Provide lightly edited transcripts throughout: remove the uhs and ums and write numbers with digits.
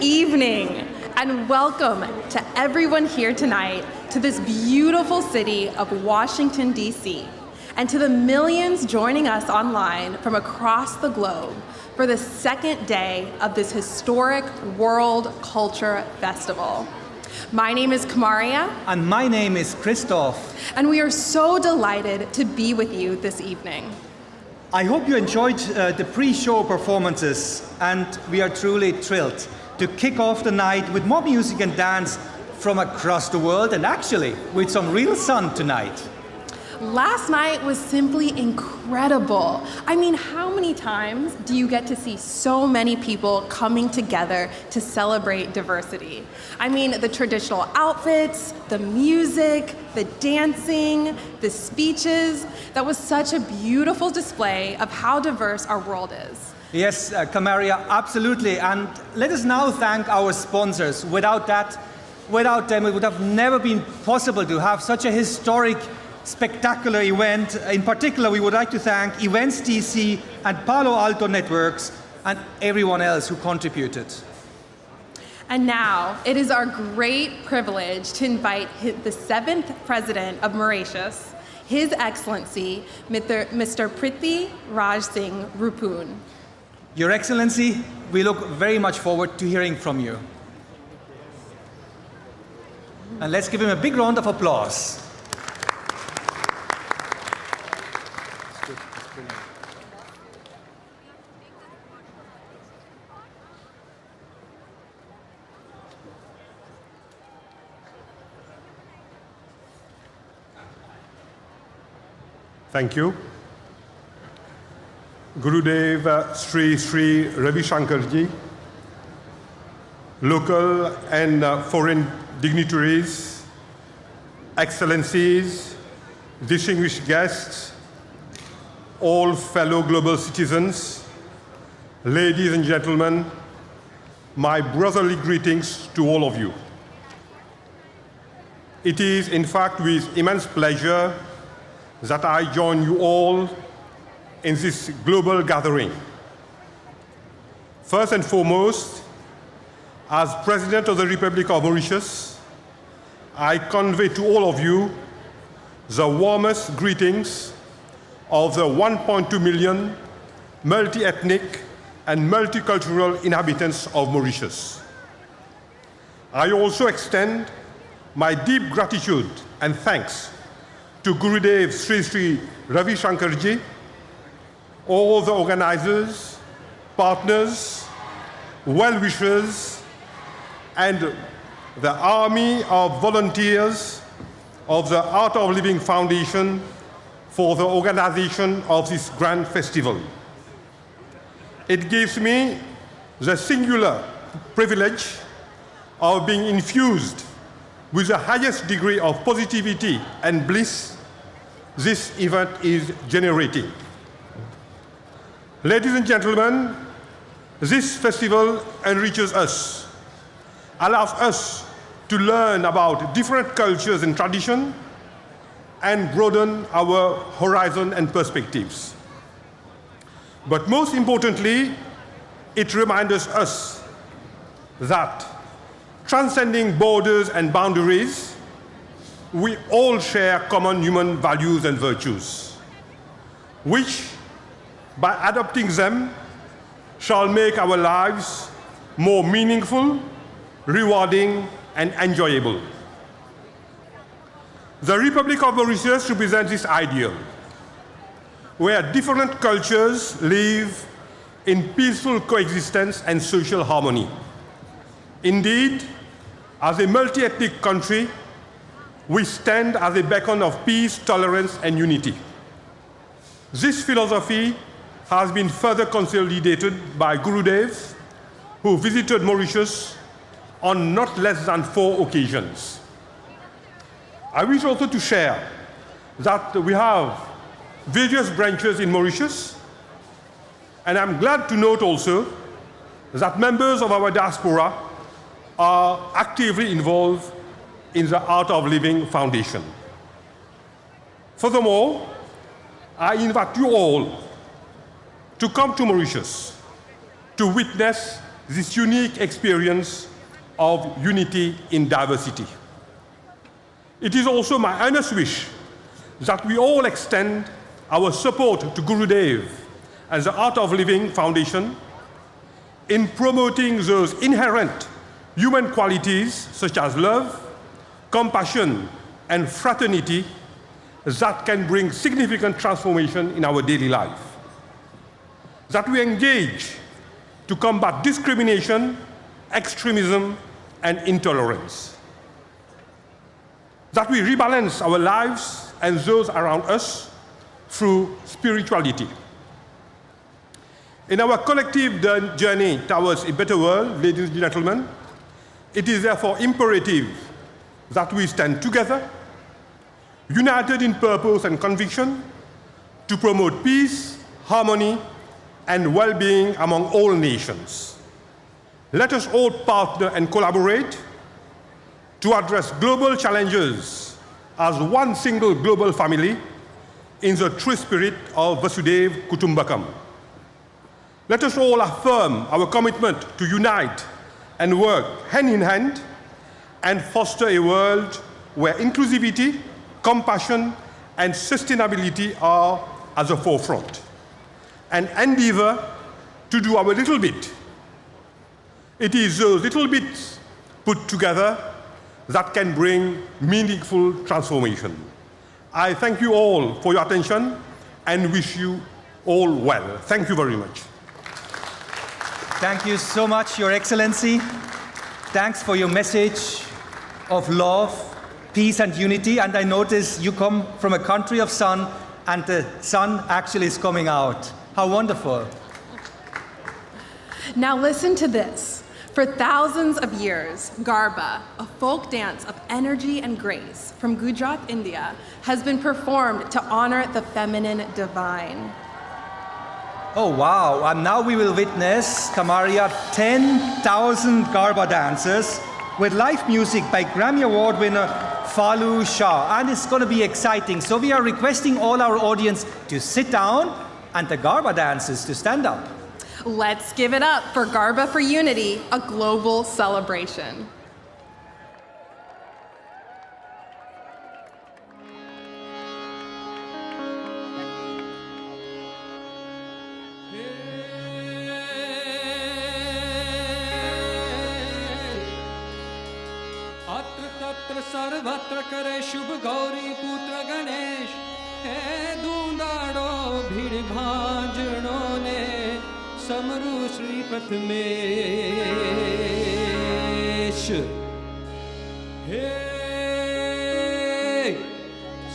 evening, and welcome to everyone here tonight to this beautiful city of Washington, D.C., and to the millions joining us online from across the globe for the second day of this historic World Culture Festival. My name is Kamaria. And my name is Christoph. And we are so delighted to be with you this evening. I hope you enjoyed the pre-show performances, and we are truly thrilled to kick off the night with more music and dance from across the world, and actually with some real sun tonight. Last night was simply incredible. I mean, how many times do you get to see so many people coming together to celebrate diversity? I mean, the traditional outfits, the music, the dancing, the speeches. That was such a beautiful display of how diverse our world is. Yes, Kamaria, absolutely. And let us now thank our sponsors. Without them, it would have never been possible to have such a historic, spectacular event. In particular, we would like to thank Events DC and Palo Alto Networks and everyone else who contributed. And now, it is our great privilege to invite the 7th President of Mauritius, His Excellency, Mr. Prithvi Raj Singh Roopun. Your Excellency, we look very much forward to hearing from you. And let's give him a big round of applause. Thank you. Gurudev Sri Ravi Shankar ji, local and foreign dignitaries, excellencies, distinguished guests, all fellow global citizens, ladies and gentlemen, my brotherly greetings to all of you. It is, in fact, with immense pleasure that I join you all in this global gathering. First and foremost, as President of the Republic of Mauritius, I convey to all of you the warmest greetings of the 1.2 million multi-ethnic and multicultural inhabitants of Mauritius. I also extend my deep gratitude and thanks to Gurudev Sri Ravi Shankar ji, all the organizers, partners, well-wishers, and the army of volunteers of the Art of Living Foundation for the organization of this grand festival. It gives me the singular privilege of being infused with the highest degree of positivity and bliss this event is generating. Ladies and gentlemen, this festival enriches us, allows us to learn about different cultures and traditions, and broaden our horizon and perspectives. But most importantly, it reminds us that transcending borders and boundaries, we all share common human values and virtues, which, by adopting them, shall make our lives more meaningful, rewarding, and enjoyable. The Republic of Mauritius represents this ideal, where different cultures live in peaceful coexistence and social harmony. Indeed, as a multi-ethnic country, we stand as a beacon of peace, tolerance, and unity. This philosophy has been further consolidated by Gurudev, who visited Mauritius on not less than 4 occasions. I wish also to share that we have various branches in Mauritius, and I'm glad to note also that members of our diaspora are actively involved in the Art of Living Foundation. Furthermore, I invite you all to come to Mauritius to witness this unique experience of unity in diversity. It is also my earnest wish that we all extend our support to Gurudev and the Art of Living Foundation in promoting those inherent human qualities such as love, compassion, and fraternity that can bring significant transformation in our daily life. That we engage to combat discrimination, extremism, and intolerance. That we rebalance our lives and those around us through spirituality. In our collective journey towards a better world, ladies and gentlemen, it is therefore imperative that we stand together, united in purpose and conviction, to promote peace, harmony, and well-being among all nations. Let us all partner and collaborate to address global challenges as one single global family in the true spirit of Vasudev Kutumbakam. Let us all affirm our commitment to unite and work hand in hand and foster a world where inclusivity, compassion, and sustainability are at the forefront, and endeavor to do our little bit. It is those little bits put together that can bring meaningful transformation. I thank you all for your attention and wish you all well. Thank you very much. Thank you so much, Your Excellency. Thanks for your message of love, peace, and unity. And I notice you come from a country of sun, and the sun actually is coming out. How wonderful. Now listen to this. For thousands of years, Garba, a folk dance of energy and grace from Gujarat, India, has been performed to honor the feminine divine. Oh, wow. And now we will witness, Kamaria, 10,000 Garba dances with live music by Grammy Award winner Falu Shah. And it's going to be exciting. So we are requesting all our audience to sit down and the Garba dancers to stand up. Let's give it up for Garba for Unity, a global celebration. सर्वत्र करे शुभ गौरी पुत्र गणेश हे दूंदाड़ो भीड़ भांजड़ों ने समरु श्री प्रथमेश हे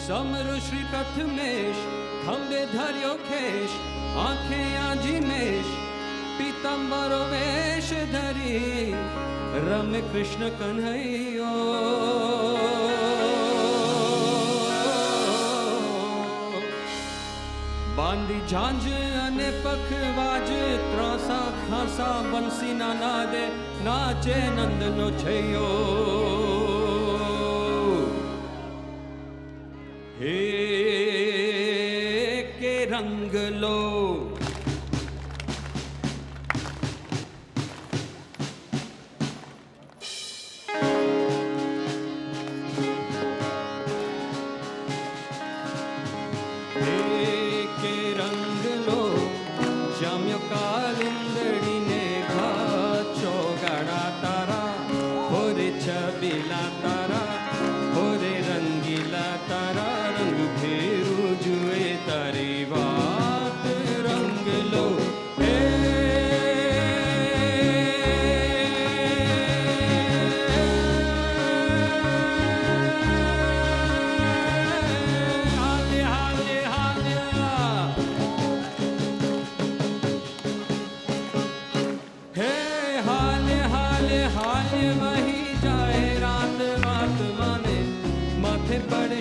समरु श्री प्रथमेश खंबे धर्यो खेश आंखें आजी mesh पीतंबरो वेश धरी रम कृष्ण कन्हैया बांधी झांझ अने पखवाज त्रासा खासा बंसी ना नादे नाचे नंदनो छैयो हे के रंग लो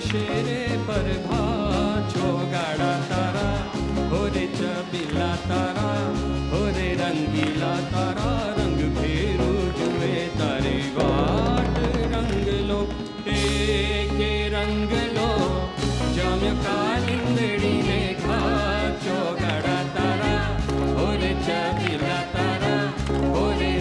शेरे पर भाचो गाड़ा तारा होरे चबीला तारा होरे रंगीला तारा रंग फेरू जुए तारी बाट रंग लो के रंग लो जाम्य कालिंदड़ी ने खाचो गाड़ा तारा होरे चबीला तारा होरे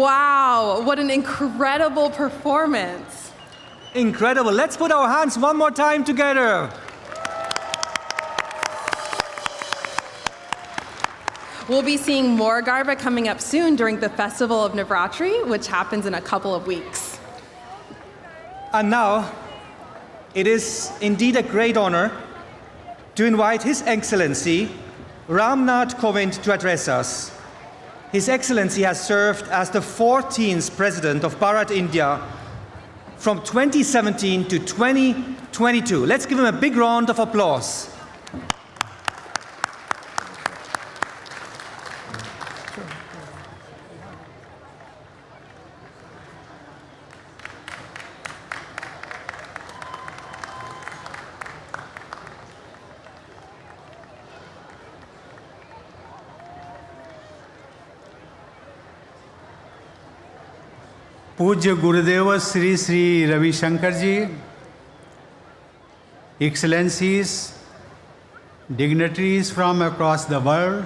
Wow, what an incredible performance. Incredible. Let's put our hands one more time together. We'll be seeing more Garba coming up soon during the Festival of Navratri, which happens in a couple of weeks. And now, it is indeed a great honor to invite His Excellency Ramnath Kovind to address us. His Excellency has served as the 14th President of Bharat India from 2017 to 2022. Let's give him a big round of applause. पूज्य गुरुदेव Shri Shri Ravi Shankar ji, excellencies, dignitaries from across the world,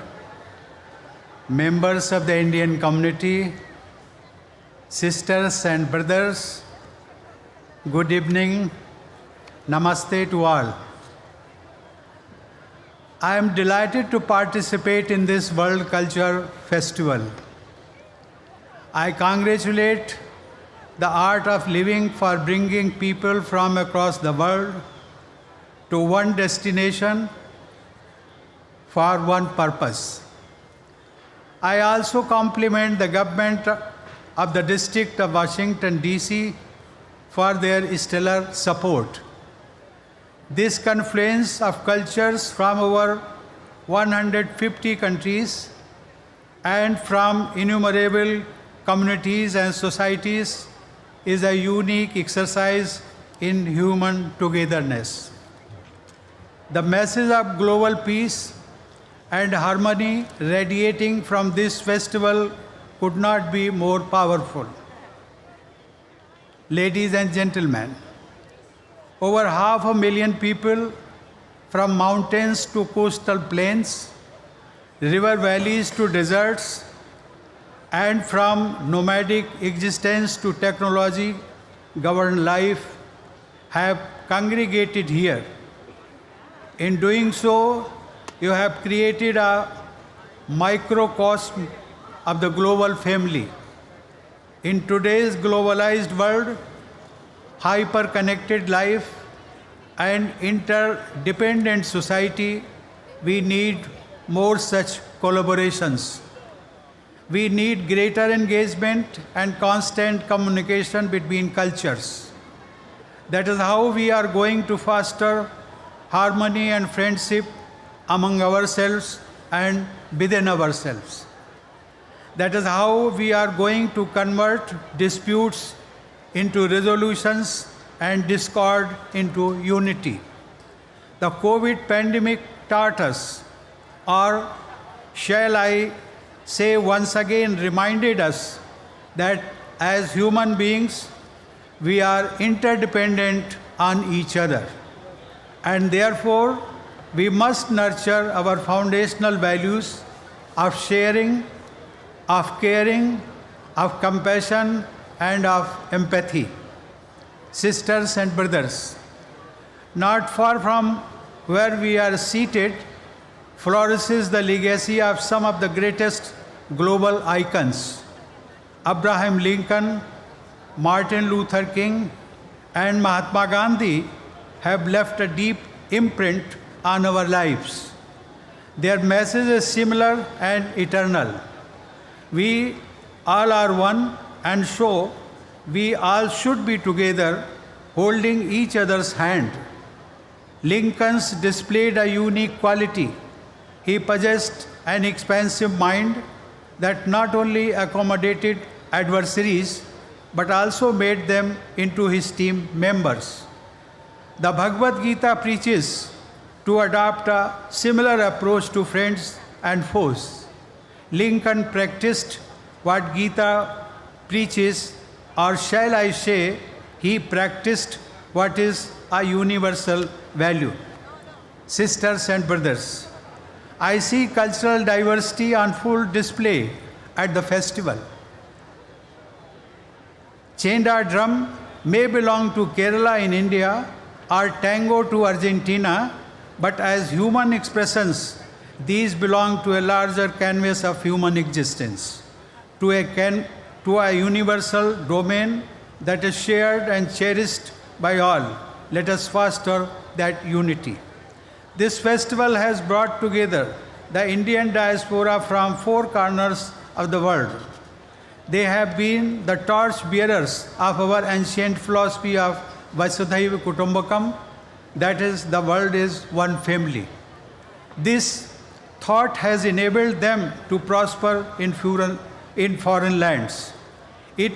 members of the Indian community, sisters and brothers, good evening, namaste to all. I am delighted to participate in this World Culture Festival. I congratulate the art of living for bringing people from across the world to one destination for one purpose. I also compliment the government of the District of Washington, D.C. for their stellar support. This confluence of cultures from over 150 countries and from innumerable communities and societies is a unique exercise in human togetherness. The message of global peace and harmony radiating from this festival could not be more powerful. Ladies and gentlemen, over 500,000 people from mountains to coastal plains, river valleys to deserts, and from nomadic existence to technology-governed life have congregated here. In doing so, you have created a microcosm of the global family. In today's globalized world, hyper-connected life, and interdependent society, we need more such collaborations. We need greater engagement and constant communication between cultures. That is how we are going to foster harmony and friendship among ourselves and within ourselves. That is how we are going to convert disputes into resolutions and discord into unity. The COVID pandemic taught us, or shall I say once again reminded us, that as human beings, we are interdependent on each other. And therefore, we must nurture our foundational values of sharing, of caring, of compassion, and of empathy. Sisters and brothers, not far from where we are seated flourishes the legacy of some of the greatest global icons. Abraham Lincoln, Martin Luther King, and Mahatma Gandhi have left a deep imprint on our lives. Their message is similar and eternal. We all are one, and so we all should be together, holding each other's hand. Lincoln's displayed a unique quality. He possessed an expansive mind that not only accommodated adversaries, but also made them into his team members. The Bhagavad Gita preaches to adopt a similar approach to friends and foes. Lincoln practiced what Gita preaches, or shall I say, he practiced what is a universal value. Sisters and brothers, I see cultural diversity on full display at the festival. Chenda drum may belong to Kerala in India or tango to Argentina, but as human expressions, these belong to a larger canvas of human existence, to a universal domain that is shared and cherished by all. Let us foster that unity. This festival has brought together the Indian diaspora from 4 corners of the world. They have been the torch bearers of our ancient philosophy of Vasudhaiva Kutumbakam, that is, the world is one family. This thought has enabled them to prosper in foreign lands. It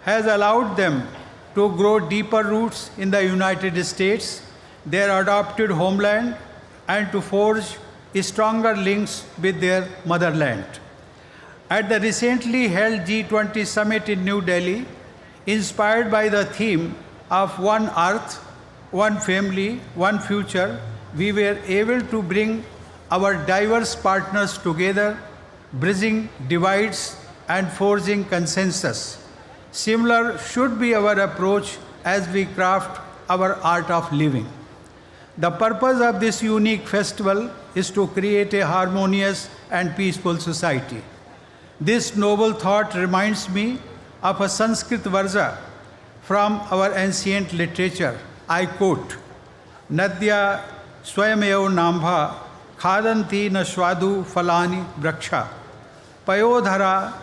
has allowed them to grow deeper roots in the United States, their adopted homeland, and to forge stronger links with their motherland. At the recently held G20 summit in New Delhi, inspired by the theme of One Earth, One Family, One Future, we were able to bring our diverse partners together, bridging divides and forging consensus. Similar should be our approach as we craft our art of living. The purpose of this unique festival is to create a harmonious and peaceful society. This noble thought reminds me of a Sanskrit versa from our ancient literature. I quote, Nadya Swayamayo Nambha Khadanti na Swadu Falani Vraksha Payodhara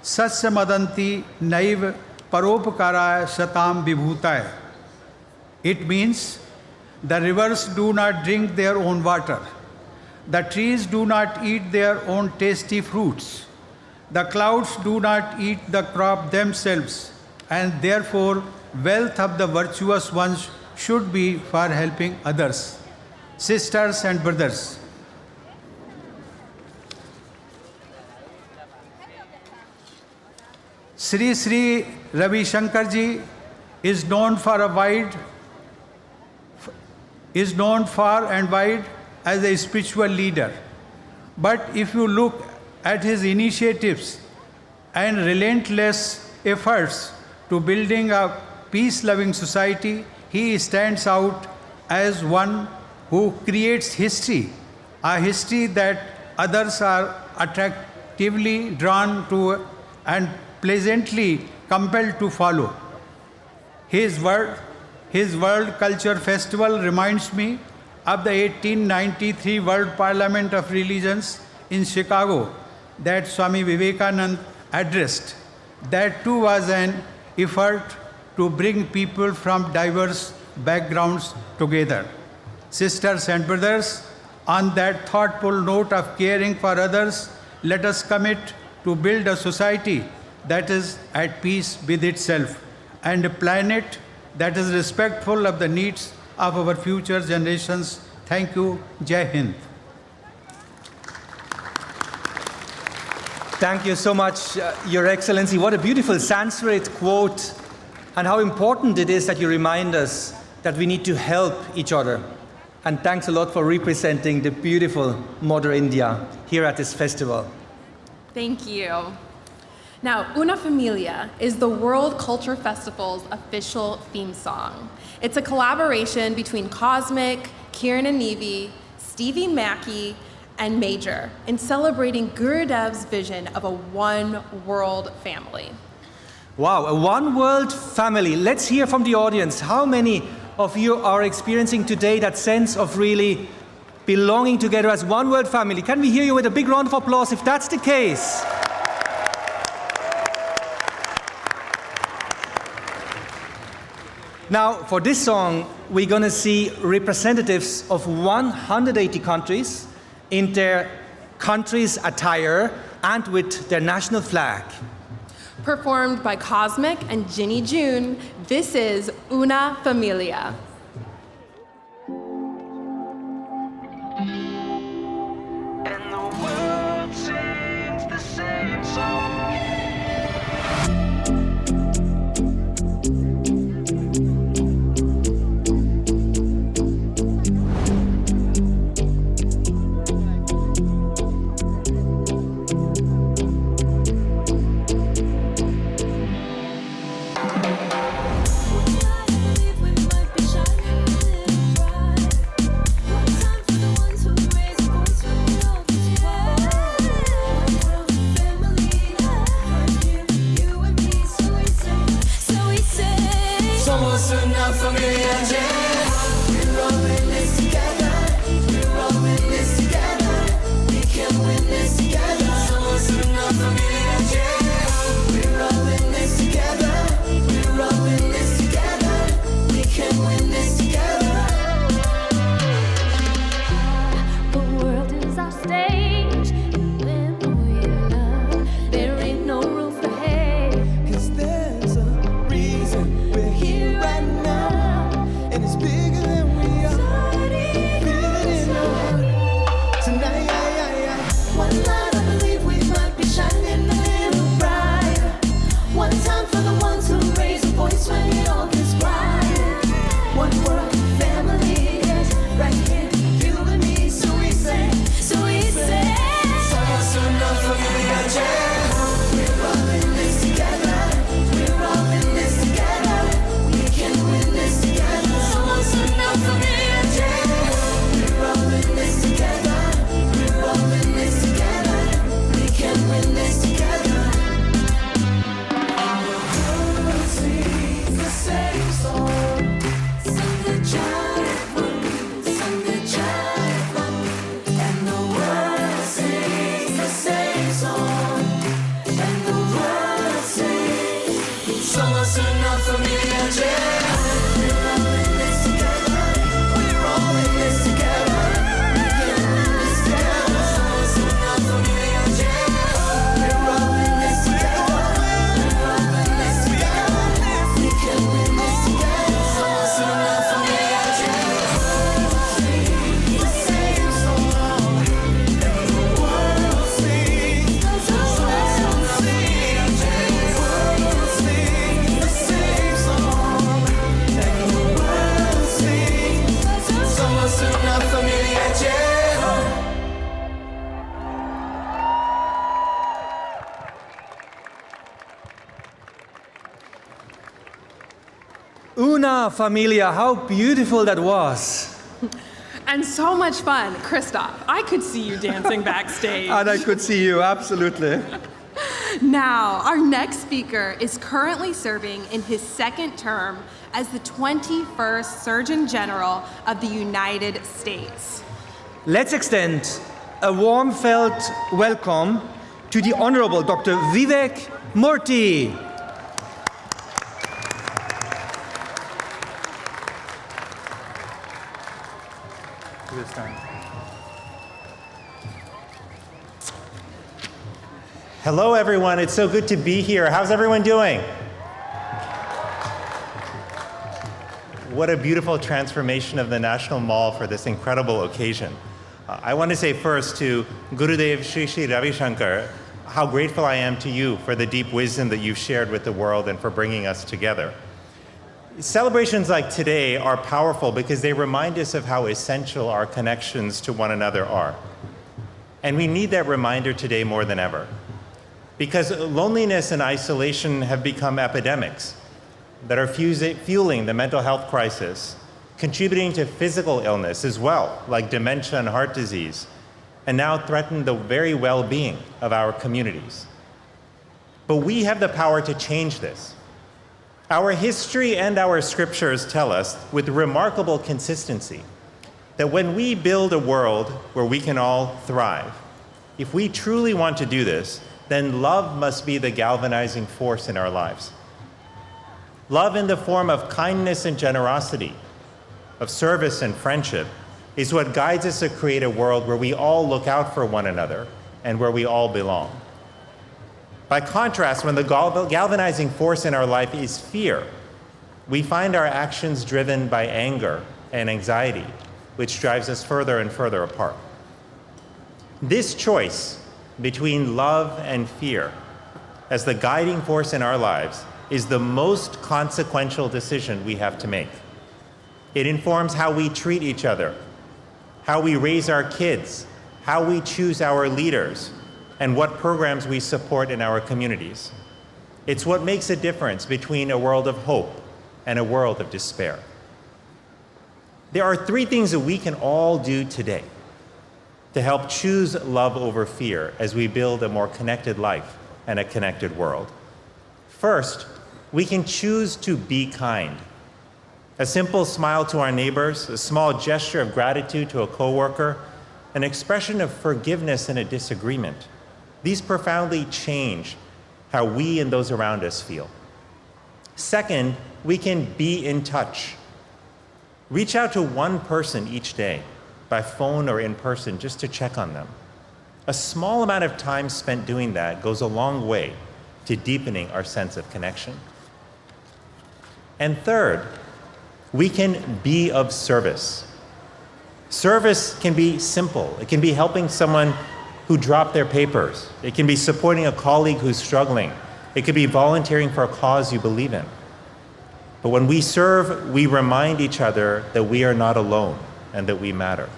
Satsamadanti Naiv Paropkaraya Satam Vibhutaya. It means the rivers do not drink their own water. The trees do not eat their own tasty fruits. The clouds do not eat the crop themselves, and therefore wealth of the virtuous ones should be for helping others. Sisters and brothers, Sri Sri Ravi Shankar ji is known far and wide as a spiritual leader. But if you look at his initiatives and relentless efforts to building a peace-loving society, he stands out as one who creates history, a history that others are attractively drawn to and pleasantly compelled to follow. His World Culture Festival reminds me of the 1893 World Parliament of Religions in Chicago that Swami Vivekananda addressed. That too was an effort to bring people from diverse backgrounds together. Sisters and brothers, on that thoughtful note of caring for others, let us commit to build a society that is at peace with itself and a planet that is respectful of the needs of our future generations. Thank you. Jai Hind. Thank you so much, Your Excellency. What a beautiful Sanskrit quote, and how important it is that you remind us that we need to help each other. And thanks a lot for representing the beautiful Mother India here at this festival. Thank you. Now, Una Familia is the World Culture Festival's official theme song. It's a collaboration between Cosmic, Kieran and Nevi, Stevie Mackey, and Major in celebrating Gurudev's vision of a one-world family. Wow, a one-world family. Let's hear from the audience. How many of you are experiencing today that sense of really belonging together as one world family? Can we hear you with a big round of applause if that's the case? Now, for this song, we're going to see representatives of 180 countries in their country's attire and with their national flag. Performed by Cosmic and Ginny June, this is Una Familia. And the world sings the same song. Somos una familia, yeah. We're all in this together. We're all in this together. We can win this together. Somos una familia, yeah. We're all in this together. We're all in this together. We can win this together. The world is our stage, and when we love, there ain't no room for hate. 'Cause there's a reason we're here right now, and it's bigger than we are. Feel it in our heart tonight. One night I believe we might be shining a little brighter. One time for the ones who raise a voice when it all gets quiet. One world family, yes, right here, you and me. So we say, Somos una familia, yeah. We're all in this together. We're all in this together. We can win this together. Somos una familia, yeah. We're all in this together. We're all in this together. We can win this together. And the world sings the same song. Sing the jive one, sing the jive one. And the world sings the same song. And the world sings. Somos una familia, yeah. We're all in this together. We're all in this together. We can win this together. Somos una familia, yeah. We're all in this together. We're all in this together. We can win this together. Somos una familia, yeah. Sing the same song. And the world sings. Somos una familia, yeah. The world sings the same song. And the world sings. Somos una familia, yeah. Una familia, how beautiful that was. And so much fun. Christoph, I could see you dancing backstage. And I could see you, absolutely. Now, our next speaker is currently serving in his second term as the 21st Surgeon General of the United States. Let's extend a warm felt welcome to the Honorable Dr. Vivek Murthy. This time. Hello, everyone. It's so good to be here. How's everyone doing? What a beautiful transformation of the National Mall for this incredible occasion. I want to say first to Gurudev Shri Ravi Shankar, how grateful I am to you for the deep wisdom that you've shared with the world and for bringing us together. Celebrations like today are powerful because they remind us of how essential our connections to one another are. And we need that reminder today more than ever. Because loneliness and isolation have become epidemics that are fueling the mental health crisis, contributing to physical illness as well, like dementia and heart disease, and now threaten the very well-being of our communities. But we have the power to change this. Our history and our scriptures tell us with remarkable consistency that when we build a world where we can all thrive, if we truly want to do this, then love must be the galvanizing force in our lives. Love in the form of kindness and generosity, of service and friendship, is what guides us to create a world where we all look out for one another and where we all belong. By contrast, when the galvanizing force in our life is fear, we find our actions driven by anger and anxiety, which drives us further and further apart. This choice between love and fear as the guiding force in our lives is the most consequential decision we have to make. It informs how we treat each other, how we raise our kids, how we choose our leaders, and what programs we support in our communities. It's what makes a difference between a world of hope and a world of despair. There are three things that we can all do today to help choose love over fear as we build a more connected life and a connected world. First, we can choose to be kind. A simple smile to our neighbors, a small gesture of gratitude to a coworker, an expression of forgiveness in a disagreement. These profoundly change how we and those around us feel. Second, we can be in touch. Reach out to one person each day, by phone or in person, just to check on them. A small amount of time spent doing that goes a long way to deepening our sense of connection. And third, we can be of service. Service can be simple. It can be helping someone who dropped their papers. It can be supporting a colleague who's struggling. It could be volunteering for a cause you believe in. But when we serve, we remind each other that we are not alone and that we matter.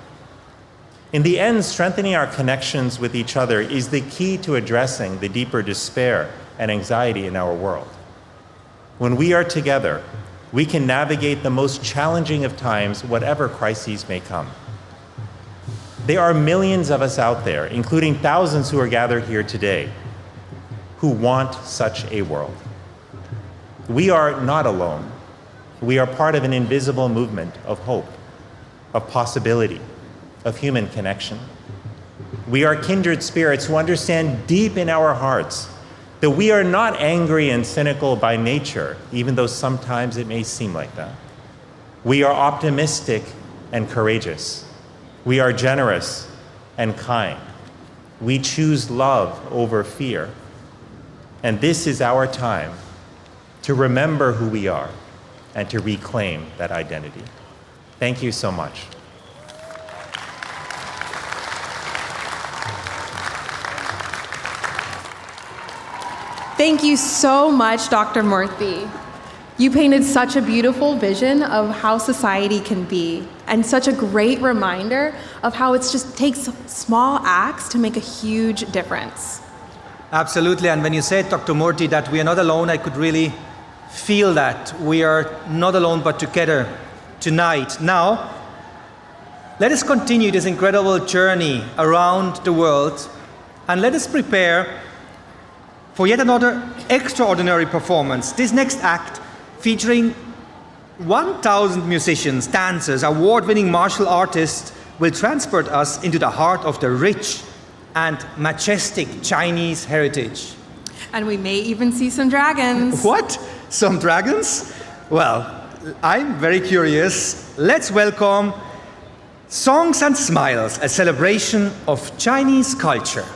In the end, strengthening our connections with each other is the key to addressing the deeper despair and anxiety in our world. When we are together, we can navigate the most challenging of times, whatever crises may come. There are millions of us out there, including thousands who are gathered here today, who want such a world. We are not alone. We are part of an invisible movement of hope, of possibility, of human connection. We are kindred spirits who understand deep in our hearts that we are not angry and cynical by nature, even though sometimes it may seem like that. We are optimistic and courageous. We are generous and kind. We choose love over fear. And this is our time to remember who we are and to reclaim that identity. Thank you so much. Thank you so much, Dr. Murthy. You painted such a beautiful vision of how society can be, and such a great reminder of how it just takes small acts to make a huge difference. Absolutely, and when you said, Dr. Murthy, that we are not alone, I could really feel that. We are not alone, but together tonight. Now, let us continue this incredible journey around the world, and let us prepare for yet another extraordinary performance. This next act, featuring 1,000 musicians, dancers, award-winning martial artists, will transport us into the heart of the rich and majestic Chinese heritage. And we may even see some dragons. What? Some dragons? Well, I'm very curious. Let's welcome Songs and Smiles, a celebration of Chinese culture.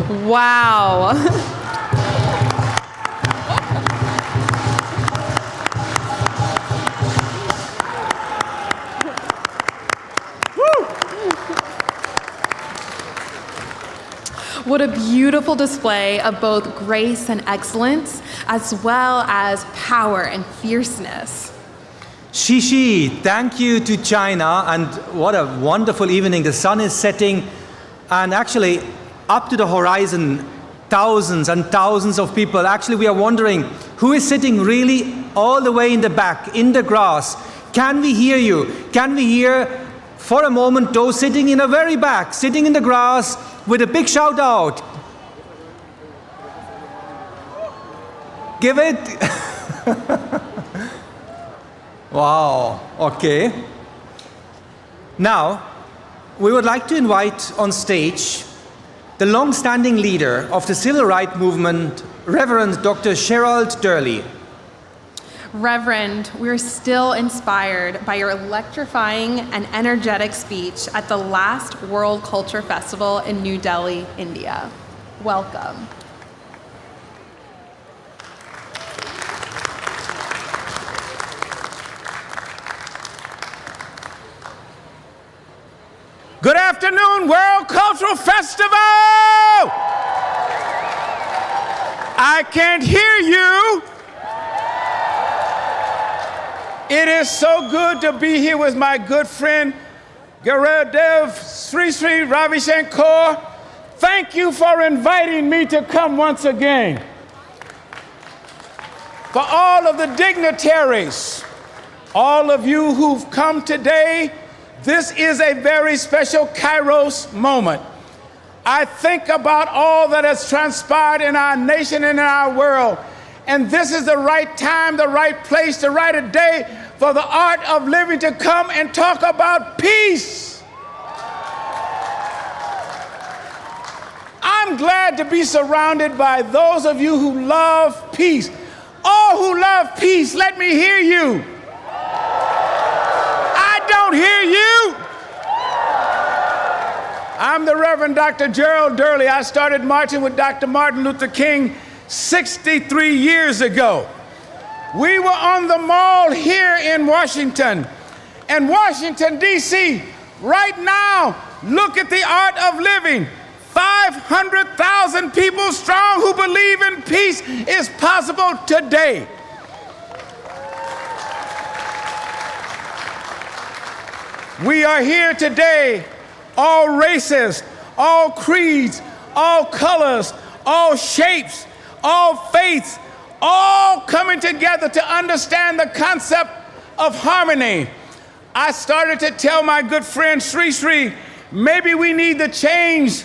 Wow. What a beautiful display of both grace and excellence, as well as power and fierceness. Shishi, thank you to China, and what a wonderful evening. The sun is setting, and actually, up to the horizon, thousands and thousands of people. Actually, we are wondering who is sitting really all the way in the back, in the grass. Can we hear you? Can we hear for a moment those sitting in the very back, sitting in the grass, with a big shout out? Give it. Wow, okay. Now, we would like to invite on stage the long-standing leader of the civil rights movement, Reverend Dr. Durley. Reverend, we're still inspired by your electrifying and energetic speech at the last World Culture Festival in New Delhi, India. Welcome. Good afternoon, World Cultural Festival! I can't hear you. It is so good to be here with my good friend, Gurudev, Sri Sri Ravi Shankar. Thank you for inviting me to come once again. For all of the dignitaries, all of you who've come today, this is a very special Kairos moment. I think about all that has transpired in our nation and in our world, and this is the right time, the right place, the right day for the art of living to come and talk about peace. I'm glad to be surrounded by those of you who love peace. All who love peace, let me hear you. I don't hear you. I'm the Reverend Dr. Durley. I started marching with Dr. Martin Luther King 63 years ago. We were on the mall here in Washington. And Washington, D.C., right now, look at the art of living. 500,000 people strong who believe in peace is possible today. We are here today, all races, all creeds, all colors, all shapes, all faiths, all coming together to understand the concept of harmony. I started to tell my good friend Sri Sri, maybe we need to change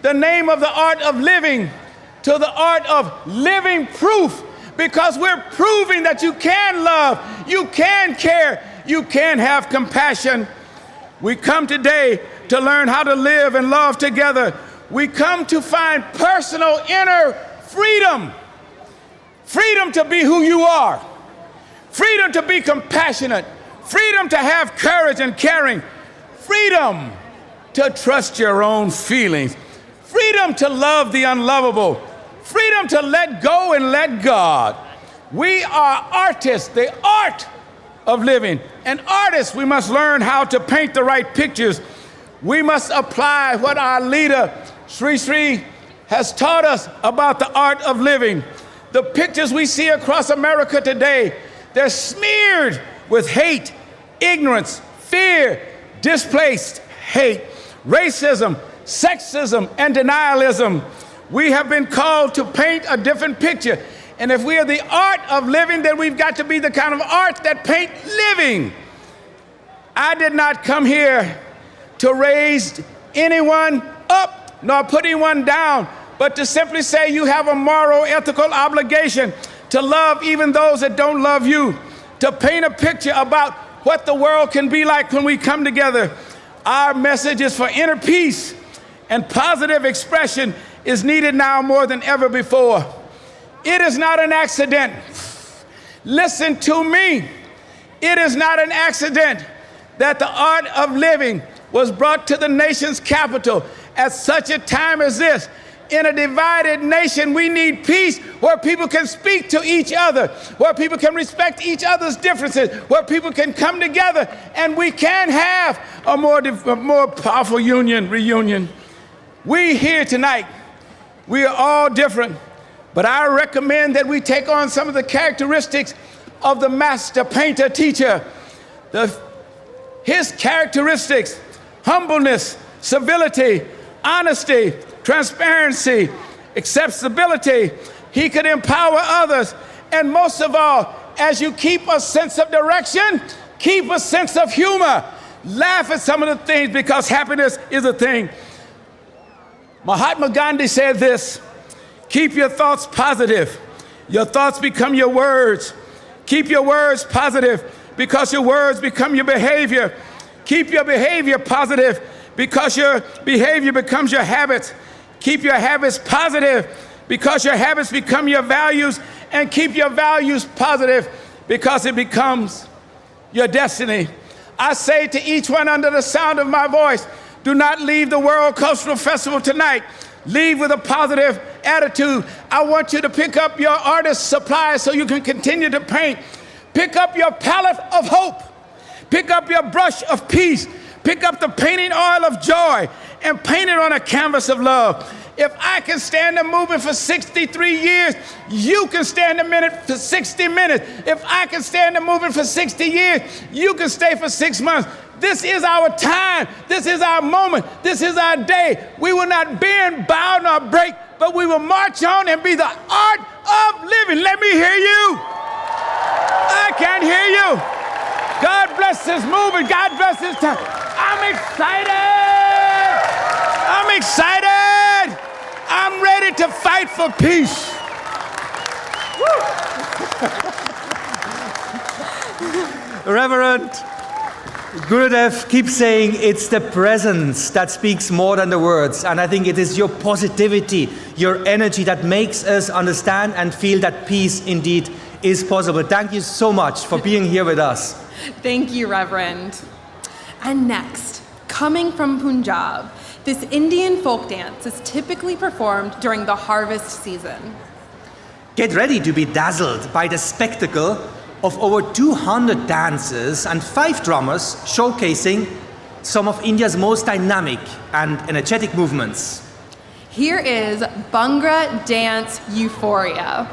the name of the art of living to the art of living proof, because we're proving that you can love, you can care, you can have compassion. We come today to learn how to live and love together. We come to find personal inner freedom. Freedom to be who you are. Freedom to be compassionate. Freedom to have courage and caring. Freedom to trust your own feelings. Freedom to love the unlovable. Freedom to let go and let God. We are artists, the art of living. And artists, we must learn how to paint the right pictures. We must apply what our leader, Sri Sri, has taught us about the art of living. The pictures we see across America today, they're smeared with hate, ignorance, fear, displaced hate, racism, sexism, and denialism. We have been called to paint a different picture. And if we are the art of living, then we've got to be the kind of art that paint living. I did not come here to raise anyone up nor put anyone down, but to simply say you have a moral, ethical obligation to love even those that don't love you, to paint a picture about what the world can be like when we come together. Our message is for inner peace, and positive expression is needed now more than ever before. It is not an accident. Listen to me. It is not an accident that the art of living was brought to the nation's capital at such a time as this. In a divided nation, we need peace where people can speak to each other, where people can respect each other's differences, where people can come together, and we can have a more powerful reunion. We here tonight, we are all different, but I recommend that we take on some of the characteristics of the master painter teacher. His characteristics: humbleness, civility, honesty, transparency, accessibility. He could empower others. And most of all, as you keep a sense of direction, keep a sense of humor. Laugh at some of the things, because happiness is a thing. Mahatma Gandhi said this: keep your thoughts positive. Your thoughts become your words. Keep your words positive, because your words become your behavior. Keep your behavior positive, because your behavior becomes your habits. Keep your habits positive, because your habits become your values. And keep your values positive, because it becomes your destiny. I say to each one under the sound of my voice, do not leave the World Cultural Festival tonight. Leave with a positive attitude. I want you to pick up your artist supplies so you can continue to paint. Pick up your palette of hope. Pick up your brush of peace. Pick up the painting oil of joy and paint it on a canvas of love. If I can stand a movement for 63 years, you can stand a minute for 60 minutes. If I can stand a movement for 60 years, you can stay for 6 months. This is our time. This is our moment. This is our day. We will not bend, bow, nor break, but we will march on and be the art of living. Let me hear you. I can't hear you. God bless this movement. God bless this time. I'm excited. I'm excited. I'm ready to fight for peace. Reverend, Gurudev keeps saying it's the presence that speaks more than the words. And I think it is your positivity, your energy that makes us understand and feel that peace indeed is possible. Thank you so much for being here with us. Thank you, Reverend. And next, coming from Punjab, this Indian folk dance is typically performed during the harvest season. Get ready to be dazzled by the spectacle of over 200 dancers and 5 drummers showcasing some of India's most dynamic and energetic movements. Here is Bhangra Dance Euphoria.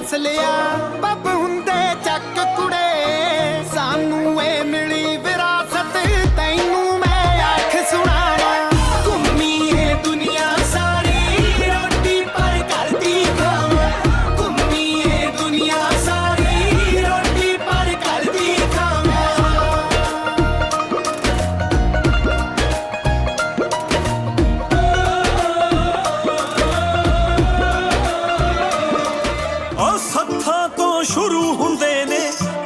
ਹੱਸ ਲਿਆ ਬੱਬ ਹੁੰਦੇ ਚੱਕ ਕੁੜੇ ਸਾਨੂੰ ਏ ਮਿਲੀ ਵਿਰਾਸਤ ਤੈਨੂੰ ਮੈਂ ਆਖ ਸੁਣਾਵਾਂ ਘੁੰਮੀ ਏ ਦੁਨੀਆ ਸਾਰੀ ਰੋਟੀ ਪਰ ਕਰਦੀ ਖਾਵਾਂ ਘੁੰਮੀ ਏ ਦੁਨੀਆ ਸਾਰੀ ਰੋਟੀ ਪਰ ਕਰਦੀ ਖਾਵਾਂ ਉਹ ਸੱਥਾਂ ਤੋਂ ਸ਼ੁਰੂ ਹੁੰਦੇ ਨੇ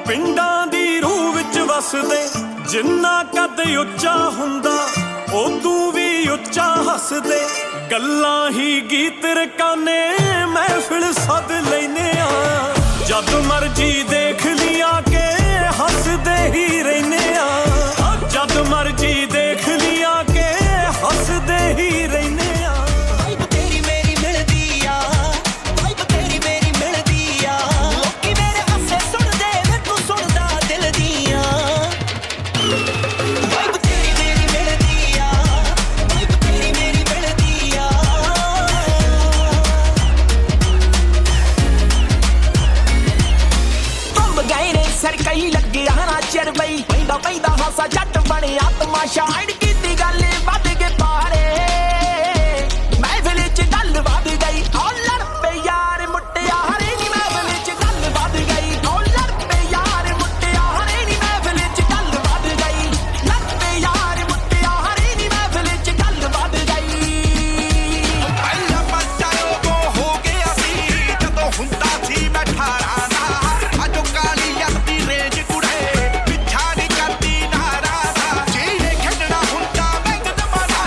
ਪਿੰਡਾਂ ਦੀ ਰੂਹ ਵਿੱਚ ਵਸਦੇ ਜਿੰਨਾ ਕੱਦ ਉੱਚਾ ਹੁੰਦਾ ਉਦੋਂ ਵੀ ਉੱਚਾ ਹੱਸਦੇ ਗੱਲਾਂ ਹੀ ਗੀਤ ਰਕਾਨੇ ਮਹਿਫਿਲ ਸੱਦ ਲੈਨੇ ਆ ਜਦ ਮਰਜੀ ਦੇਖ ਲਿਆ ਕੇ ਹੱਸਦੇ ਹੀ ਰਹਿਨੇ ਆ ਜਦ ਮਰਜੀ ਦੇਖ ਲਿਆ ਕੇ ਹੱਸਦੇ ਹੀ ਰਹਿਨੇ ਆ ਵਾਈਬ ਤੇਰੀ ਮੇਰੀ ਮਿਲਦੀ ਆ ਵਾਈਬ ਤੇਰੀ ਮੇਰੀ ਮਿਲਦੀ ਆ ਲੋਕੀ ਮੇਰੇ ਹਾਸੇ ਸੁਣਦੇ ਵੇ ਤੂੰ ਸੁਣਦਾ ਦਿਲ ਦੀਆਂ ਵਾਈਬ ਤੇਰੀ ਮੇਰੀ ਮਿਲਦੀ ਆ ਵਾਈਬ ਤੇਰੀ ਮੇਰੀ ਮਿਲਦੀ ਆ ਤੁੰਬ ਗਏ ਨੇ ਸਰ ਕਈ ਲੱਗਿਆ ਨਾ ਚਿਰ ਬਈ ਪੈਂਦਾ ਪੈਂਦਾ ਹਾਸਾ ਜੱਟ ਬਣਿਆ ਤਮਾਸ਼ਾ ਐਡ ਕੀਤੀ ਗੱਲ ਵੱਧ ਕੇ ਪਾਰੇ ਮਹਿਫਿਲ ਚ ਗੱਲ ਵੱਧ ਗਈ ਓ ਲੜ ਪਏ ਯਾਰ ਮੁਟਿਆਰੇ ਨੀ ਮਹਿਫਿਲ ਚ ਗੱਲ ਵੱਧ ਗਈ ਓ ਲੜ ਪਏ ਯਾਰ ਮੁਟਿਆਰੇ ਨੀ ਮਹਿਫਿਲ ਚ ਗੱਲ ਵੱਧ ਗਈ ਲੜ ਪਏ ਯਾਰ ਮੁਟਿਆਰੇ ਨੀ ਮਹਿਫਿਲ ਚ ਗੱਲ ਵੱਧ ਗਈ ਪਹਿਲਾ ਬੱਚਾ ਉਹ ਹੋ ਗਿਆ ਸੀ ਜਦੋਂ ਹੁੰਦਾ ਸੀ ਮੈਂ 18 ਦਾ ਅੱਜ ਕਾਲੀ ਯਾਰ ਦੀ ਰੇਂਜ ਕੁੜੇ ਪਿੱਛਾ ਨਹੀਂ ਕਰਦੀ ਨਾਰਾ ਦਾ ਜਿਹਨੇ ਖੇਡਣਾ ਹੁੰਦਾ ਬੈਂਕ ਦਬਾਣਾ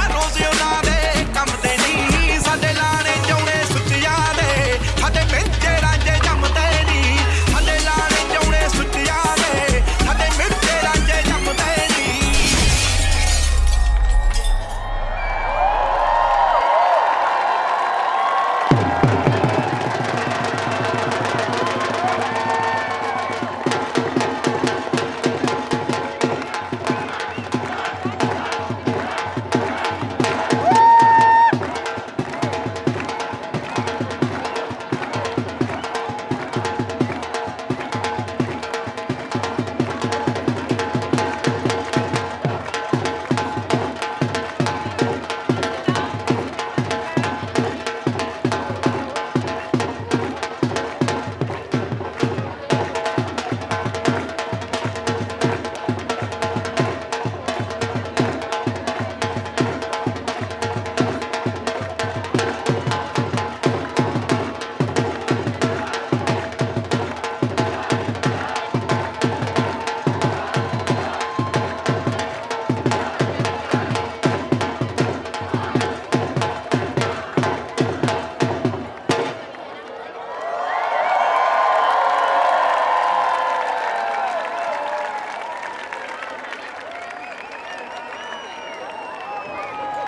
ਆ ਰੋਜ਼ ਉਹਨਾਂ ਦੇ ਕੰਮ ਤੇ ਨਹੀਂ ਸਾਡੇ ਲਾਣੇ ਜਾਉਣੇ ਸੁੱਚਿਆਂ ਦੇ ਸਾਡੇ ਮਿਰਚੇ ਰਾਂਝੇ ਜੰਮਦੇ ਨਹੀਂ ਸਾਡੇ ਲਾਣੇ ਜਾਉਣੇ ਸੁੱਚਿਆਂ ਦੇ ਸਾਡੇ ਮਿਰਚੇ ਰਾਂਝੇ ਜੰਮਦੇ ਨਹੀਂ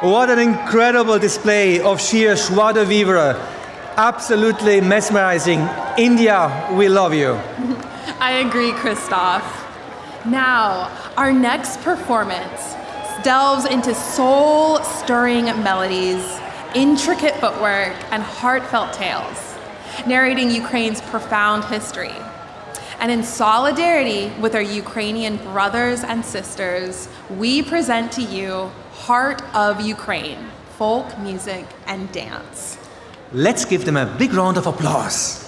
What an incredible display of sheer joie de vivre. Absolutely mesmerizing. India, we love you. I agree, Christoph. Now, our next performance delves into soul-stirring melodies, intricate footwork, and heartfelt tales, narrating Ukraine's profound history. And in solidarity with our Ukrainian brothers and sisters, we present to you Heart of Ukraine, folk music and dance. Let's give them a big round of applause.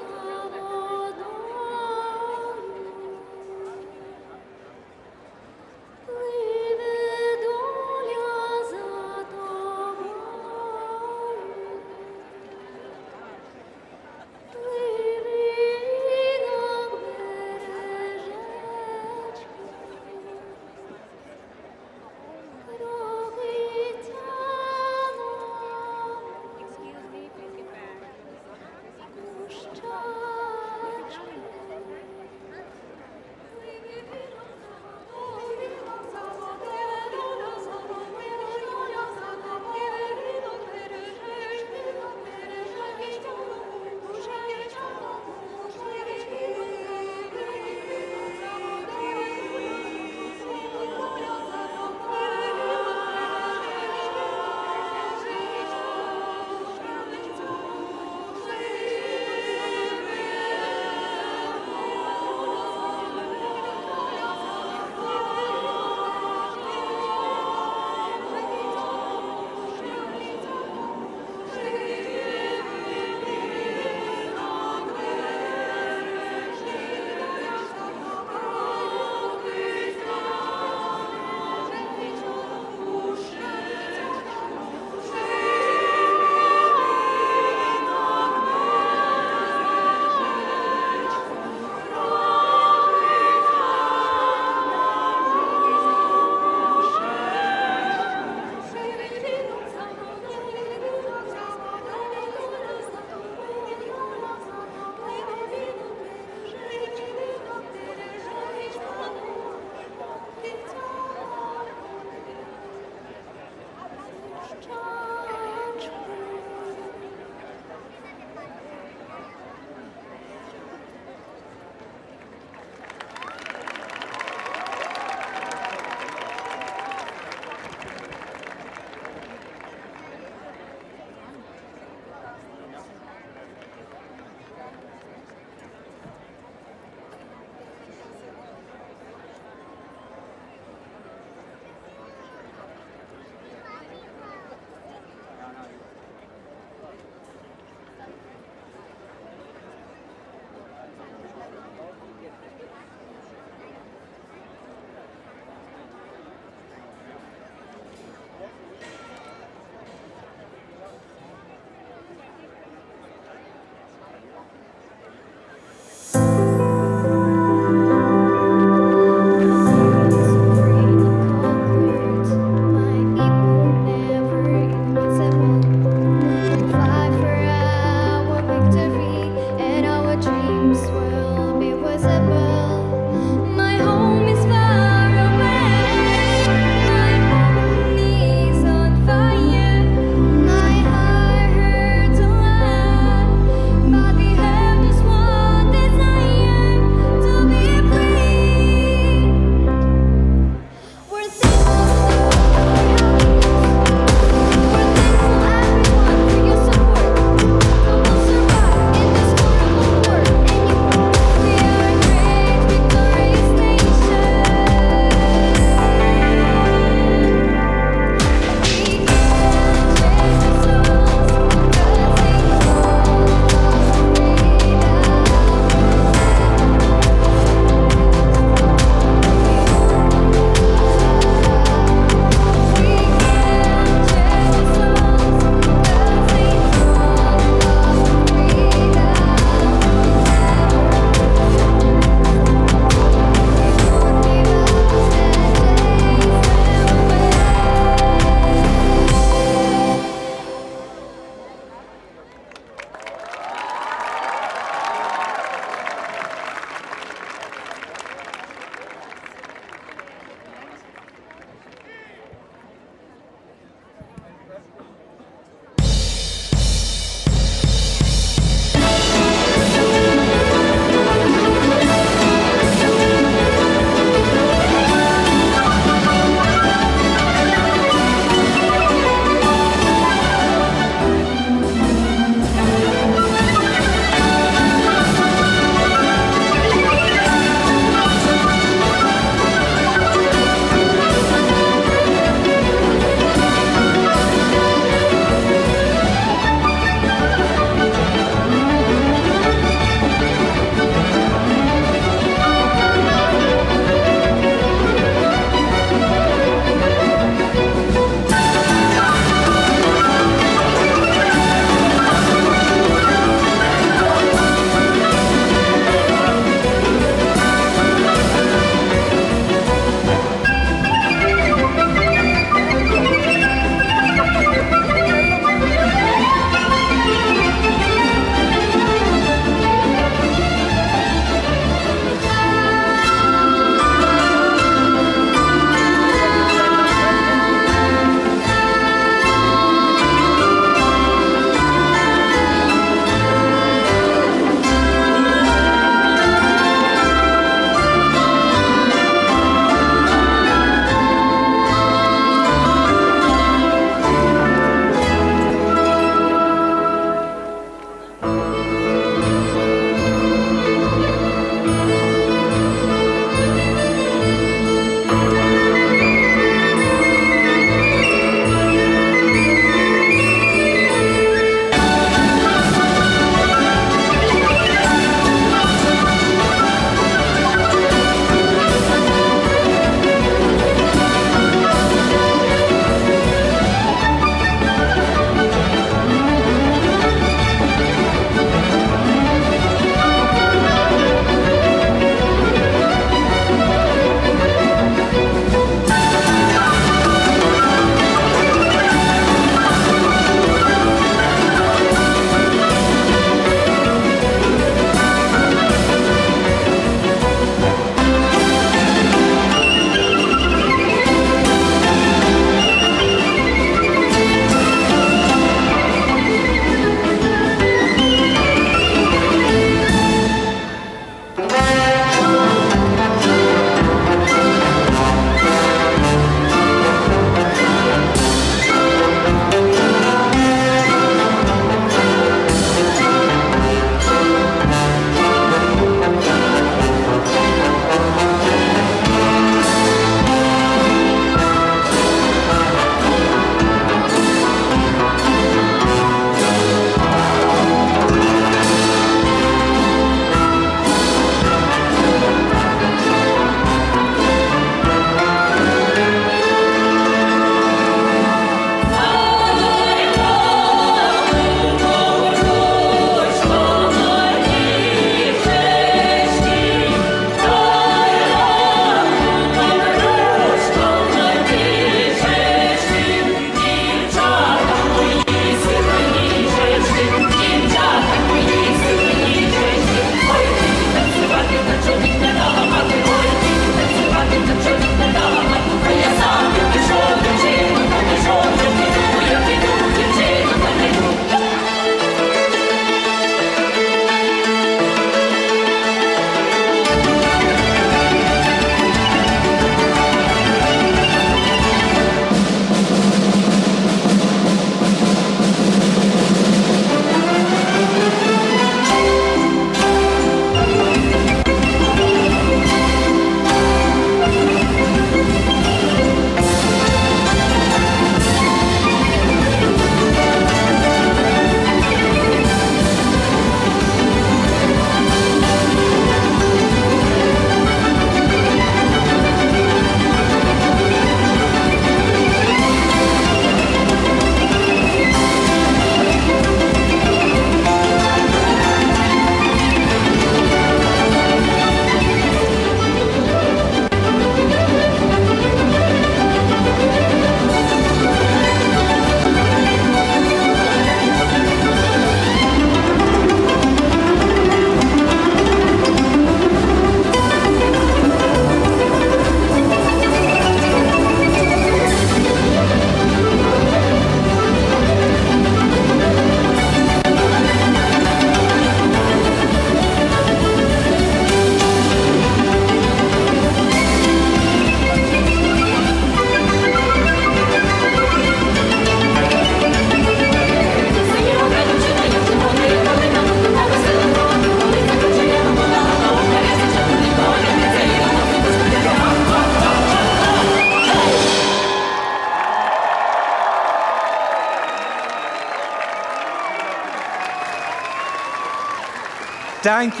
Thank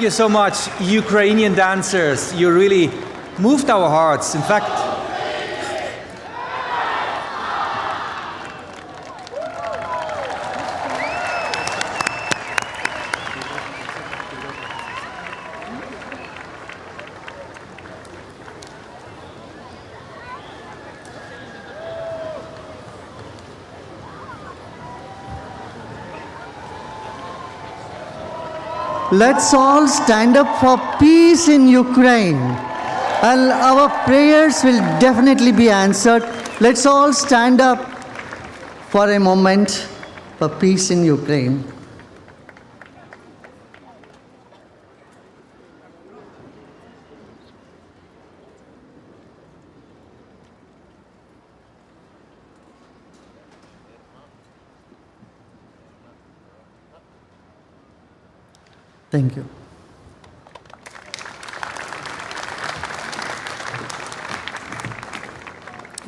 you so much, Ukrainian dancers. You really moved our hearts. In fact, let's all stand up for peace in Ukraine. And our prayers will definitely be answered. Let's all stand up for a moment for peace in Ukraine. Thank you.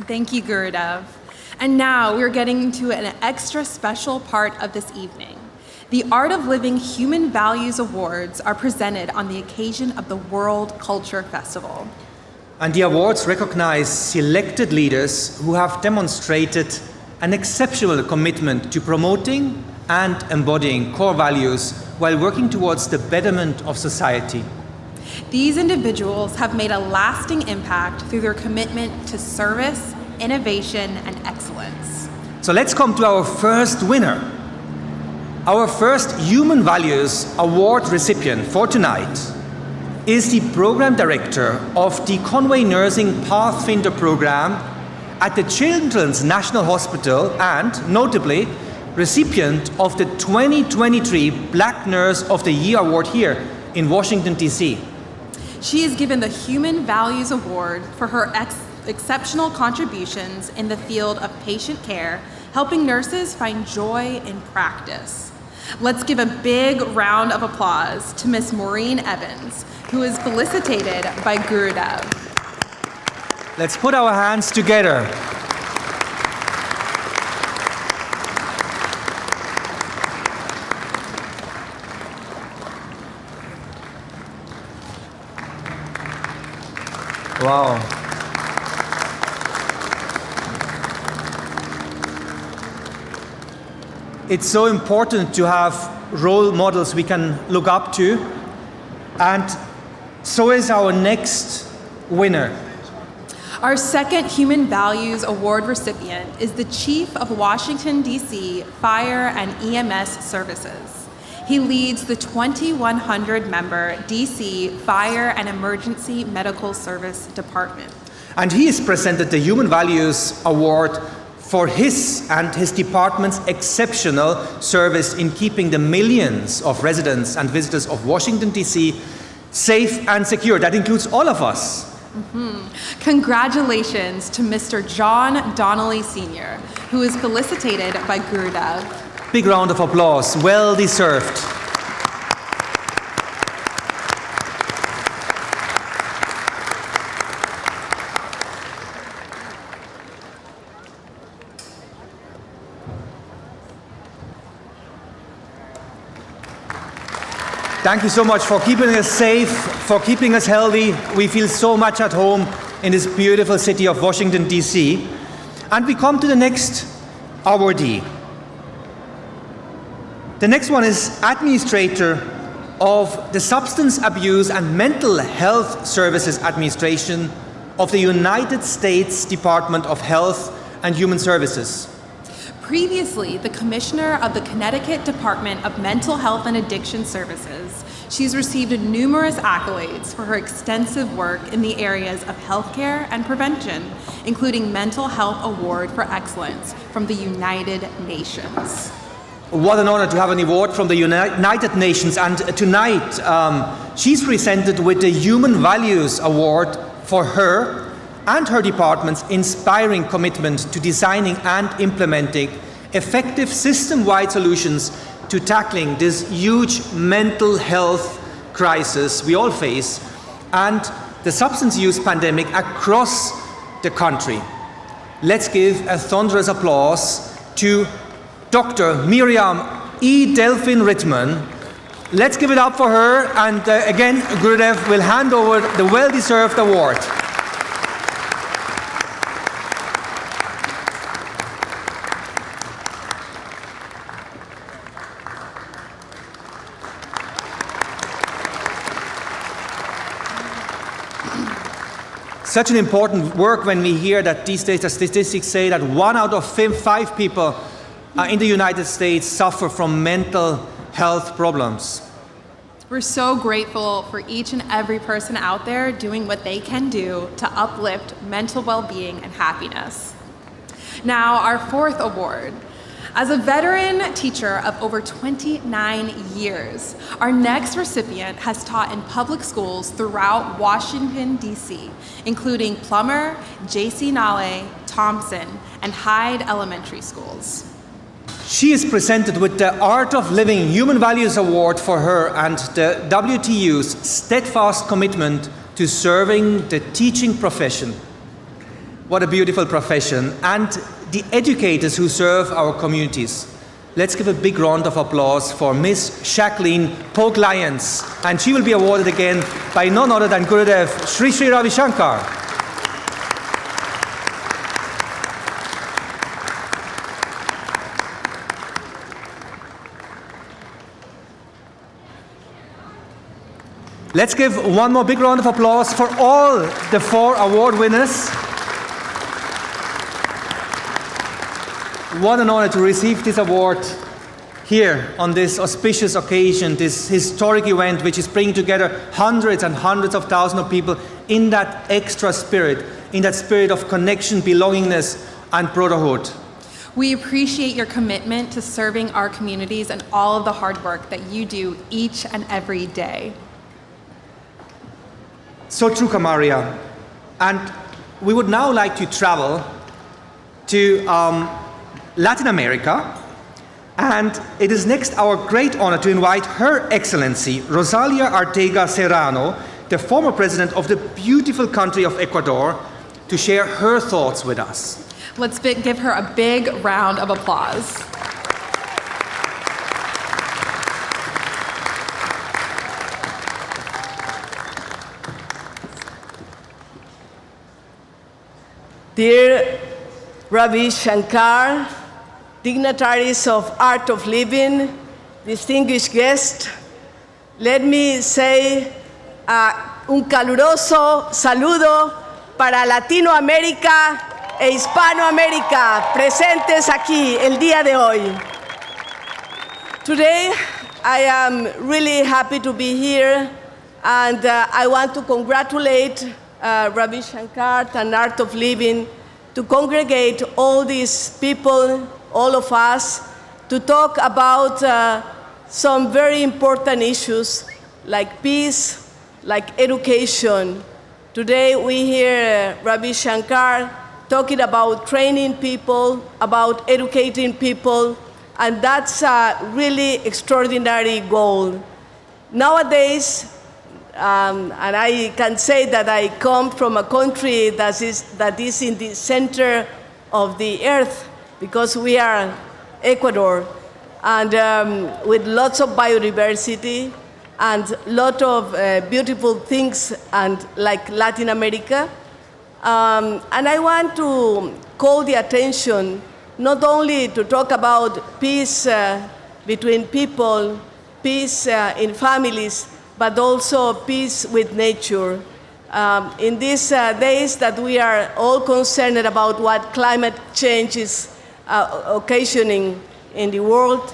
Thank you, Gurudev. And now we're getting to an extra special part of this evening. The Art of Living Human Values Awards are presented on the occasion of the World Culture Festival. and the awards recognize selected leaders who have demonstrated an exceptional commitment to promoting and embodying core values while working towards the betterment of society. These individuals have made a lasting impact through their commitment to service, innovation, and excellence. So let's come to our first winner. Our first Human Values Award recipient for tonight is the Program Director of the Conway Nursing Pathfinder Program at the Children's National Hospital and, notably, recipient of the 2023 Black Nurse of the Year Award here in Washington, D.C. She is given the Human Values Award for her exceptional contributions in the field of patient care, helping nurses find joy in practice. Let's give a big round of applause to Miss Maureen Evans, who is felicitated by Gurudev. Let's put our hands together. Wow. It's so important to have role models we can look up to, and so is our next winner. Our second Human Values Award recipient is the Chief of Washington, D.C. Fire and EMS Services. He leads the 2,100-member D.C. Fire and Emergency Medical Service Department. And he is presented the Human Values Award for his and his department's exceptional service in keeping the millions of residents and visitors of Washington, D.C. safe and secure. That includes all of us. Congratulations to Mr. John Donnelly Sr., who is felicitated by Gurudev. Big round of applause, well deserved. Thank you so much for keeping us safe, for keeping us healthy. We feel so much at home in this beautiful city of Washington, D.C. And we come to the next awardee. The next one is Administrator of the Substance Abuse and Mental Health Services Administration of the United States Department of Health and Human Services. Previously, the Commissioner of the Connecticut Department of Mental Health and Addiction Services, she's received numerous accolades for her extensive work in the areas of healthcare and prevention, including Mental Health Award for Excellence from the United Nations. What an honor to have an award from the United Nations, and tonight she's presented with the Human Values Award for her and her department's inspiring commitment to designing and implementing effective system-wide solutions to tackling this huge mental health crisis we all face and the substance use pandemic across the country. Let's give a thunderous applause to Dr. Miriam E. Delphine Rittman, Let's give it up for her, and again, Gurudev will hand over the well-deserved award. Such an important work when we hear that these days the statistics say that 1 out of 5 people in the United States suffer from mental health problems. We're so grateful for each and every person out there doing what they can do to uplift mental well-being and happiness. Now, our 4th award. As a veteran teacher of over 29 years, our next recipient has taught in public schools throughout Washington, D.C., including Plummer, J.C. Nale, Thompson, and Hyde Elementary Schools. She is presented with the Art of Living Human Values Award for her and the WTU's steadfast commitment to serving the teaching profession. What a beautiful profession, and the educators who serve our communities. Let's give a big round of applause for Miss Jacqueline Polk-Lyons, and she will be awarded again by none other than Gurudev Sri Sri Ravi Shankar. Let's give one more big round of applause for all the 4 award winners. What an honor to receive this award here on this auspicious occasion, this historic event which is bringing together hundreds and hundreds of thousands of people in that extra spirit, in that spirit of connection, belongingness, and brotherhood. We appreciate your commitment to serving our communities and all of the hard work that you do each and every day. So true, Kamaria. And we would now like to travel to Latin America, and it is next our great honor to invite Her Excellency Rosalia Arteaga Serrano, the former president of the beautiful country of Ecuador, to share her thoughts with us. Let's give her a big round of applause. Dear Ravi Shankar, dignitaries of Art of Living, distinguished guests, let me say un caluroso saludo para Latinoamérica e Hispanoamérica presentes aquí el día de hoy. Today, I am really happy to be here, and I want to congratulate Ravi Shankar and Art of Living to congregate all these people, all of us, to talk about some very important issues like peace, like education. Today we hear Ravi Shankar talking about training people, about educating people, and that's a really extraordinary goal. Nowadays, and I can say that I come from a country that is in the center of the earth, because we are Ecuador, and with lots of biodiversity and lot of beautiful things, and like Latin America. And I want to call the attention not only to talk about peace between people, peace in families, but also peace with nature. In these days that we are all concerned about what climate change is occasioning in the world,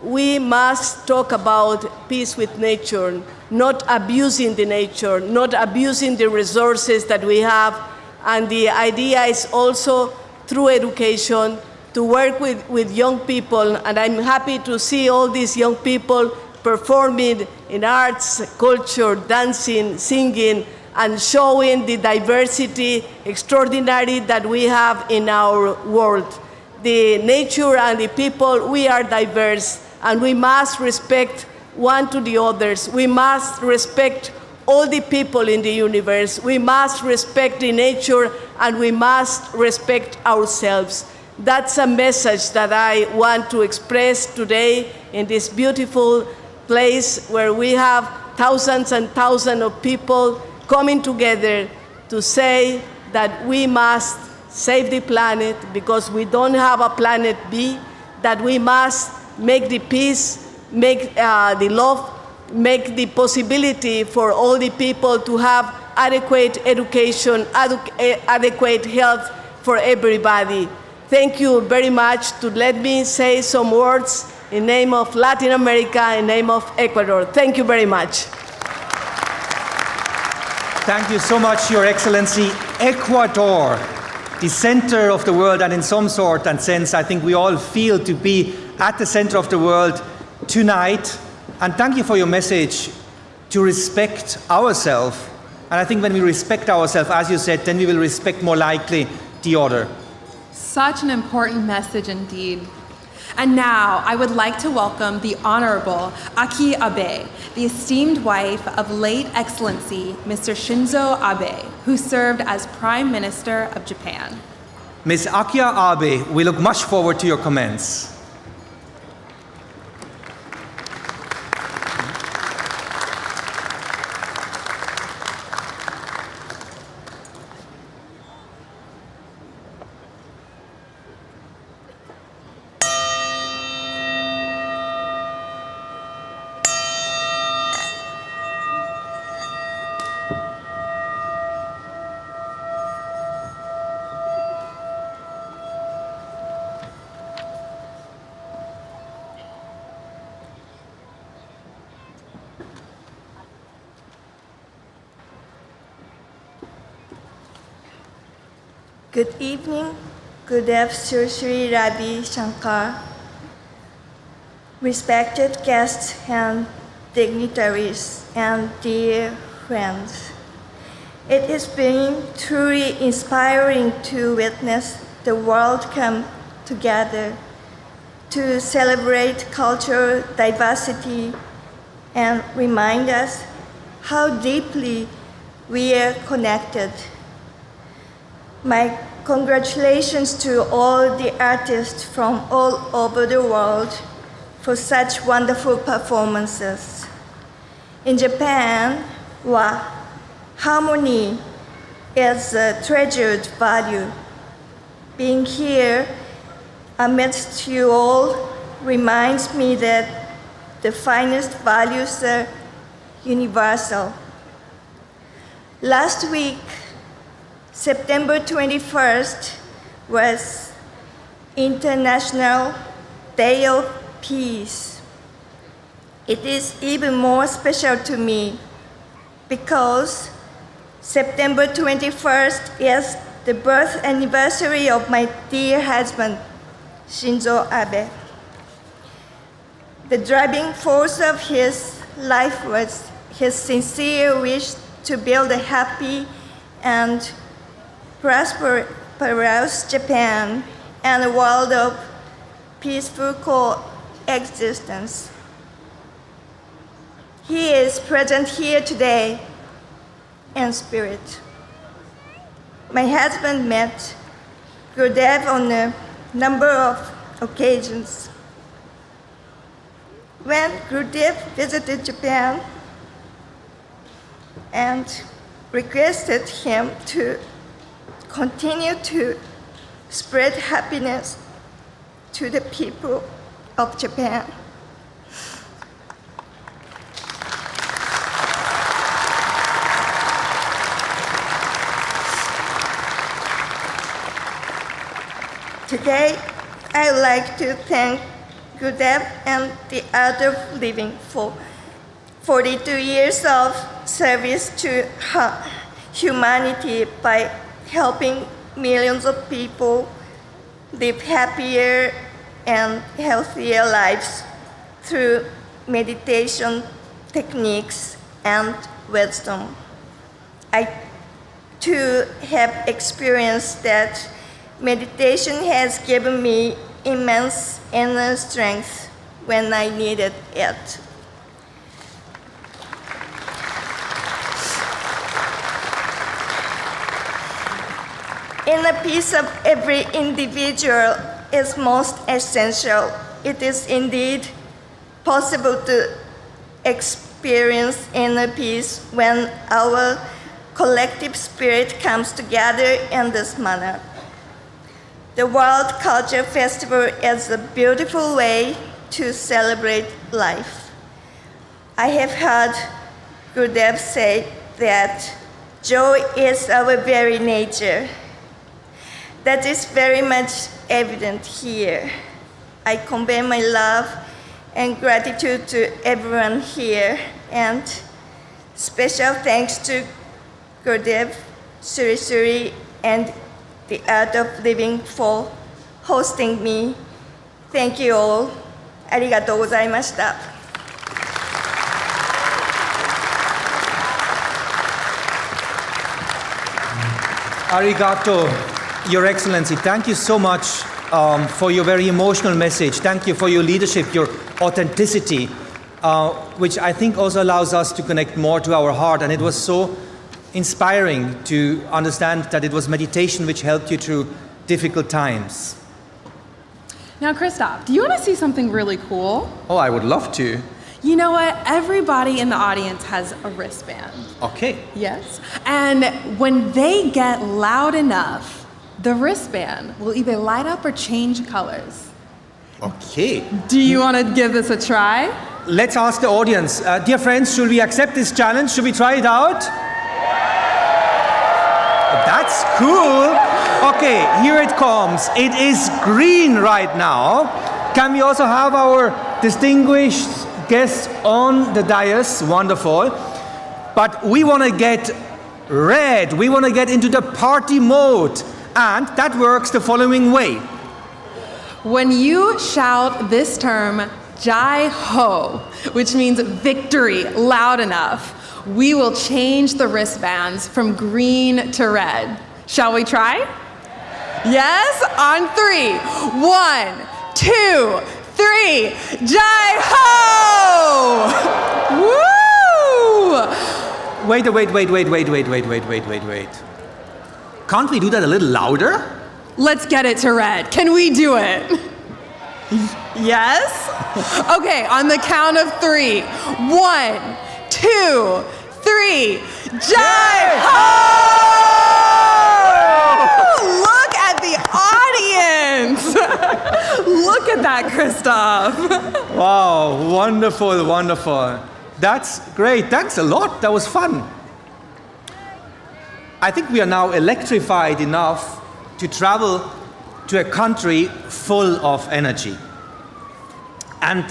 we must talk about peace with nature, not abusing the nature, not abusing the resources that we have. And the idea is also through education to work with young people, and I'm happy to see all these young people performing in arts, culture, dancing, singing, and showing the diversity extraordinary that we have in our world. The nature and the people, we are diverse, and we must respect one to the others. We must respect all the people in the universe. We must respect the nature, and we must respect ourselves. That's a message that I want to express today in this beautiful place where we have thousands and thousands of people coming together to say that we must save the planet because we don't have a planet B, that we must make the peace, make the love, make the possibility for all the people to have adequate education, adequate health for everybody. Thank you very much to let me say some words in name of Latin America, in name of Ecuador. Thank you very much. Thank you so much, Your Excellency. Ecuador, the center of the world, and in some sort and sense, I think we all feel to be at the center of the world tonight. And thank you for your message to respect ourselves. And I think when we respect ourselves, as you said, then we will respect more likely the other. Such an important message indeed. And now I would like to welcome the Honorable Akie Abe, the esteemed wife of late Excellency Mr. Shinzo Abe, who served as Prime Minister of Japan. Ms. Akie Abe, we look much forward to your comments. Good evening, Gurudev Sri Ravi Shankar, respected guests and dignitaries and dear friends. It has been truly inspiring to witness the world come together to celebrate cultural diversity and remind us how deeply we are connected. My congratulations to all the artists from all over the world for such wonderful performances. In Japan, harmony is a treasured value. Being here amidst you all reminds me that the finest values are universal. Last week, September 21st was International Day of Peace. It is even more special to me because September 21st is the birth anniversary of my dear husband, Shinzo Abe. The driving force of his life was his sincere wish to build a happy and prosperous Japan and a world of peaceful coexistence. He is present here today in spirit. My husband met Gurudev on a number of occasions. When Gurudev visited Japan and requested him to continue to spread happiness to the people of Japan. Today, I would like to thank Gurudev and the Art of Living for 42 years of service to humanity by helping millions of people live happier and healthier lives through meditation techniques and wisdom. I too have experienced that meditation has given me immense inner strength when I needed it. Inner peace of every individual is most essential. It is indeed possible to experience inner peace when our collective spirit comes together in this manner. The World Culture Festival is a beautiful way to celebrate life. I have heard Gurudev say that joy is our very nature. That is very much evident here. I convey my love and gratitude to everyone here, and special thanks to Gurudev, Suri, and the Art of Living for hosting me. Thank you all. ありがとうございました。Arigato, Your Excellency. Thank you so much for your very emotional message. Thank you for your leadership, your authenticity, which I think also allows us to connect more to our heart. And it was so inspiring to understand that it was meditation which helped you through difficult times. Now, Christoph, do you want to see something really cool? Oh, I would love to. You know what? Everybody in the audience has a wristband. Okay. Yes. And when they get loud enough, the wristband will either light up or change colors. Okay. Do you want to give this a try? Let's ask the audience. Dear friends, should we accept this challenge? Should we try it out? That's cool. Okay, here it comes. It is green right now. Can we also have our distinguished guests on the dais? Wonderful. But we want to get red. We want to get into the party mode. And that works the following way. When you shout this term, Jai Ho, which means victory, loud enough, we will change the wristbands from green to red. Shall we try? Yes? On 3. 1, 2, 3. Jai Ho! Woo! Wait. Can't we do that a little louder? Let's get it to red. Can we do it? Yes? Okay, on the count of 3. 1, 2, 3. Jai Ho! Look at the audience! Look at that, Christoph. Wow, wonderful. That's great. Thanks a lot. That was fun. I think we are now electrified enough to travel to a country full of energy. And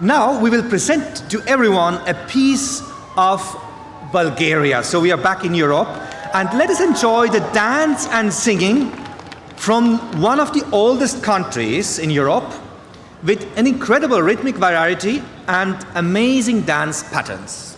now we will present to everyone a piece of Bulgaria. So we are back in Europe, and let us enjoy the dance and singing from one of the oldest countries in Europe with an incredible rhythmic variety and amazing dance patterns.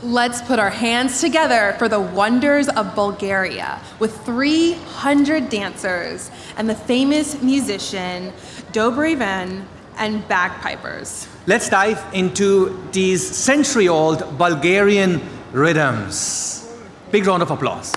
Let's put our hands together for the wonders of Bulgaria with 300 dancers and the famous musician Reverend and bagpipers. Let's dive into these century-old Bulgarian rhythms. Big round of applause.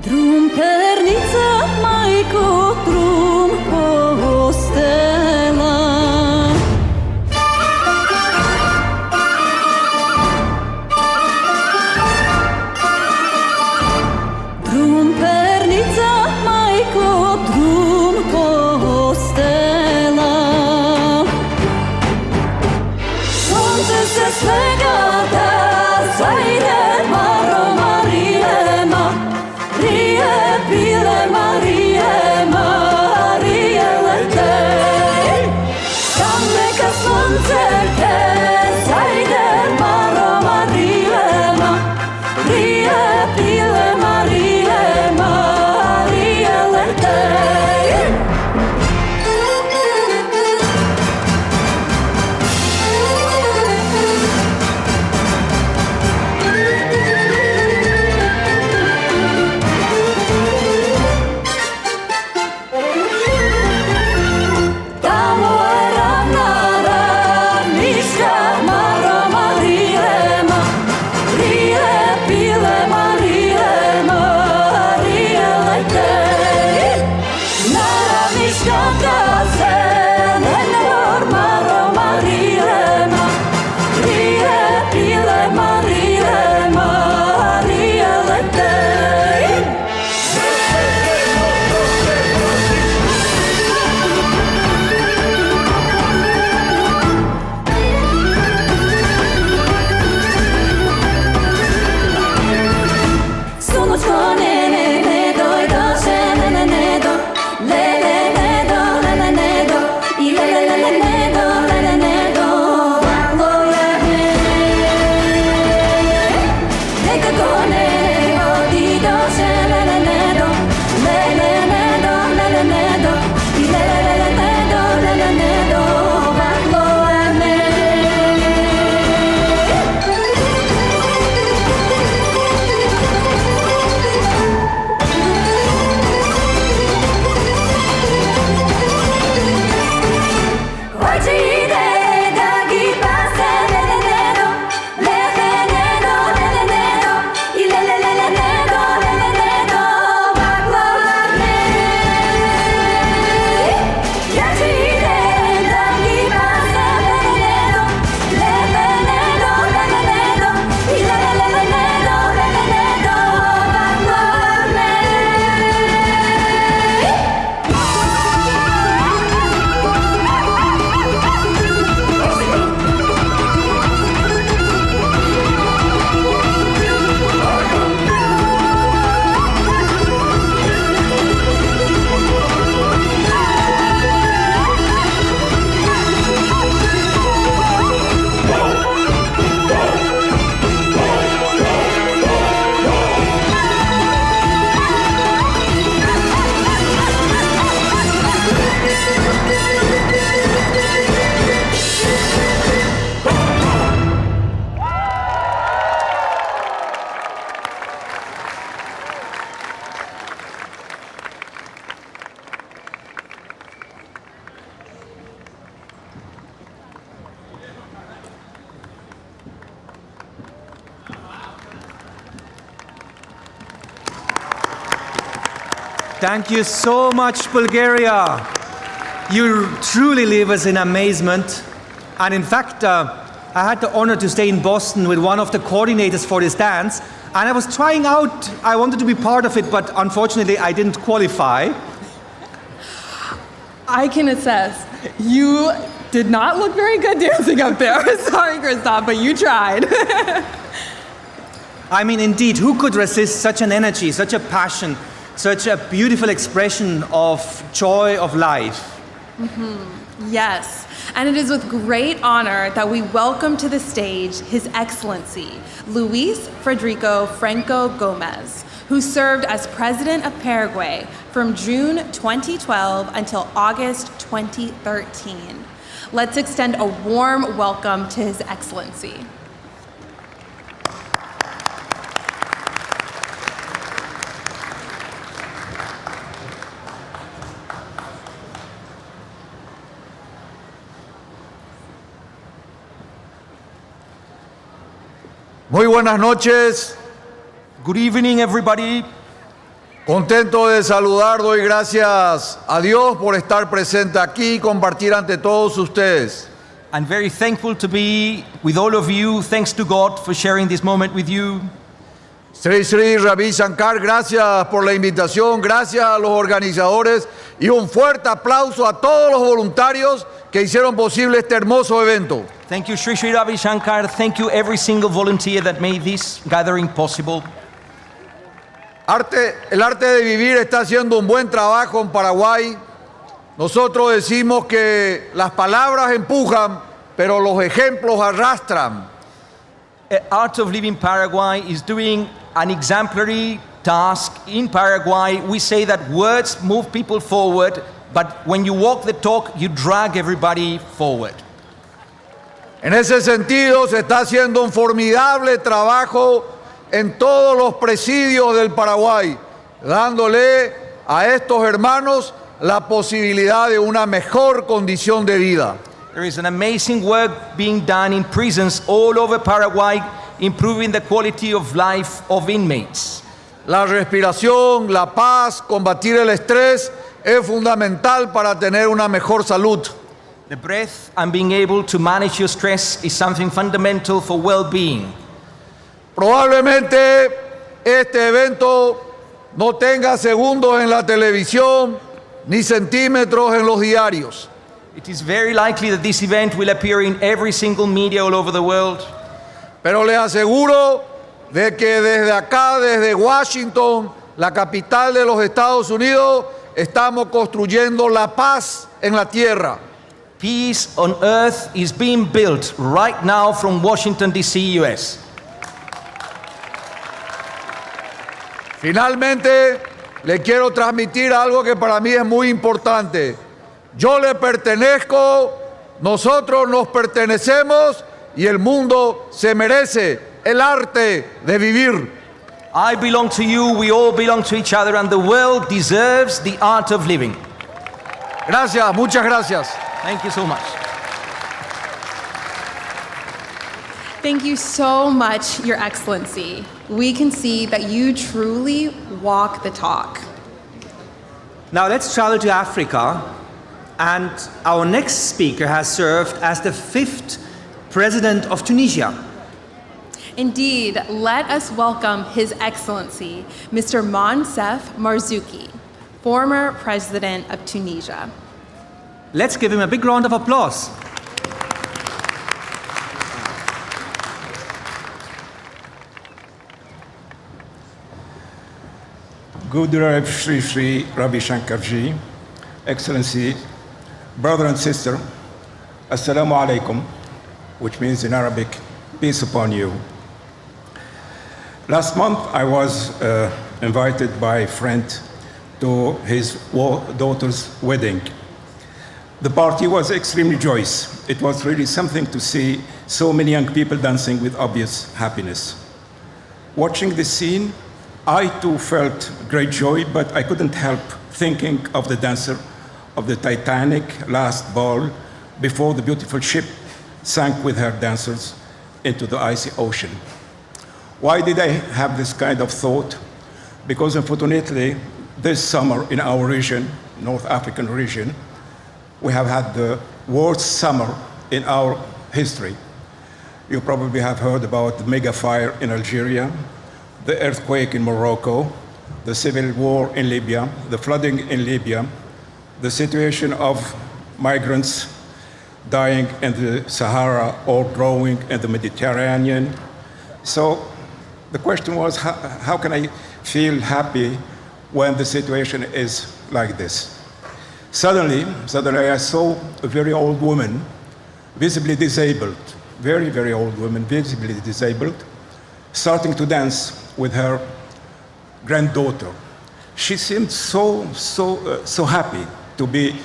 Drum perniță, maico, drum postela. Drum perniță, maico, drum postela. Sunte se slegate, zaide maro marilema. Rie pile Mariema, Rie letei. Tam neka slunce ke zajde maro Marilema. Rie pile Mariema, Rie letei. Tamo je ravna ravnička maro Marilema. Rije pile Marilema, Rije letej. Na ravnička gaze nenor maro Marilema. Rije pile Marilema, Rije letej. Sunočko ne doj do še ne do. Le do, le do. I le do, le do. Vaklo je me. Nekako ne hodi do še ne do. Le do, le do. I le do, le do. Vaklo je me. Hoće ide da gi pase le do. Le do, i le do. Vaklo je me. Ja će ide da gi pase le do. Le do, i le do. Vaklo je me. Thank you so much, Bulgaria. You truly leave us in amazement. And in fact, I had the honor to stay in Boston with one of the coordinators for this dance. And I was trying out, I wanted to be part of it, but unfortunately I didn't qualify. I can assess. You did not look very good dancing up there. Sorry, Christoph, but you tried. I mean, indeed, who could resist such an energy, such a passion, such a beautiful expression of joy of life? Yes, and it is with great honor that we welcome to the stage His Excellency, Luis Frederico Franco Gomez, who served as President of Paraguay from June 2012 until August 2013. Let's extend a warm welcome to His Excellency. Muy buenas noches. Good evening, everybody. Contento de saludar, doy gracias a Dios por estar presente aquí y compartir ante todos ustedes. I'm very thankful to be with all of you. Thanks to God for sharing this moment with you. Sri Sri Ravi Shankar, gracias por la invitación, gracias a los organizadores y un fuerte aplauso a todos los voluntarios que hicieron posible este hermoso evento. Thank you, Sri Sri Ravi Shankar. Thank you, every single volunteer that made this gathering possible. El arte de vivir está haciendo un buen trabajo en Paraguay. Nosotros decimos que las palabras empujan, pero los ejemplos arrastran. Art of Living Paraguay is doing an exemplary task in Paraguay. We say that words move people forward, but when you walk the talk, you drag everybody forward. En ese sentido, se está haciendo un formidable trabajo en todos los presidios del Paraguay, dándole a estos hermanos la posibilidad de una mejor condición de vida. There is an amazing work being done in prisons all over Paraguay, improving the quality of life of inmates. La respiración, la paz, combatir el estrés es fundamental para tener una mejor salud. The breath and being able to manage your stress is something fundamental for well-being. Probablemente este evento no tenga segundos en la televisión ni centímetros en los diarios. It is very likely that this event will appear in every single media all over the world. Pero les aseguro de que desde acá, desde Washington, la capital de los Estados Unidos, estamos construyendo la paz en la tierra. Peace on earth is being built right now from Washington, D.C., U.S. Finalmente, le quiero transmitir algo que para mí es muy importante. Yo le pertenezco, nosotros nos pertenecemos y el mundo se merece el arte de vivir. I belong to you, we all belong to each other, and the world deserves the art of living. Gracias, muchas gracias. Thank you so much. Thank you so much, Your Excellency. We can see that you truly walk the talk. Now let's travel to Africa, and our next speaker has served as the 5th President of Tunisia. Indeed, let us welcome His Excellency, Mr. Monsef Marzouki, former President of Tunisia. Let's give him a big round of applause. Gurudev Sri Sri Ravi Shankar Ji, Excellency, brother and sister, Assalamu alaikum, which means in Arabic, peace upon you. Last month I was invited by a friend to his daughter's wedding. The party was extremely joyous. It was really something to see so many young people dancing with obvious happiness. Watching this scene, I too felt great joy, but I couldn't help thinking of the dancer of the Titanic last ball before the beautiful ship sank with her dancers into the icy ocean. Why did I have this kind of thought? Because unfortunately, this summer in our region, North African region, we have had the worst summer in our history. You probably have heard about the mega fire in Algeria, the earthquake in Morocco, the civil war in Libya, the flooding in Libya, the situation of migrants dying in the Sahara or drowning in the Mediterranean. So the question was, how can I feel happy when the situation is like this? Suddenly I saw a very old woman, visibly disabled, very, very old woman, visibly disabled, starting to dance with her granddaughter. She seemed so happy to be,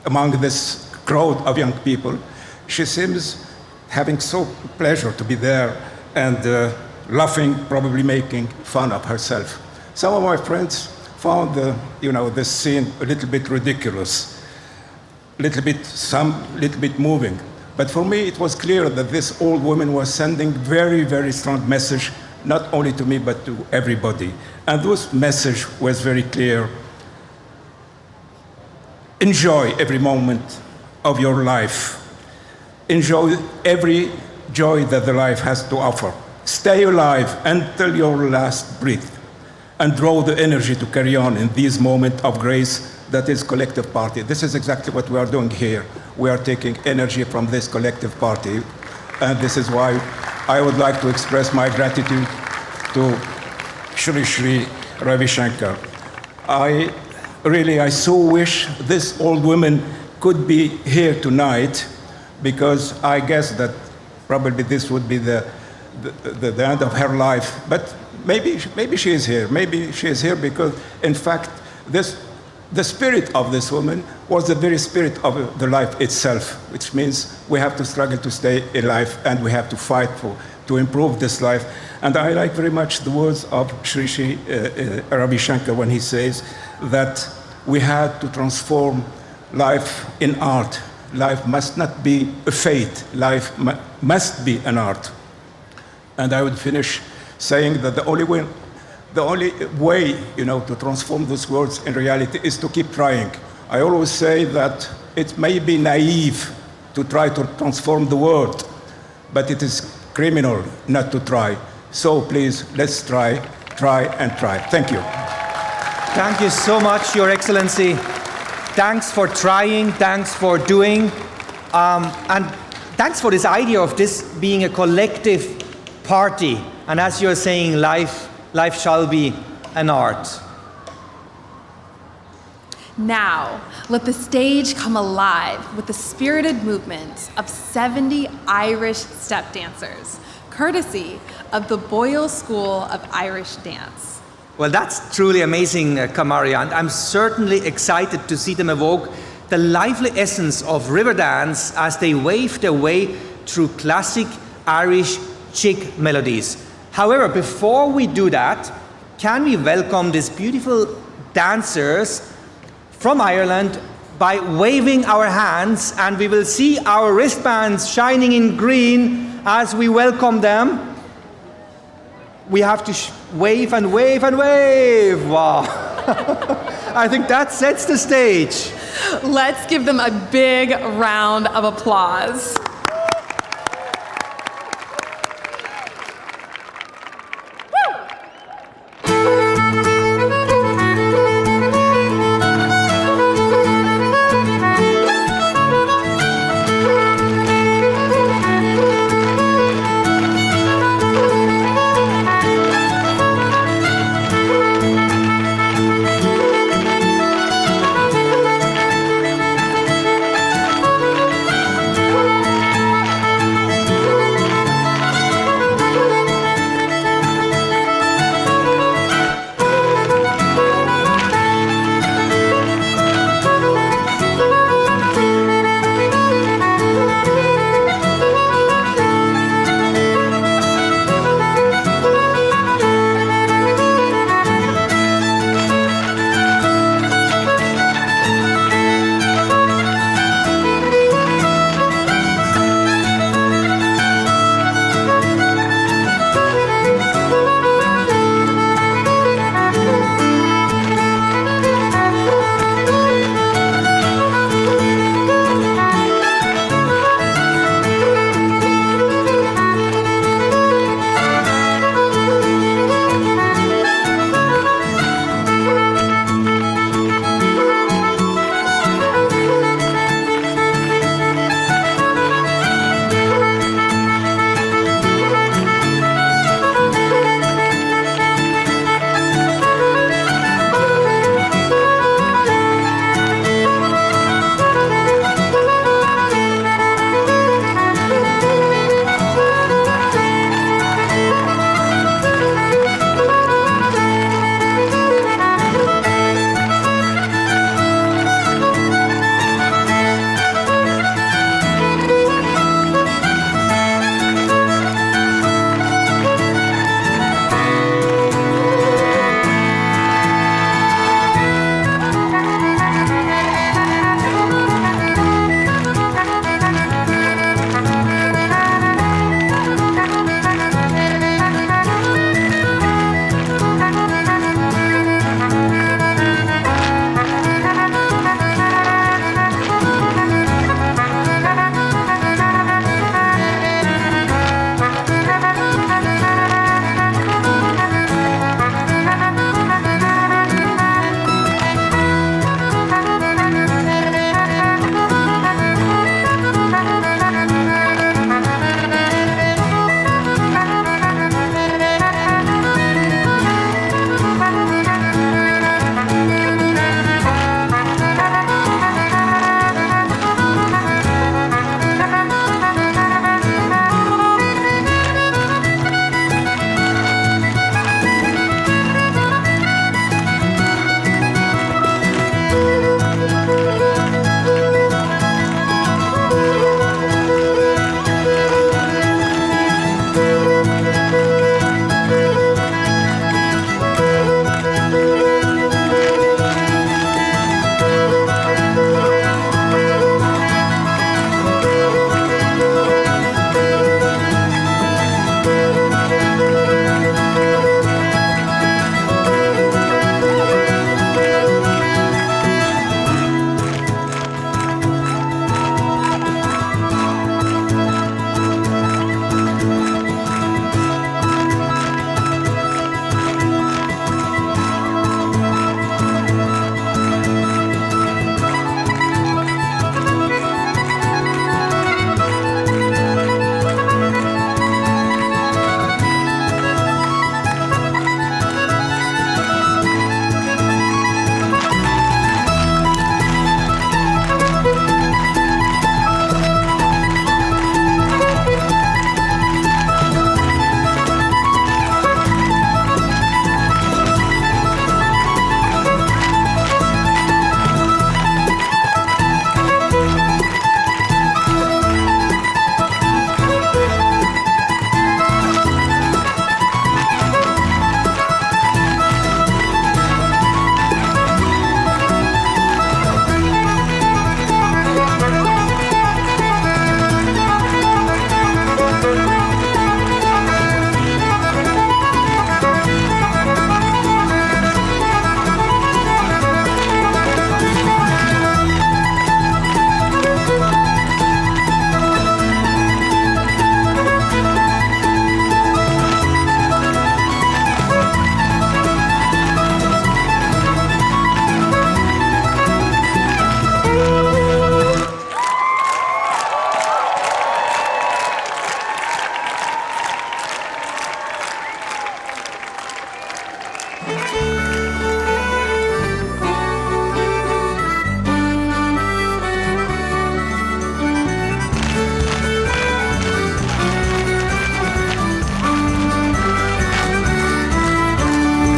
among this crowd of young people. She seems having so pleasure to be there and laughing, probably making fun of herself. Some of my friends found this scene a little bit ridiculous, little bit moving. But for me, it was clear that this old woman was sending very, very strong message not only to me, but to everybody. And this message was very clear. Enjoy every moment of your life. Enjoy every joy that the life has to offer. Stay alive until your last breath, and draw the energy to carry on in these moments of grace that is collective party. This is exactly what we are doing here. We are taking energy from this collective party, and this is why I would like to express my gratitude to Shri Shri Ravi Shankar. I so wish this old woman could be here tonight, because I guess that probably this would be the end of her life. But maybe she is here. Maybe she is here because, in fact, the spirit of this woman was the very spirit of the life itself, which means we have to struggle to stay alive, and we have to fight to improve this life. And I like very much the words of Shri Shri Ravi Shankar when he says that we had to transform life in art. Life must not be a fate. Life must be an art. And I would finish saying that the only way, to transform those words in reality is to keep trying. I always say that it may be naive to try to transform the world, but it is criminal not to try. So please, let's try and try. Thank you. Thank you so much, Your Excellency. Thanks for trying, thanks for doing, and thanks for this idea of this being a collective party. And as you're saying, life shall be an art. Now, let the stage come alive with the spirited movement of 70 Irish step dancers, courtesy of the Boyle School of Irish Dance. Well, that's truly amazing, Kamaria, and I'm certainly excited to see them evoke the lively essence of river dance as they wave their way through classic Irish chick melodies. However, before we do that, can we welcome these beautiful dancers from Ireland by waving our hands, and we will see our wristbands shining in green as we welcome them. We have to wave and wave and wave. Wow. I think that sets the stage. Let's give them a big round of applause.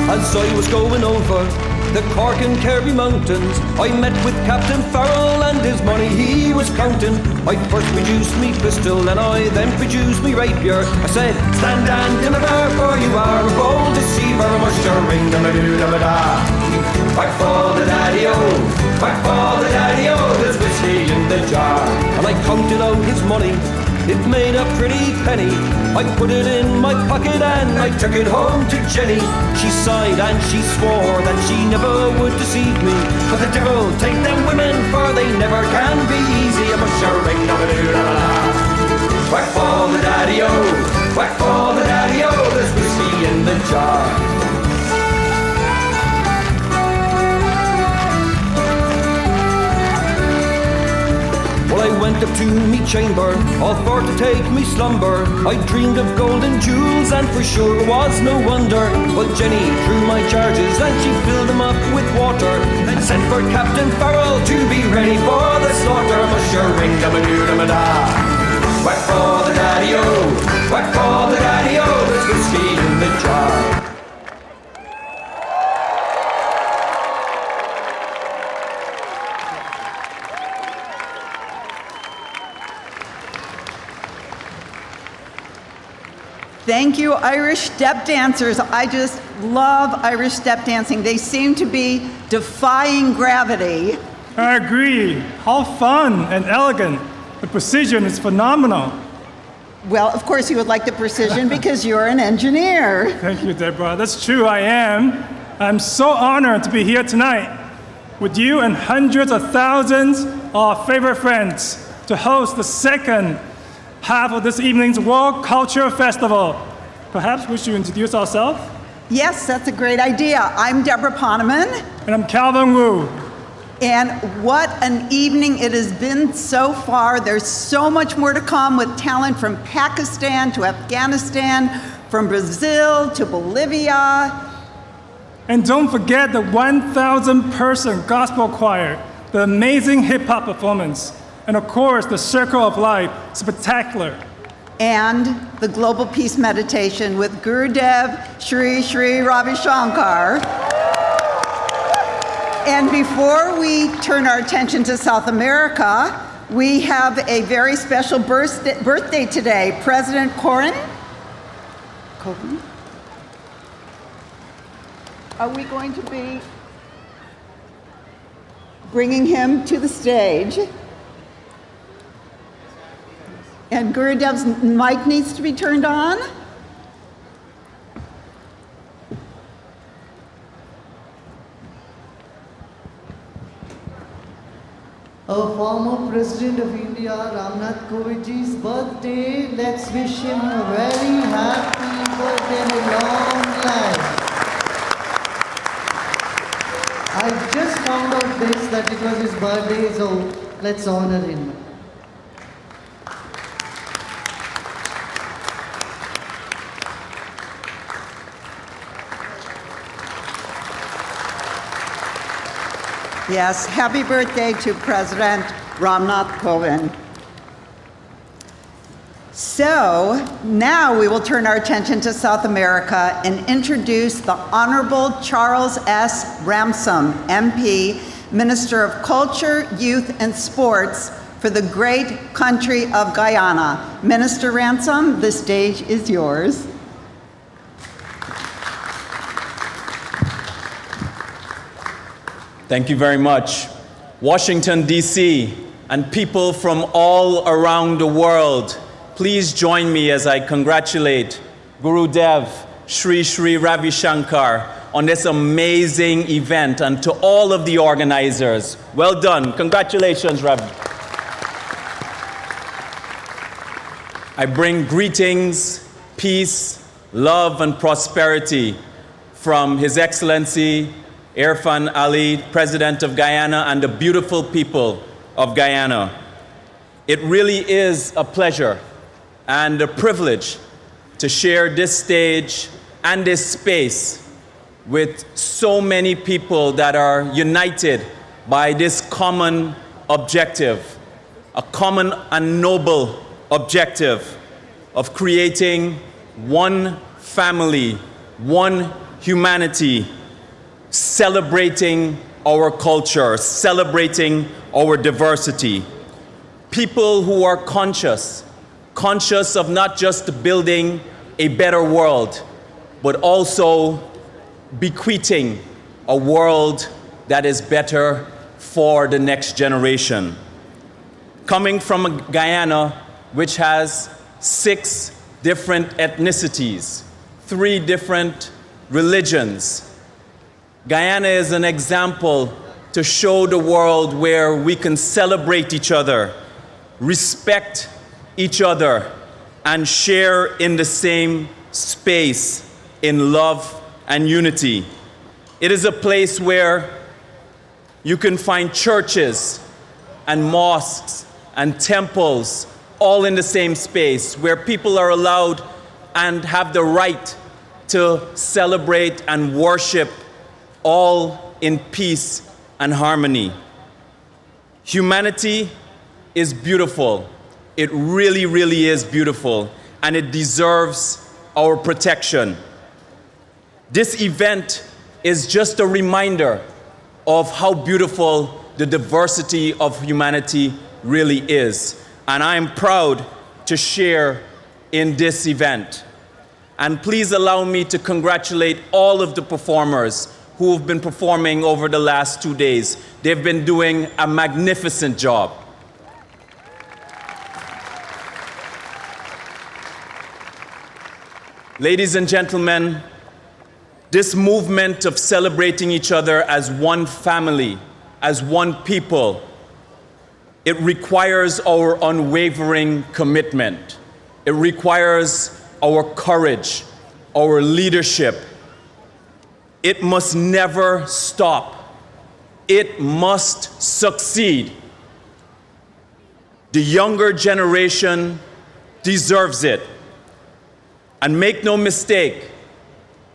as I was going over the Cork and Kerry mountains. I met with Captain Farrell and his money he was counting. I first produced me pistol and I then produced me rapier. I said, stand and deliver, for you are a bold deceiver. Must your ring da doo da da. Back for the daddy-o, back for the daddy-o, there's whiskey in the jar. And I counted out his money, it made a pretty penny. I put it in my pocket and I took it home to Jenny. She sighed and she swore that she never would deceive me. But the devil take them women, for they never can be easy. I must sure ring da doo da da. Whack for the daddy-o, whack for the daddy-o, there's whiskey in the jar. Well, I went up to me chamber, all for to take me slumber. I dreamed of golden jewels, and for sure was no wonder. But Jenny drew my charges, and she filled them up with water, then sent for Captain Farrell to be ready for the slaughter. Must sure ring da doo da da. Whack for the daddy-o, whack for the daddy-o, there's whiskey in the jar. Thank you, Irish step dancers. I just love Irish step dancing. They seem to be defying gravity. I agree. How fun and elegant. The precision is phenomenal. Well, of course you would like the precision because you're an engineer. Thank you, Deborah. That's true, I am. I'm so honored to be here tonight with you and hundreds of thousands of our favorite friends to host the second half of this evening's World Culture Festival. Perhaps we should introduce ourselves? Yes, that's a great idea. I'm Deborah Poneman. And I'm Calvin Wu. And what an evening it has been so far. There's so much more to come with talent from Pakistan to Afghanistan, from Brazil to Bolivia. And don't forget the 1,000-person gospel choir, the amazing hip-hop performance, and of course, the Circle of Life, spectacular. And the Global Peace Meditation with Gurudev, Shri Shri Ravi Shankar. And before we turn our attention to South America, we have a very special birthday today. President Kovind. Are we going to be bringing him to the stage? And Gurudev's mic needs to be turned on. Our former President of India, Ramnath Kovindji's birthday. Let's wish him a very happy birthday and a long life. I just found out this, that it was his birthday, so let's honor him. Yes, happy birthday to President Ramnath Kovind. So now we will turn our attention to South America and introduce the Honorable Charles S. Ramson, MP, Minister of Culture, Youth, and Sports for the great country of Guyana. Minister Ramson, the stage is yours. Thank you very much. Washington, D.C., and people from all around the world, please join me as I congratulate Gurudev, Shri Shri Ravi Shankar, on this amazing event, and to all of the organizers. Well done. Congratulations, Ravi. I bring greetings, peace, love, and prosperity from His Excellency Irfan Ali, President of Guyana, and the beautiful people of Guyana. It really is a pleasure and a privilege to share this stage and this space with so many people that are united by this common objective, a common and noble objective of creating one family, one humanity, celebrating our culture, celebrating our diversity. People who are conscious of not just building a better world, but also bequeathing a world that is better for the next generation. Coming from Guyana, which has 6 different ethnicities, 3 different religions, Guyana is an example to show the world where we can celebrate each other, respect each other, and share in the same space in love and unity. It is a place where you can find churches and mosques and temples all in the same space, where people are allowed and have the right to celebrate and worship all in peace and harmony. Humanity is beautiful. It really, really is beautiful, and it deserves our protection. This event is just a reminder of how beautiful the diversity of humanity really is. And I am proud to share in this event. And please allow me to congratulate all of the performers who have been performing over the last 2 days. They've been doing a magnificent job. Ladies and gentlemen, this movement of celebrating each other as one family, as one people, it requires our unwavering commitment. It requires our courage, our leadership. It must never stop. It must succeed. The younger generation deserves it. And make no mistake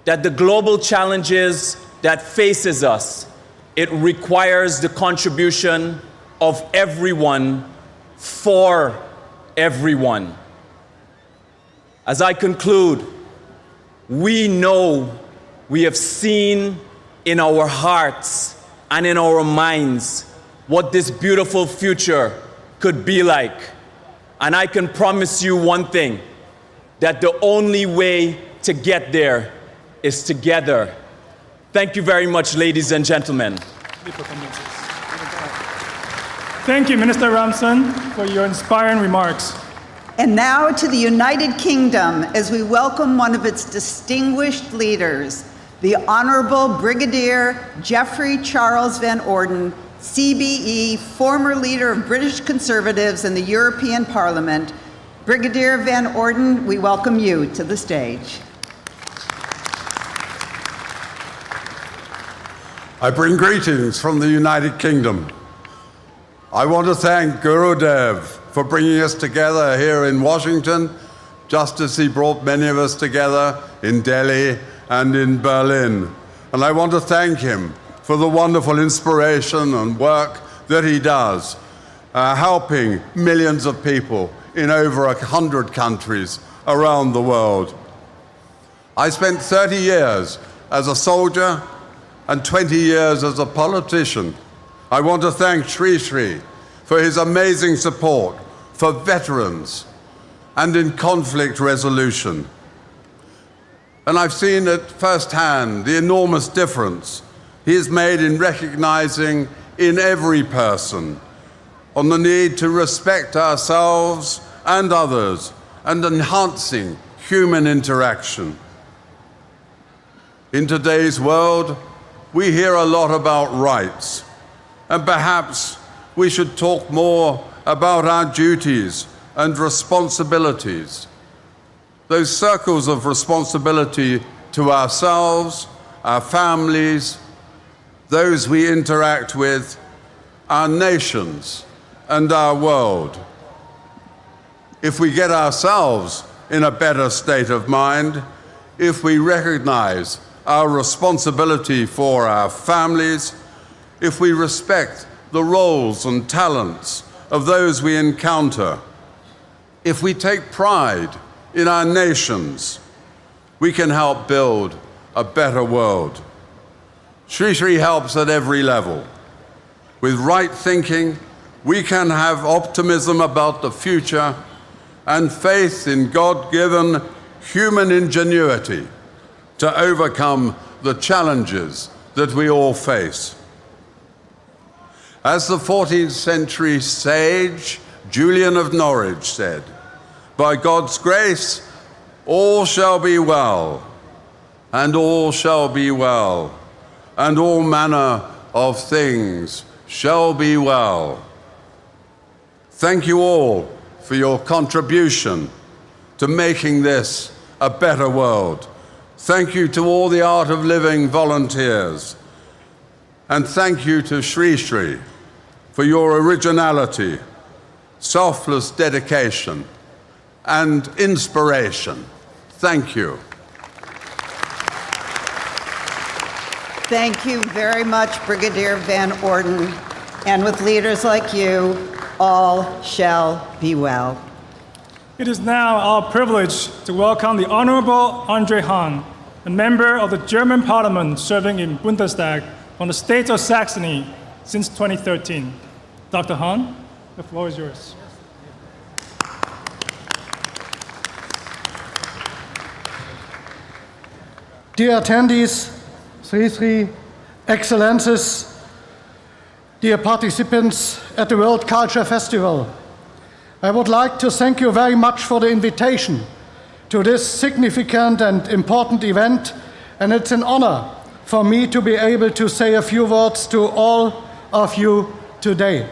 that the global challenges that faces us, it requires the contribution of everyone for everyone. As I conclude, we know, we have seen in our hearts and in our minds what this beautiful future could be like. And I can promise you one thing, that the only way to get there is together. Thank you very much, ladies and gentlemen. Thank you, Minister Ramson, for your inspiring remarks. And now to the United Kingdom as we welcome one of its distinguished leaders, the Honorable Brigadier Geoffrey Charles Van Orden, CBE, former leader of British Conservatives in the European Parliament. Brigadier Van Orden, we welcome you to the stage. I bring greetings from the United Kingdom. I want to thank Gurudev for bringing us together here in Washington, just as he brought many of us together in Delhi and in Berlin. And I want to thank him for the wonderful inspiration and work that he does, helping millions of people in over 100 countries around the world. I spent 30 years as a soldier and 20 years as a politician. I want to thank Sri Sri for his amazing support for veterans and in conflict resolution. And I've seen at firsthand the enormous difference he has made in recognizing in every person on the need to respect ourselves and others and enhancing human interaction. In today's world, we hear a lot about rights, and perhaps we should talk more about our duties and responsibilities. Those circles of responsibility to ourselves, our families, those we interact with, our nations, and our world. If we get ourselves in a better state of mind, if we recognize our responsibility for our families, if we respect the roles and talents of those we encounter, if we take pride in our nations, we can help build a better world. Sri Sri helps at every level. With right thinking, we can have optimism about the future and faith in God-given human ingenuity to overcome the challenges that we all face. As the 14th century sage Julian of Norwich said, "By God's grace, all shall be well, and all shall be well, and all manner of things shall be well." Thank you all for your contribution to making this a better world. Thank you to all the Art of Living volunteers. And thank you to Sri Sri for your originality, selfless dedication, and inspiration. Thank you. Thank you very much, Brigadier Van Orden. And with leaders like you, all shall be well. It is now our privilege to welcome the Honorable Andre Hahn, a member of the German Parliament serving in Bundestag from the state of Saxony since 2013. Dr. Hahn, the floor is yours. Dear attendees, Sri Sri, Excellences, dear participants at the World Culture Festival, I would like to thank you very much for the invitation to this significant and important event, and it's an honor for me to be able to say a few words to all of you today.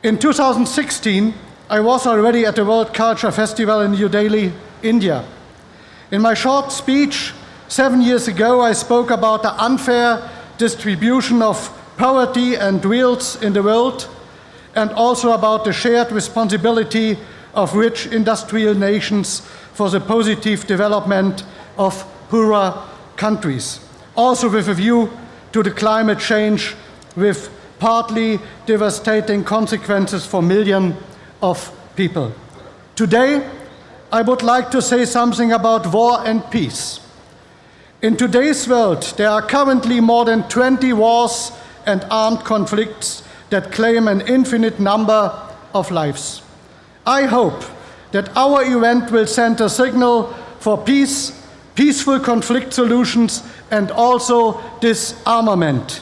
In 2016, I was already at the World Culture Festival in New Delhi, India. In my short speech 7 years ago, I spoke about the unfair distribution of poverty and wealth in the world, and also about the shared responsibility of rich industrial nations for the positive development of poorer countries. Also with a view to the climate change with partly devastating consequences for millions of people. Today, I would like to say something about war and peace. In today's world, there are currently more than 20 wars and armed conflicts that claim an infinite number of lives. I hope that our event will send a signal for peace, peaceful conflict solutions, and also disarmament.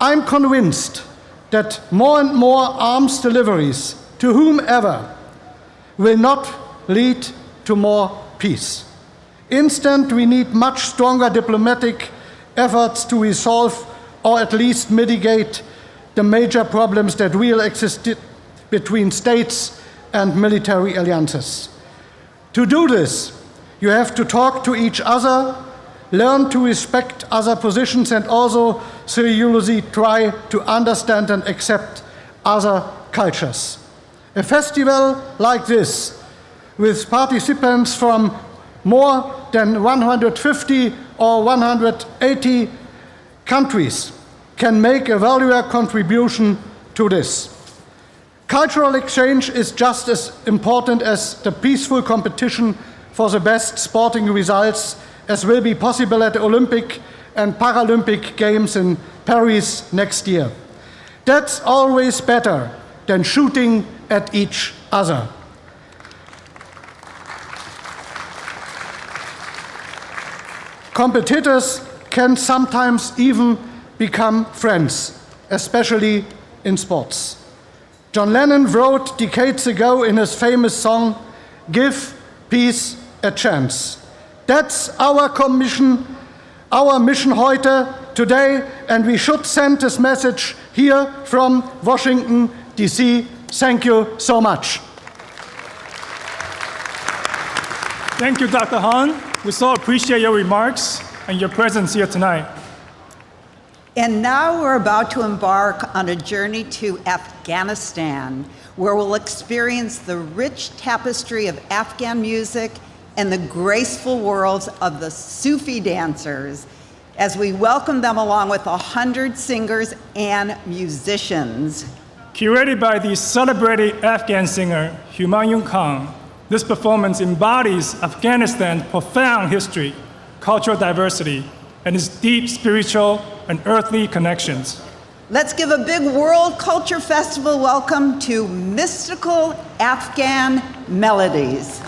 I'm convinced that more and more arms deliveries to whomever will not lead to more peace. Instead, we need much stronger diplomatic efforts to resolve or at least mitigate the major problems that will exist between states and military alliances. To do this, you have to talk to each other, learn to respect other positions, and also seriously try to understand and accept other cultures. A festival like this, with participants from more than 150 or 180 countries, can make a valuable contribution to this. Cultural exchange is just as important as the peaceful competition for the best sporting results, as will be possible at the Olympic and Paralympic Games in Paris next year. That's always better than shooting at each other. Competitors can sometimes even become friends, especially in sports. John Lennon wrote decades ago in his famous song, "Give peace a chance." That's our mission heute, today, and we should send this message here from Washington, D.C. Thank you so much. Thank you, Dr. Hahn. We so appreciate your remarks and your presence here tonight. And now we're about to embark on a journey to Afghanistan, where we'll experience the rich tapestry of Afghan music and the graceful worlds of the Sufi dancers, as we welcome them along with 100 singers and musicians. Curated by the celebrated Afghan singer Humayun Khan, this performance embodies Afghanistan's profound history cultural diversity, and its deep spiritual and earthly connections. Let's give a big World Culture Festival welcome to Mystical Afghan Melodies.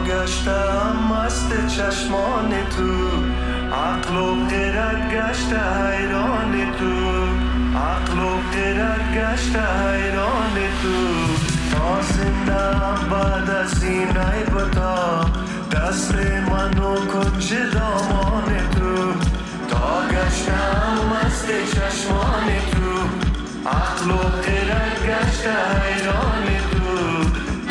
گشتم مست چشمان تو عقل و خرد گشته حیران تو عقل و خرد گشته حیران تو تا زندم بعد از این عیبتا دست منو کنج دامان تو تا گشتم مست چشمان تو عقل و خرد گشته حیران تو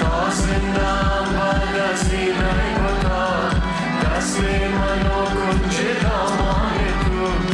تا زندم بعد از این عیبتا دست منو کنج دامان تو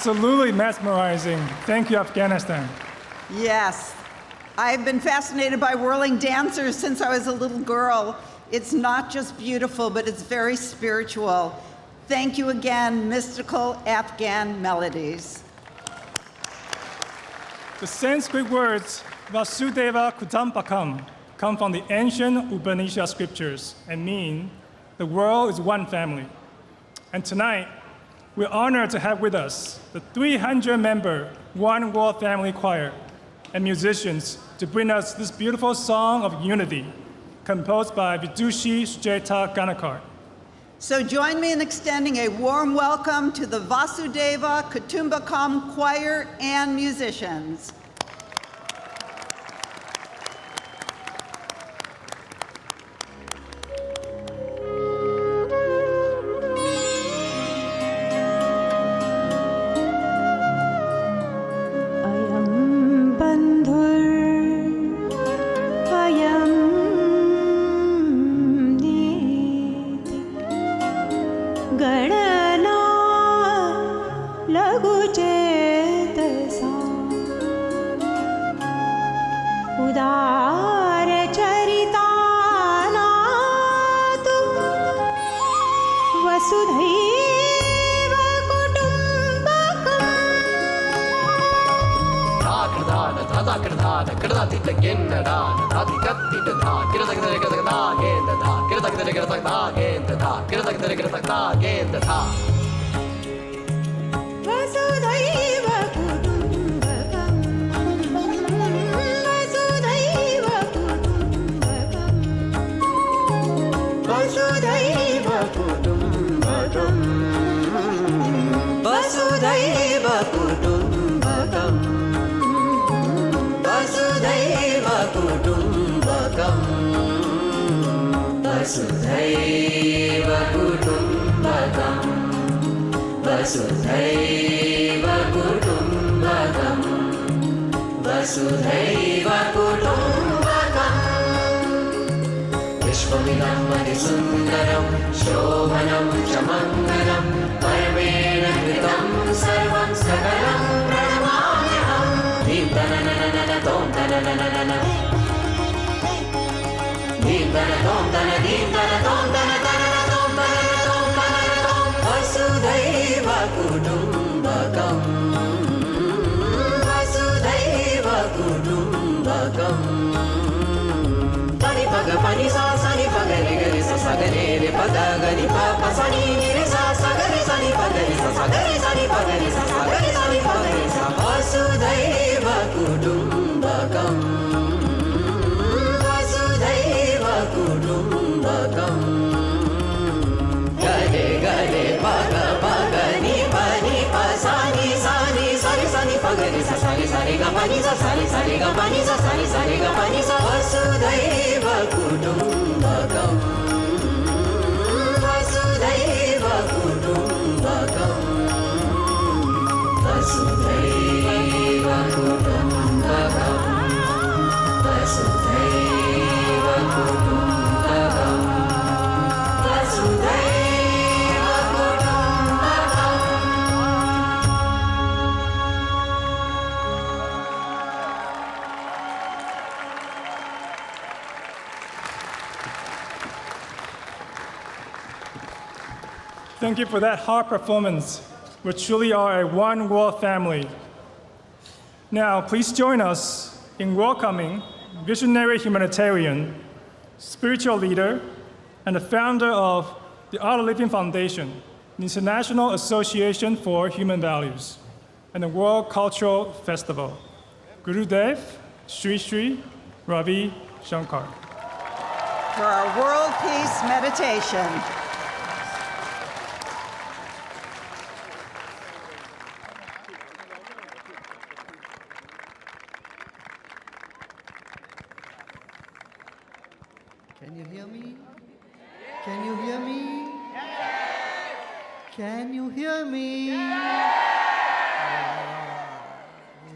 Absolutely mesmerizing. Thank you, Afghanistan. Yes, I've been fascinated by whirling dancers since I was a little girl. It's not just beautiful, but it's very spiritual. Thank you again, mystical Afghan melodies. The Sanskrit words Vasudeva Kutumbakam come from the ancient Upanishad scriptures and mean the world is one family. And tonight, we're honored to have with us the 300-member One World Family Choir and musicians to bring us this beautiful song of unity, composed by Vidushi Sujata Ganakar. So join me in extending a warm welcome to the Vasudeva Kutumbakam Choir and musicians. सुन्दरं शोभनं च मङ्गलं परमेण कृतं सर्वं सकलं प्रणमाम्यहम् tom dana dana dana Dim dana tom dana dim dana tom dana dana tom dana tom dana tom Vasudhaiva Kutumbakam Vasudhaiva Kutumbakam Pani paga pani sa sani paga re ga re sa sa ga re re pa da ga ni pa pa sa ni ni re sa sa ga re sa ni pa ga re sa sa ga re sa ni pa ga re sa sa ga re sa ni pa ga re sa Vasudhaiva Kutumbakam Vasudhaiva Kutumbakam Gare gare paga paga ni pa sa ni sa re sa ni pa ga re sa sa re ga pa ni sa re ga pa ni sa re ga pa ni sa Vasudhaiva Kutumbakam Vasudhaiva Kutumbakam Vasudhaiva Kutumbakam Vasudhaiva Kutumbakam Vasudhaiva Kutumbakam Thank you for that heart performance. We truly are a one world family. Now, please join us in welcoming visionary humanitarian, spiritual leader, and the founder of the Art of Living Foundation, the International Association for Human Values, and the World Cultural Festival, Gurudev, Sri Sri, Ravi, Shankar. For our world peace meditation. Can you hear me? Can you hear me? Can you hear me?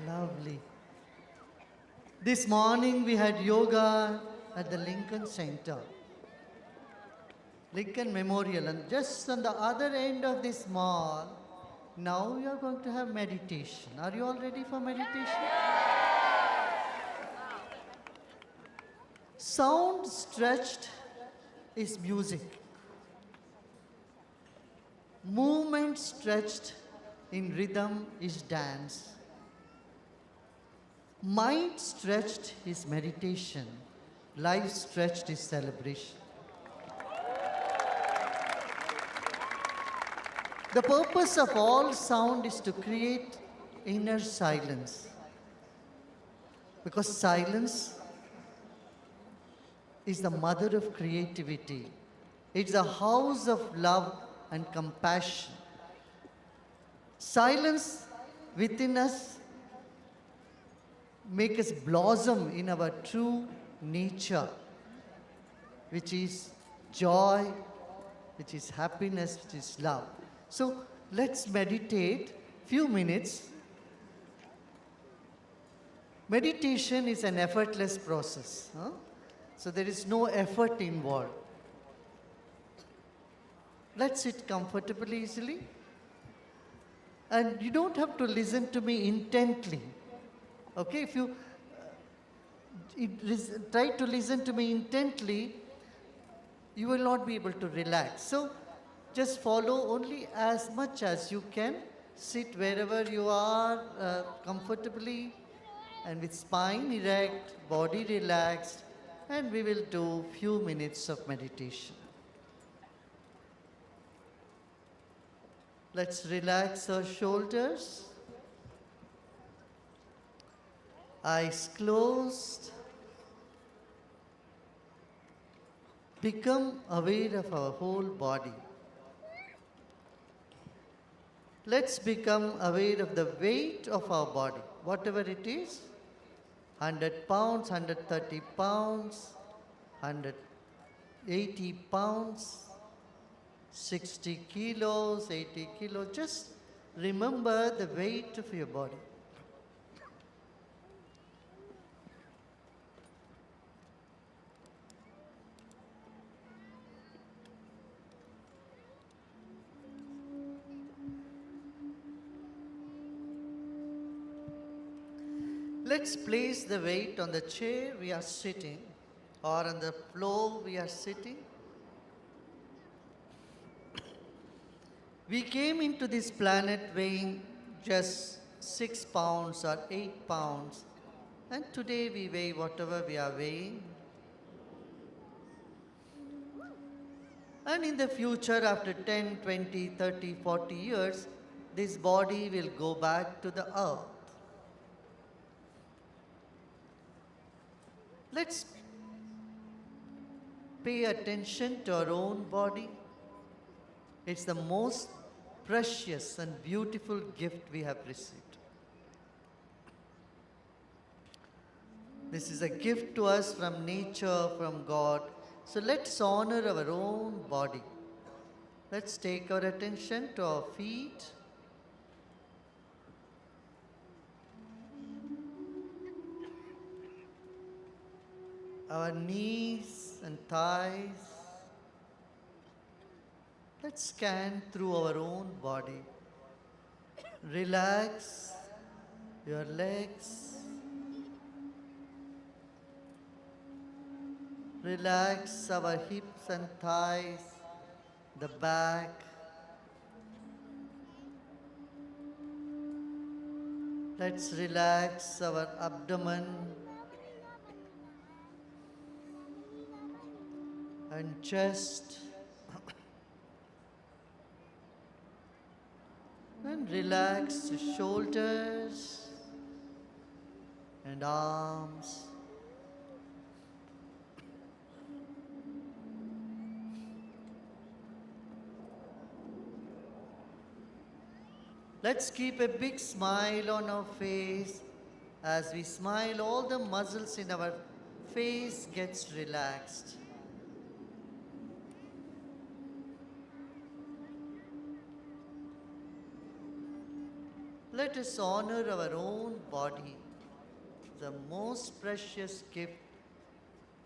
Lovely. This morning we had yoga at the Lincoln Center, Lincoln Memorial, and just on the other end of this mall, now we are going to have meditation. Are you all ready for meditation? Sound stretched is music. Movement stretched in rhythm is dance. Mind stretched is meditation. Life stretched is celebration. The purpose of all sound is to create inner silence. Because silence is the mother of creativity. It's a house of love and compassion. Silence within us makes us blossom in our true nature, which is joy, which is happiness, which is love. So let's meditate few minutes. Meditation is an effortless process. So there is no effort involved. Let's sit comfortably, easily. And you don't have to listen to me intently. Okay, if you try to listen to me intently, you will not be able to relax. So just follow only as much as you can. Sit wherever you are comfortably and with spine erect, body relaxed, and we will do few minutes of meditation. Let's relax our shoulders. Eyes closed. Become aware of our whole body. Let's become aware of the weight of our body, whatever it is. 100 pounds, 130 pounds, 180 pounds, 60 kilos, 80 kilos. Just remember the weight of your body. Let's place the weight on the chair we are sitting or on the floor we are sitting. We came into this planet weighing just 6 pounds or 8 pounds, and today we weigh whatever we are weighing. And in the future, after 10, 20, 30, 40 years, this body will go back to the earth. Let's pay attention to our own body. It's the most precious and beautiful gift we have received. This is a gift to us from nature, from God. So let's honor our own body. Let's take our attention to our feet. Our knees and thighs. Let's scan through our own body. Relax your legs. Relax our hips and thighs, the back. Let's relax our abdomen and chest. And relax the shoulders and arms. Let's keep a big smile on our face. As we smile, all the muscles in our face gets relaxed. Let us honor our own body, the most precious gift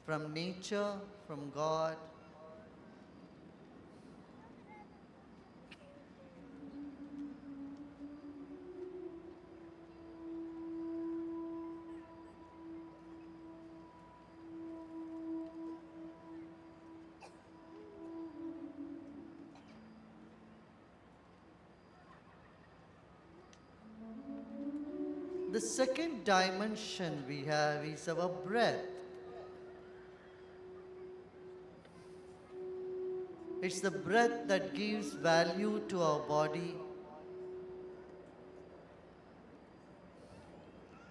from nature, from God. The second dimension we have is our breath. It's the breath that gives value to our body.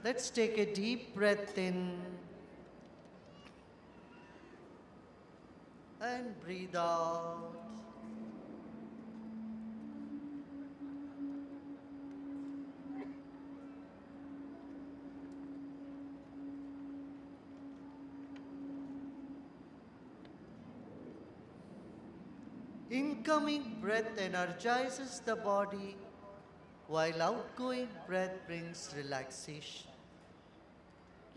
Let's take a deep breath in and breathe out. Incoming breath energizes the body, while outgoing breath brings relaxation.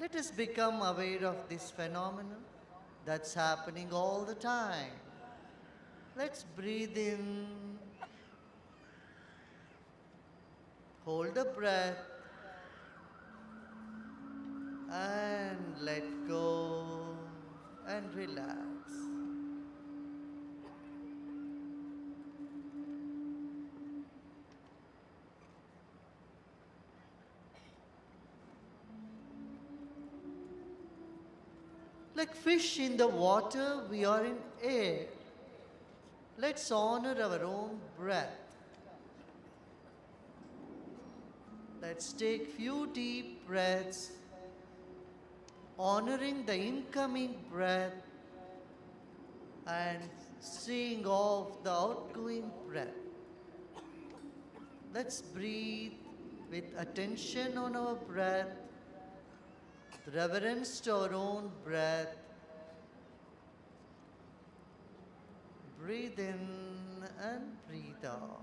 Let us become aware of this phenomenon that's happening all the time. Let's breathe in, hold the breath, and let go and relax. Like fish in the water, we are in air. Let's honor our own breath. Let's take few deep breaths, honoring the incoming breath and seeing off the outgoing breath. Let's breathe with attention on our breath, reverence to our own breath. Breathe in and breathe out.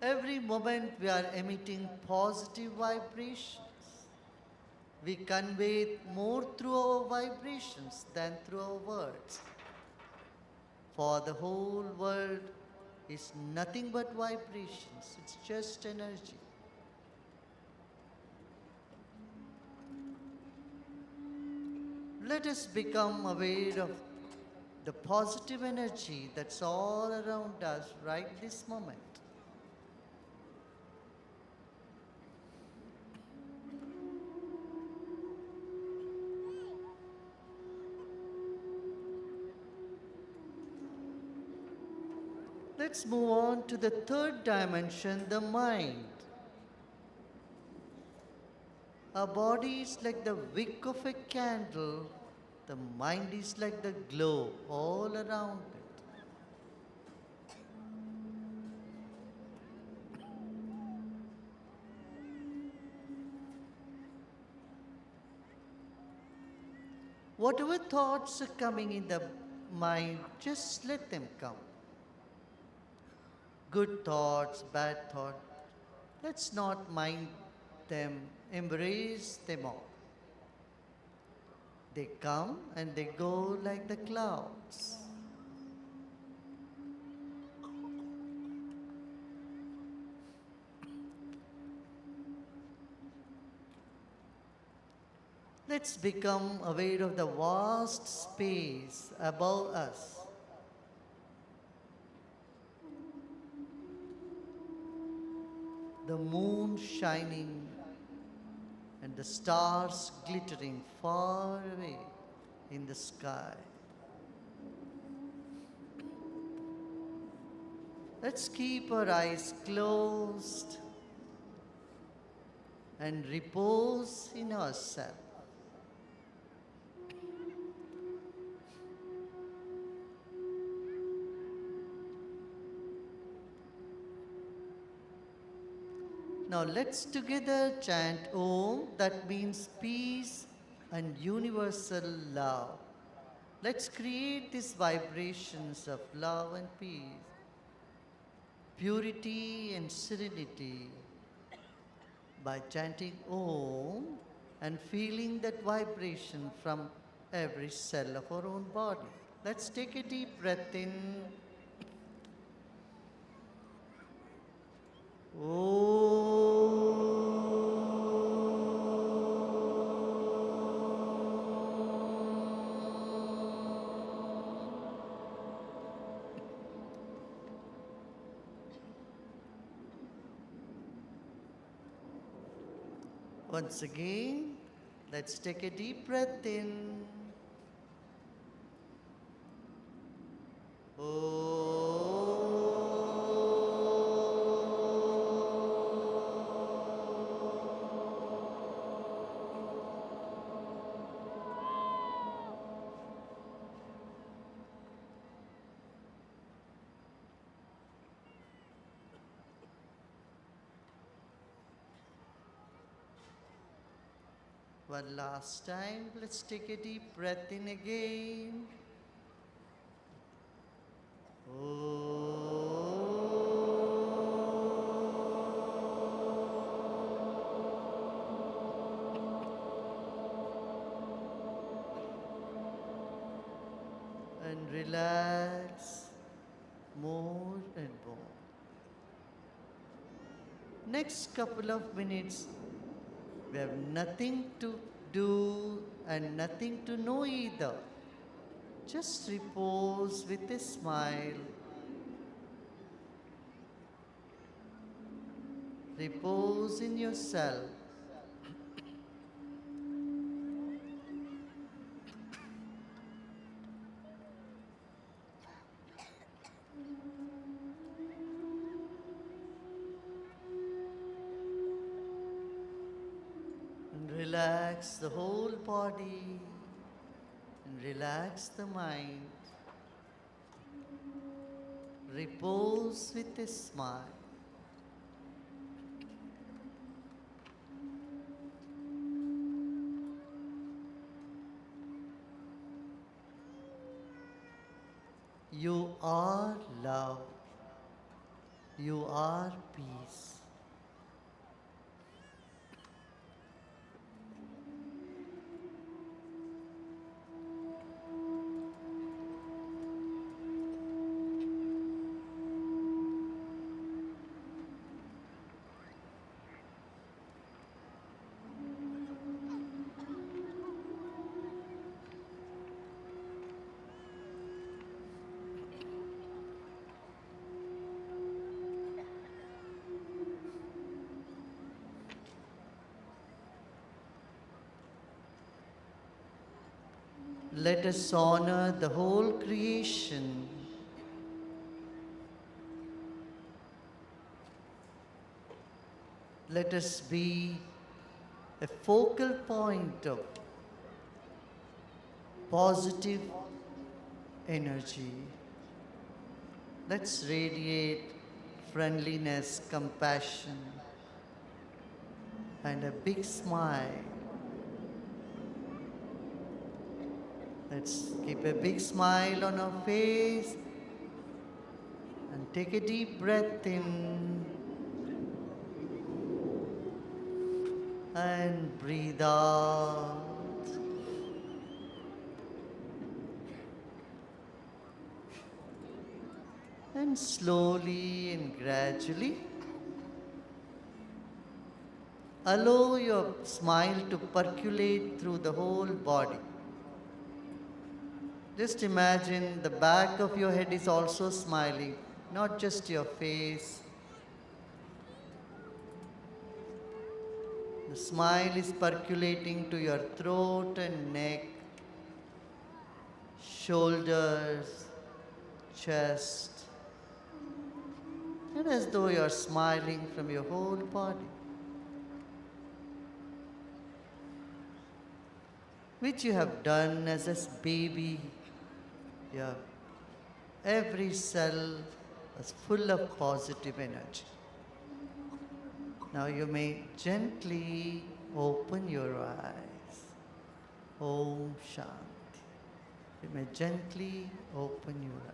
Every moment we are emitting positive vibrations. We convey it more through our vibrations than through our words. For the whole world is nothing but vibrations, it's just energy. Let us become aware of the positive energy that's all around us right this moment. Let's move on to the third dimension, the mind. Our body is like the wick of a candle, the mind is like the glow all around it. Whatever thoughts are coming in the mind, just let them come. Good thoughts, bad thoughts, let's not mind them, embrace them all. They come and they go like the clouds. Let's become aware of the vast space above us. The moon shining and the stars glittering far away in the sky. Let's keep our eyes closed and repose in ourselves. Now let's together chant Om, that means peace and universal love. Let's create these vibrations of love and peace, purity and serenity by chanting Om and feeling that vibration from every cell of our own body. Let's take a deep breath in. Once again, let's take a deep breath in. One last time, let's take a deep breath in again. And relax more and more. Next couple of minutes, we have nothing to do and nothing to know either. Just repose with a smile. Repose in yourself. Relax the whole body and relax the mind. Repose with a smile. You are love. You are peace. let us honor the whole creation. Let us be a focal point of positive energy. Let's radiate friendliness, compassion, and a big smile. Let's keep a big smile on our face and take a deep breath in and breathe out. And slowly and gradually allow your smile to percolate through the whole body. Just imagine the back of your head is also smiling, not just your face. The smile is percolating to your throat and neck, shoulders, chest, and as though you are smiling from your whole body, which you have done as a baby. Yeah, every cell was full of positive energy. Now you may gently open your eyes. Om Shanti. You may gently open your eyes.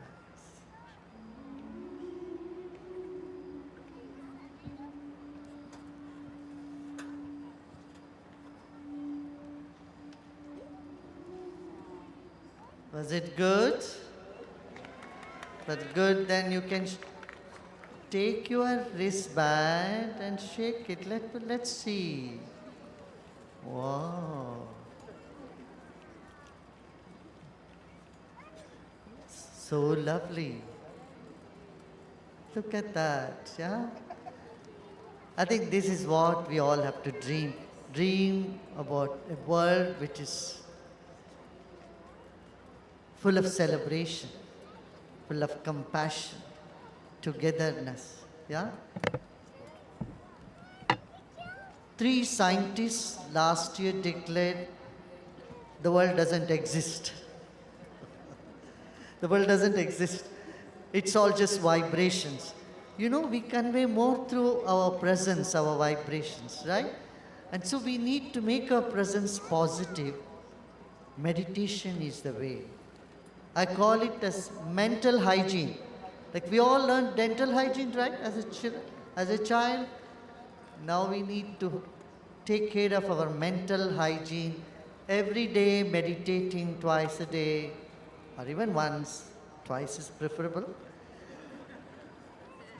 Was it good? But good, then you can take your wristband and shake it. Let's see. Wow. So lovely. Look at that, yeah? I think this is what we all have to dream. Dream about a world which is full of celebration, full of compassion, togetherness, yeah? 3 scientists last year declared the world doesn't exist. The world doesn't exist. It's all just vibrations. You know, we convey more through our presence, our vibrations, right? And so we need to make our presence positive. Meditation is the way. I call it as mental hygiene. Like we all learned dental hygiene, right? As a child. Now we need to take care of our mental hygiene. Every day meditating twice a day, or even once, twice is preferable.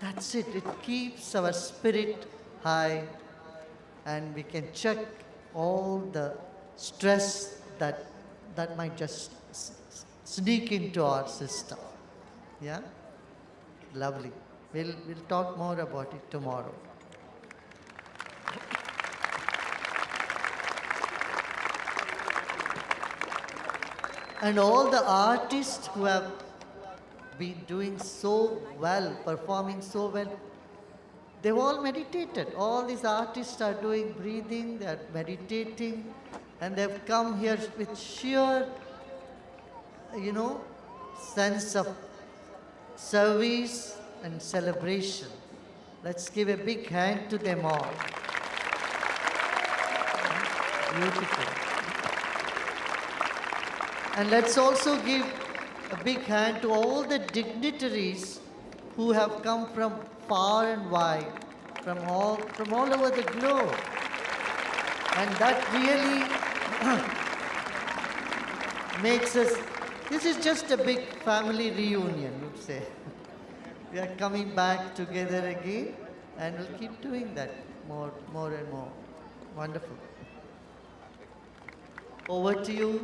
That's it. It keeps our spirit high and we can check all the stress that might just sneak into our system. Yeah? Lovely. We'll talk more about it tomorrow. And all the artists who have been doing so well, performing so well, they've all meditated. All these artists are doing breathing, they are meditating, and they've come here with sheer, sense of service and celebration. Let's give a big hand to them all. Beautiful. And let's also give a big hand to all the dignitaries who have come from far and wide, from all over the globe. And that really makes us, this is just a big family reunion, you'd say. We are coming back together again and we'll keep doing that more and more. Wonderful. Over to you,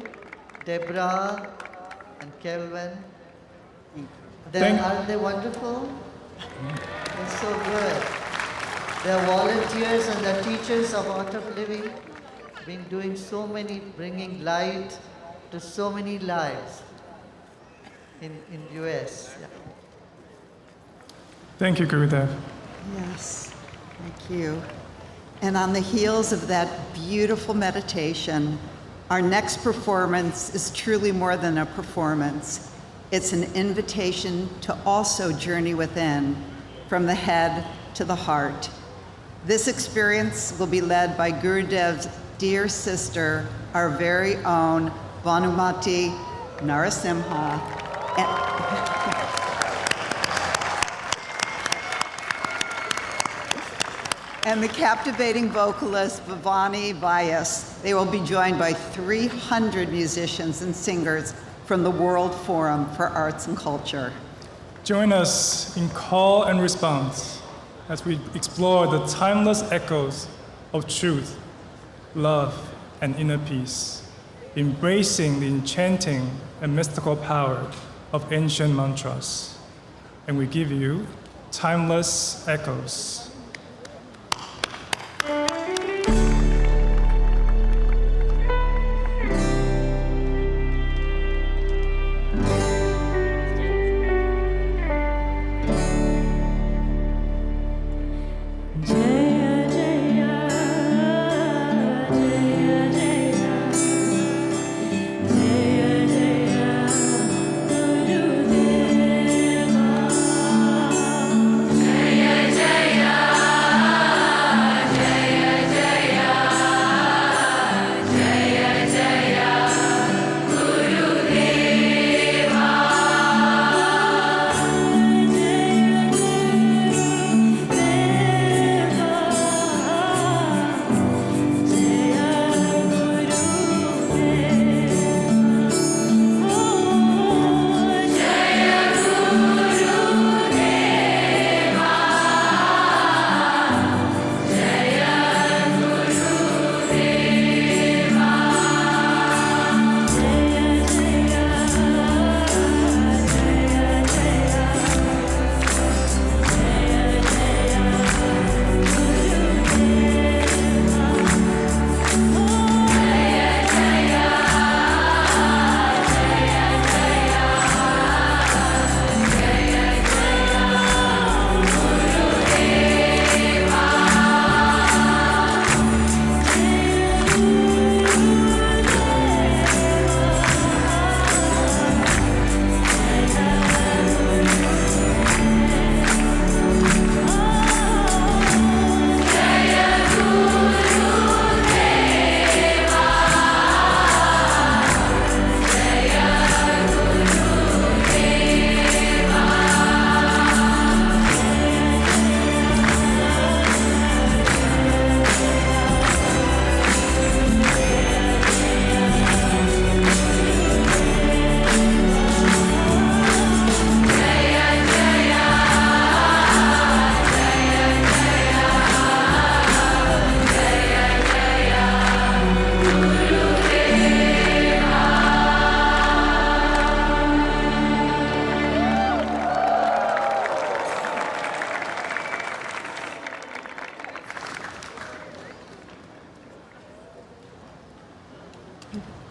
Deborah and Kelvin. Aren't they wonderful? They're so good. They're volunteers and they're teachers of Art of Living. Been doing so many, bringing light to so many lives in US. Yeah. Thank you, Gurudev. Yes, thank you. And on the heels of that beautiful meditation, our next performance is truly more than a performance. It's an invitation to also journey within, from the head to the heart. This experience will be led by Gurudev's dear sister, our very own Bhanumati Narasimha. And the captivating vocalist Bhavani Vyas. They will be joined by 300 musicians and singers from the World Forum for Arts and Culture. Join us in call and response as we explore the timeless echoes of truth, love, and inner peace, embracing the enchanting and mystical power of ancient mantras. And we give you timeless echoes.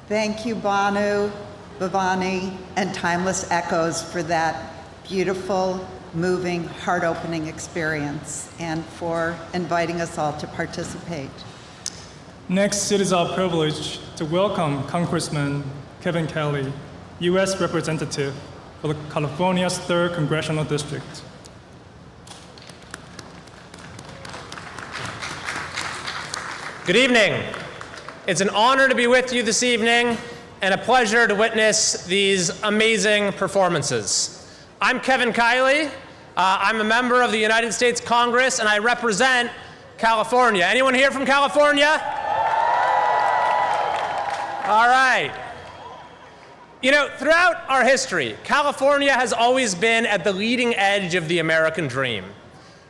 Thank you, Bhanu, Bhavani, and Timeless Echoes for that beautiful, moving, heart-opening experience and for inviting us all to participate. Next, it is our privilege to welcome Congressman Kevin Kiley, U.S. Representative for California's 3rd Congressional District. Good evening. It's an honor to be with you this evening and a pleasure to witness these amazing performances. I'm Kevin Kiley. I'm a member of the United States Congress and I represent California. Anyone here from California? All right. You know, throughout our history, California has always been at the leading edge of the American dream.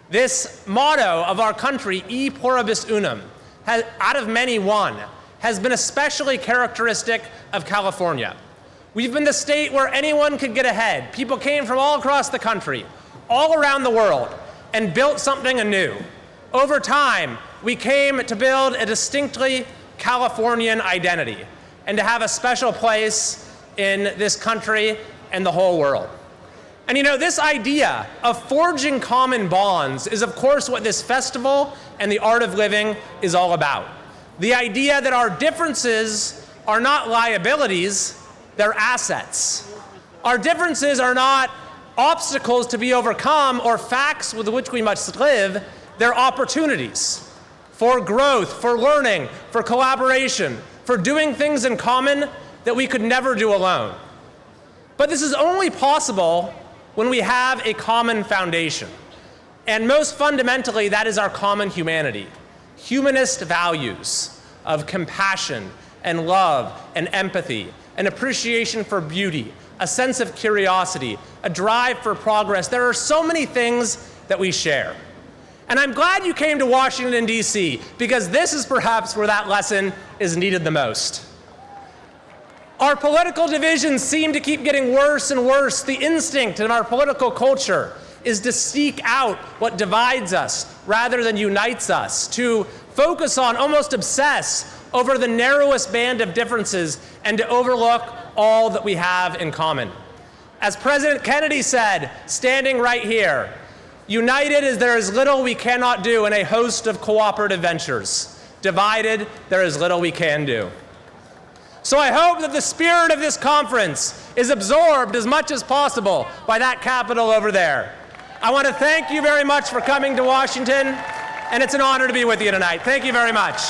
This motto of our country, E pluribus unum, out of many one, has been especially characteristic of California. We've been the state where anyone could get ahead. People came from all across the country, all around the world, and built something anew. Over time, we came to build a distinctly Californian identity. and to have a special place in this country and the whole world. And you know, this idea of forging common bonds is of course what this festival and the art of living is all about. The idea that our differences are not liabilities, they're assets. Our differences are not obstacles to be overcome or facts with which we must live, they're opportunities for growth, for learning, for collaboration, for doing things in common that we could never do alone. But this is only possible when we have a common foundation. And most fundamentally, that is our common humanity. Humanist values of compassion and love and empathy, an appreciation for beauty, a sense of curiosity, a drive for progress. There are so many things that we share. And I'm glad you came to Washington, D.C., because this is perhaps where that lesson is needed the most. Our political divisions seem to keep getting worse and worse. The instinct in our political culture is to seek out what divides us rather than unites us, to focus on, almost obsess over the narrowest band of differences and to overlook all that we have in common. As President Kennedy said, standing right here, united as there is little we cannot do in a host of cooperative ventures. Divided, there is little we can do. So I hope that the spirit of this conference is absorbed as much as possible by that Capitol over there. I want to thank you very much for coming to Washington, and it's an honor to be with you tonight. Thank you very much.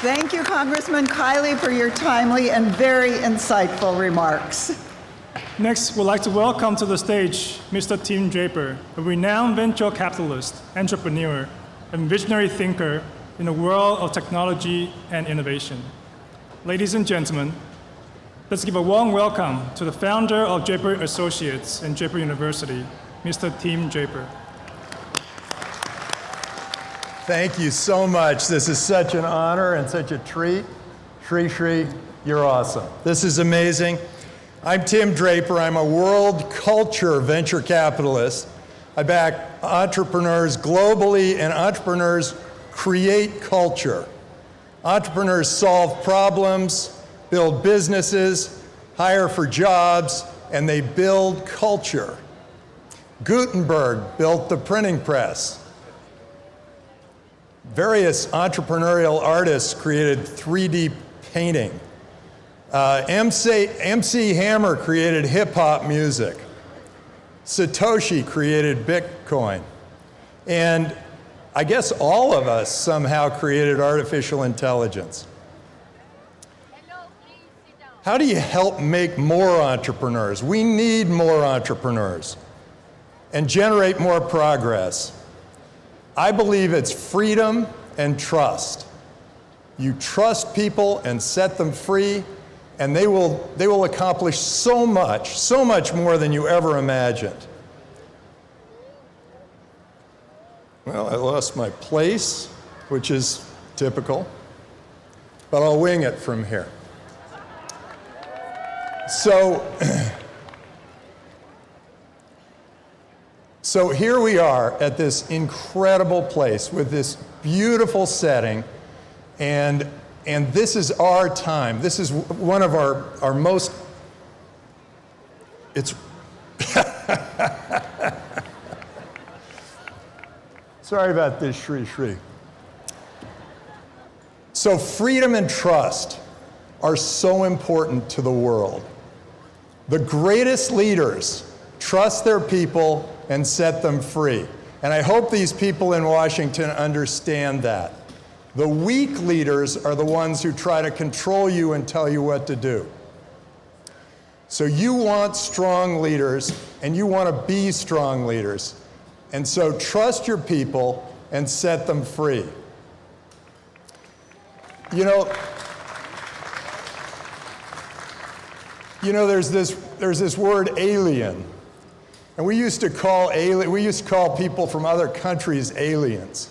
Thank you, Congressman Kiley, for your timely and very insightful remarks. Next, we'd like to welcome to the stage Mr. Tim Draper, a renowned venture capitalist, entrepreneur, and visionary thinker in the world of technology and innovation. Ladies and gentlemen, let's give a warm welcome to the founder of Draper Associates and Draper University, Mr. Tim Draper. Thank you so much. This is such an honor and such a treat. Shri, you're awesome. This is amazing. I'm Tim Draper. I'm a world culture venture capitalist. I back entrepreneurs globally, and entrepreneurs create culture. Entrepreneurs solve problems, build businesses, hire for jobs, and they build culture. Gutenberg built the printing press. Various entrepreneurial artists created 3D painting. MC Hammer created hip-hop music. Satoshi created Bitcoin. And I guess all of us somehow created artificial intelligence. How do you help make more entrepreneurs? We need more entrepreneurs and generate more progress. I believe it's freedom and trust. You trust people and set them free, and they will accomplish so much more than you ever imagined. Well, I lost my place, which is typical, but I'll wing it from here. So here we are at this incredible place with this beautiful setting, and this is our time. This is one of our most, it's, sorry about this, Shri. So freedom and trust are so important to the world. The greatest leaders trust their people and set them free. And I hope these people in Washington understand that. The weak leaders are the ones who try to control you and tell you what to do. So you want strong leaders, and you want to be strong leaders. And so trust your people and set them free. You know, there's this word alien. And we used to call people from other countries aliens.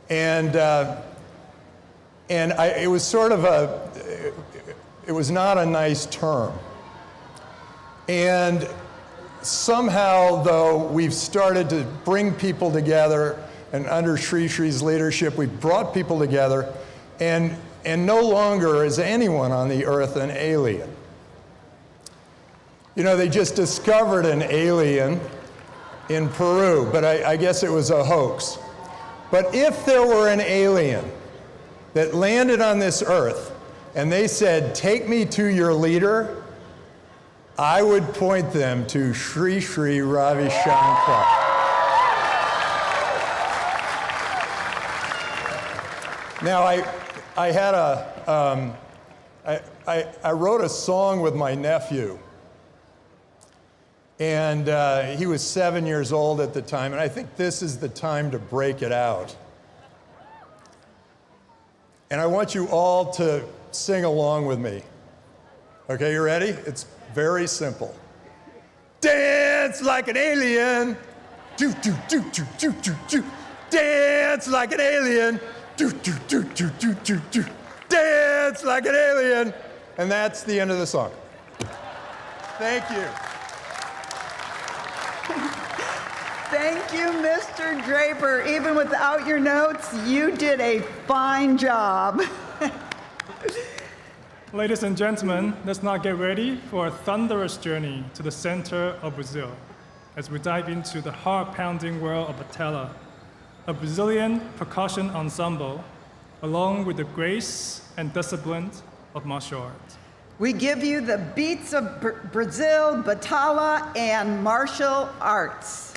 And it was sort of it was not a nice term. And somehow, though, we've started to bring people together, and under Shri's leadership, we've brought people together, And no longer is anyone on the earth an alien. You know, they just discovered an alien in Peru, but I guess it was a hoax. But if there were an alien that landed on this earth and they said, "Take me to your leader," I would point them to Sri Sri Ravi Shankar. Now, I had I wrote a song with my nephew, and he was 7 years old at the time, and I think this is the time to break it out. And I want you all to sing along with me. Okay, you ready? It's very simple. Dance like an alien. Do, do, do, do, do, do, do. Dance like an alien. Do, do, do, do, do, do, do. Dance like an alien. And that's the end of the song. Thank you. Thank you, Mr. Draper. Even without your notes, you did a fine job. Ladies and gentlemen, let's now get ready for a thunderous journey to the center of Brazil as we dive into the heart-pounding world of Batella, a Brazilian percussion ensemble, along with the grace and discipline of martial arts. We give you the beats of Brazil, Batalla, and martial arts.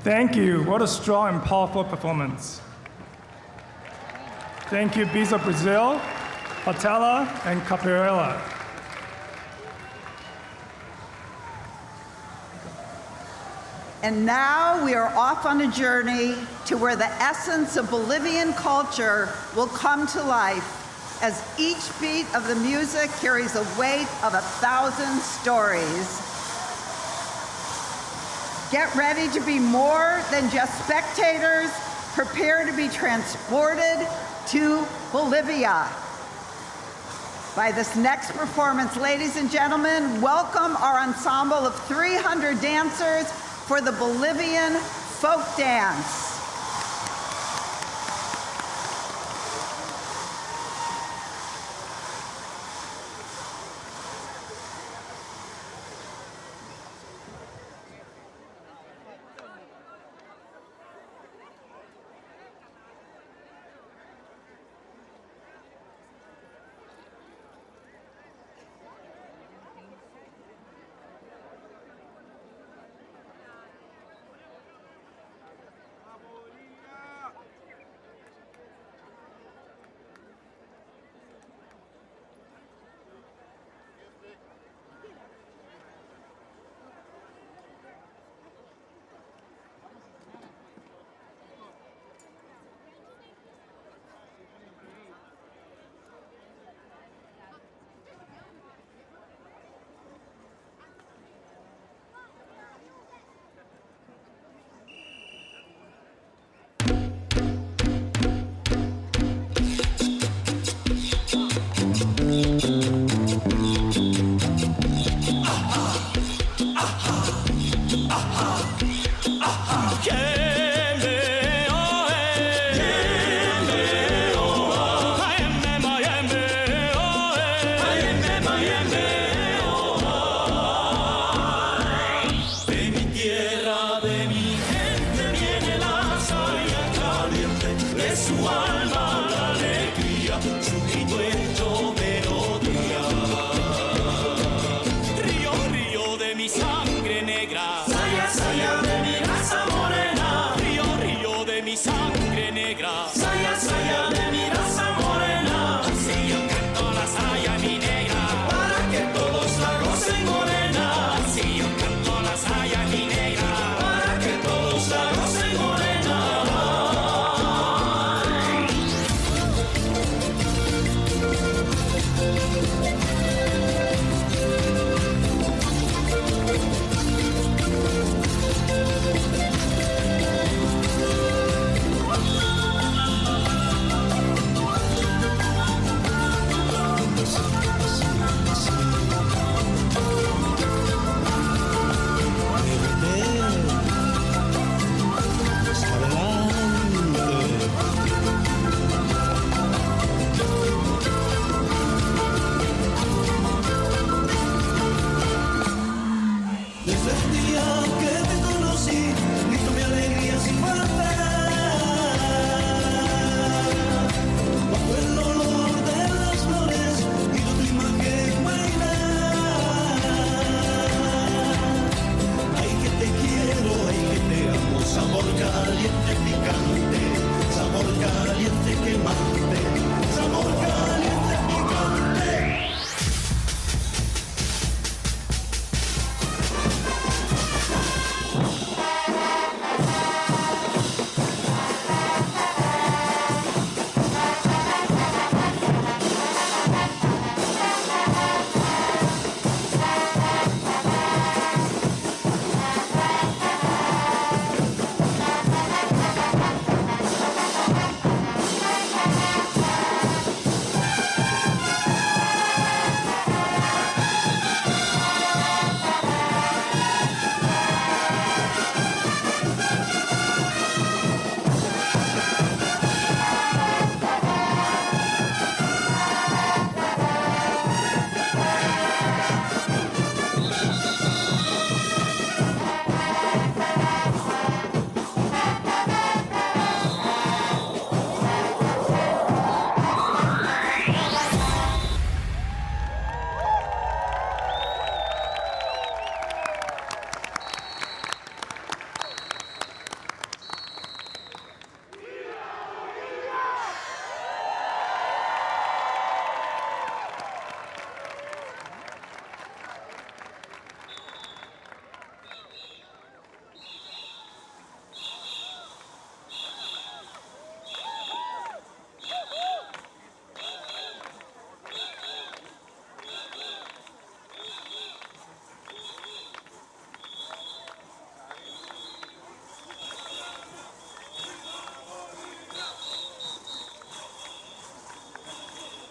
Thank you. What a strong and powerful performance. Thank you, Bees of Brazil, Patella, and Capoeira. And now we are off on a journey to where the essence of Bolivian culture will come to life as each beat of the music carries the weight of 1,000 stories. Get ready to be more than just spectators. Prepare to be transported to Bolivia. By this next performance, ladies and gentlemen, welcome our ensemble of 300 dancers for the Bolivian folk dance.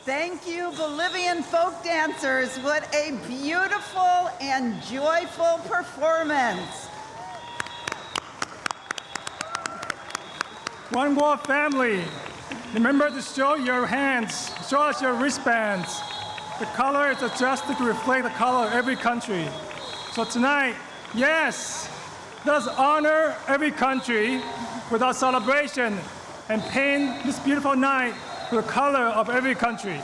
Thank you, Bolivian folk dancers. What a beautiful and joyful performance. One World family, remember to show your hands, show us your wristbands. The color is adjusted to reflect the color of every country. So tonight, yes, let us honor every country with our celebration and paint this beautiful night with the color of every country.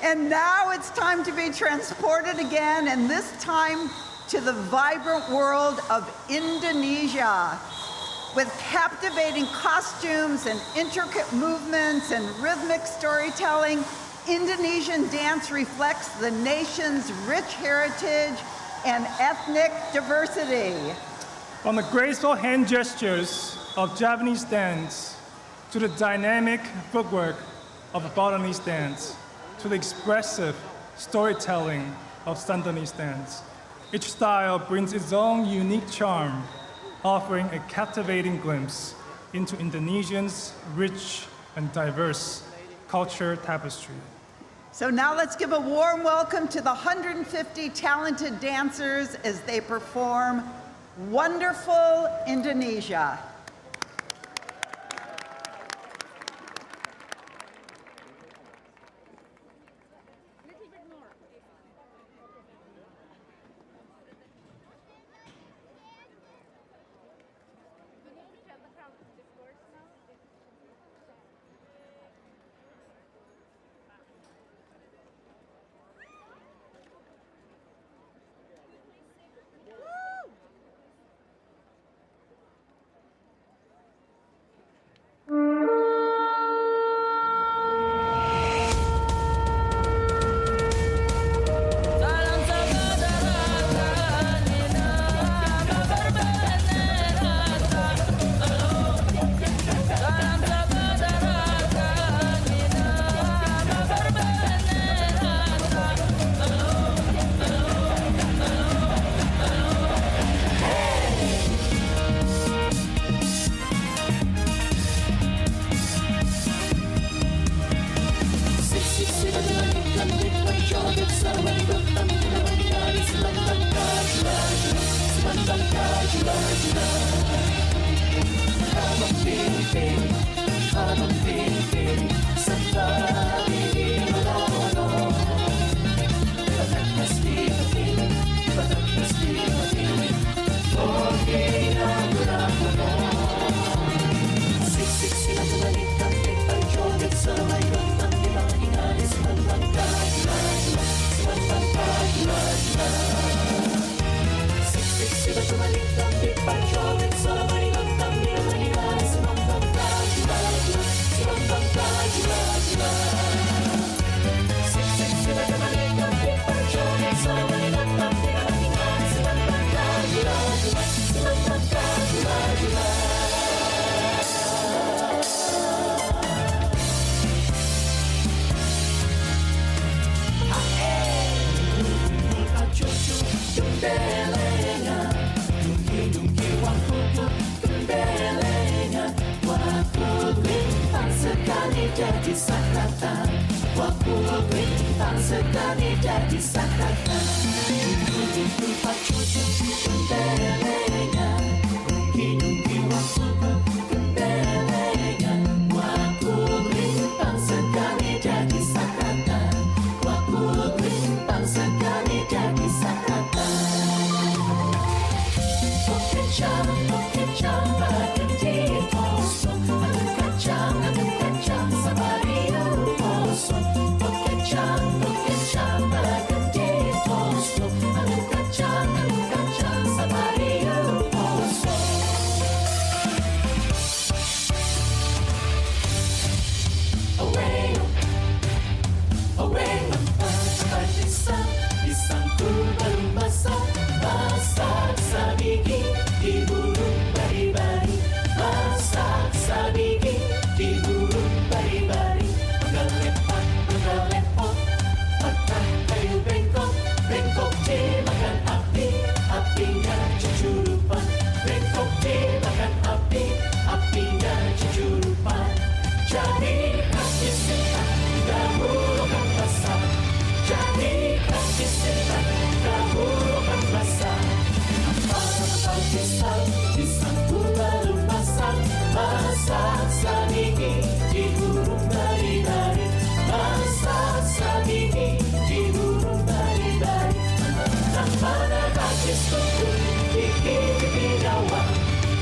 And now it's time to be transported again, and this time to the vibrant world of Indonesia. With captivating costumes and intricate movements and rhythmic storytelling, Indonesian dance reflects the nation's rich heritage and ethnic diversity. From the graceful hand gestures of Javanese dance to the dynamic footwork of Balinese dance to the expressive storytelling of Sundanese dance, each style brings its own unique charm, offering a captivating glimpse into Indonesia's rich and diverse culture tapestry. So now let's give a warm welcome to the 150 talented dancers as they perform Wonderful Indonesia. Sabariu poso, anu kacang sabariu. Lisanku belum basah, masak sagigi di huruf bari-bari, masak sagigi di huruf bari-bari. Nang mana batis kutu di Jawa,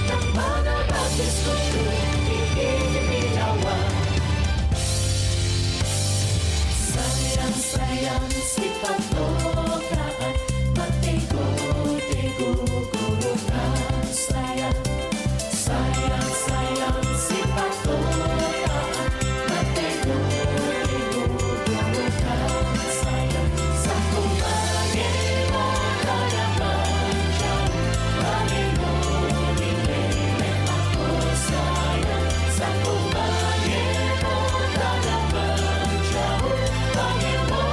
nang mana batis kutu di Jawa. Sayang sifat lokaan, matego gurukan sayang. Sayang sifat lokaan, matego gurukan sayang. Satu bagemo kada menjauh, bagemo nilai aku sayang. Satu bagemo kada menjauh, bagemo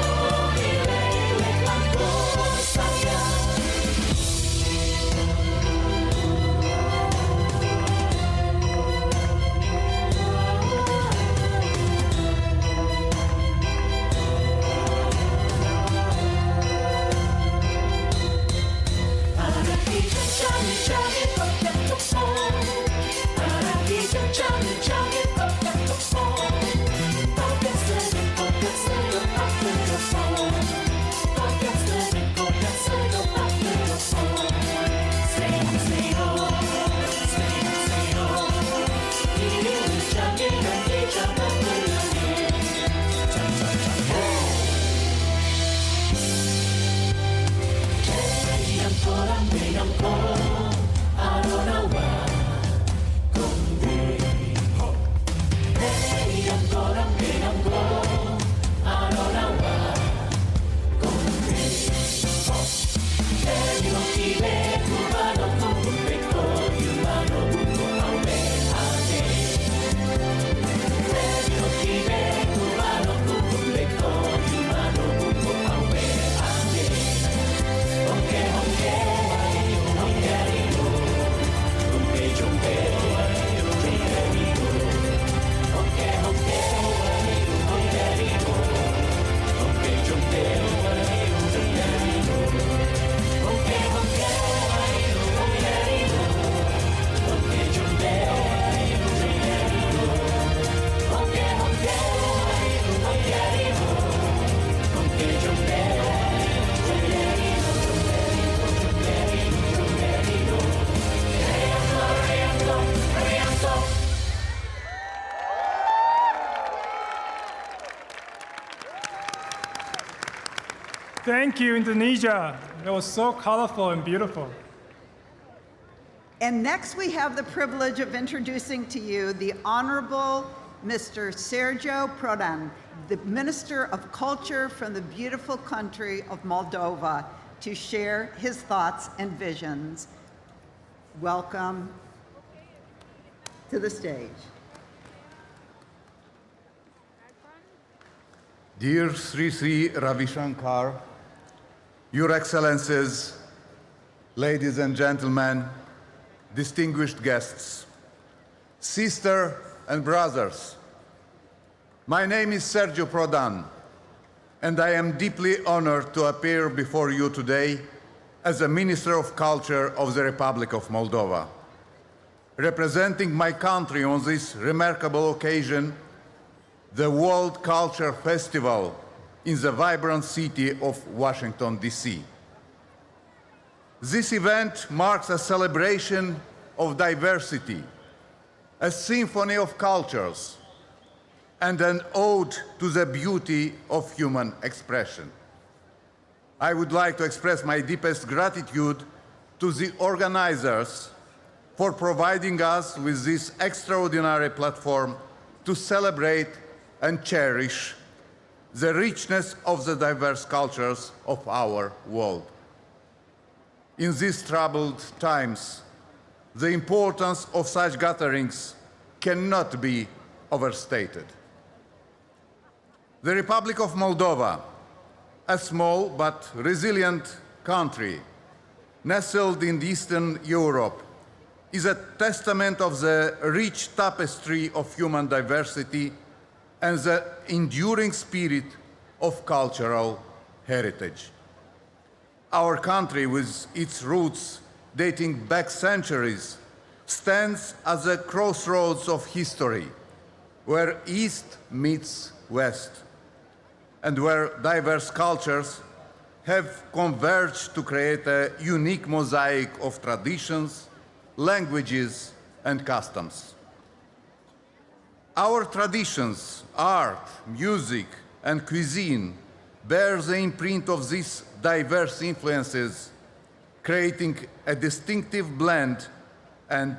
nilai aku sayang. Thank you, Indonesia. That was so colorful and beautiful. And next we have the privilege of introducing to you the Honorable Mr. Sergio Prodan, the Minister of Culture from the beautiful country of Moldova, to share his thoughts and visions. Welcome to the stage. Dear Sri Ravi Shankar, Your Excellencies, ladies and gentlemen, distinguished guests, sisters and brothers, my name is Sergio Prodan, and I am deeply honored to appear before you today as the Minister of Culture of the Republic of Moldova, representing my country on this remarkable occasion, the World Culture Festival in the vibrant city of Washington, D.C. This event marks a celebration of diversity, a symphony of cultures, and an ode to the beauty of human expression. I would like to express my deepest gratitude to the organizers for providing us with this extraordinary platform to celebrate and cherish the richness of the diverse cultures of our world. In these troubled times, the importance of such gatherings cannot be overstated. The Republic of Moldova, a small but resilient country nestled in Eastern Europe, is a testament of the rich tapestry of human diversity and the enduring spirit of cultural heritage. Our country, with its roots dating back centuries, stands as a crossroads of history, where East meets West, and where diverse cultures have converged to create a unique mosaic of traditions, languages, and customs. Our traditions, art, music, and cuisine bear the imprint of these diverse influences, creating a distinctive blend and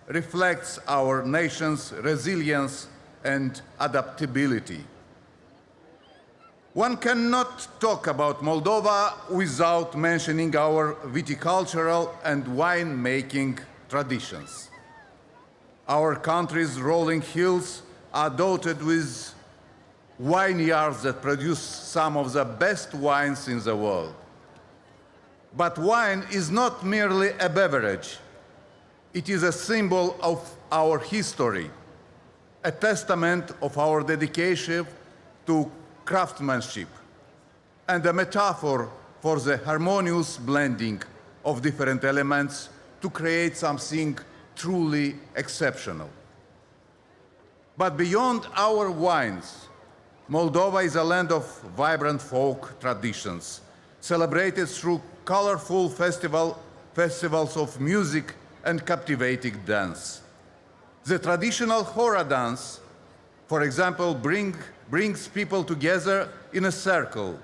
reflects our nation's resilience and adaptability. One cannot talk about Moldova without mentioning our viticultural and wine-making traditions. Our country's rolling hills are dotted with vineyards that produce some of the best wines in the world. But wine is not merely a beverage. It is a symbol of our history, a testament of our dedication to craftsmanship, and a metaphor for the harmonious blending of different elements to create something truly exceptional. But beyond our wines, Moldova is a land of vibrant folk traditions, celebrated through colorful festivals of music and captivating dance. The traditional Hora dance, for example, brings people together in a circle,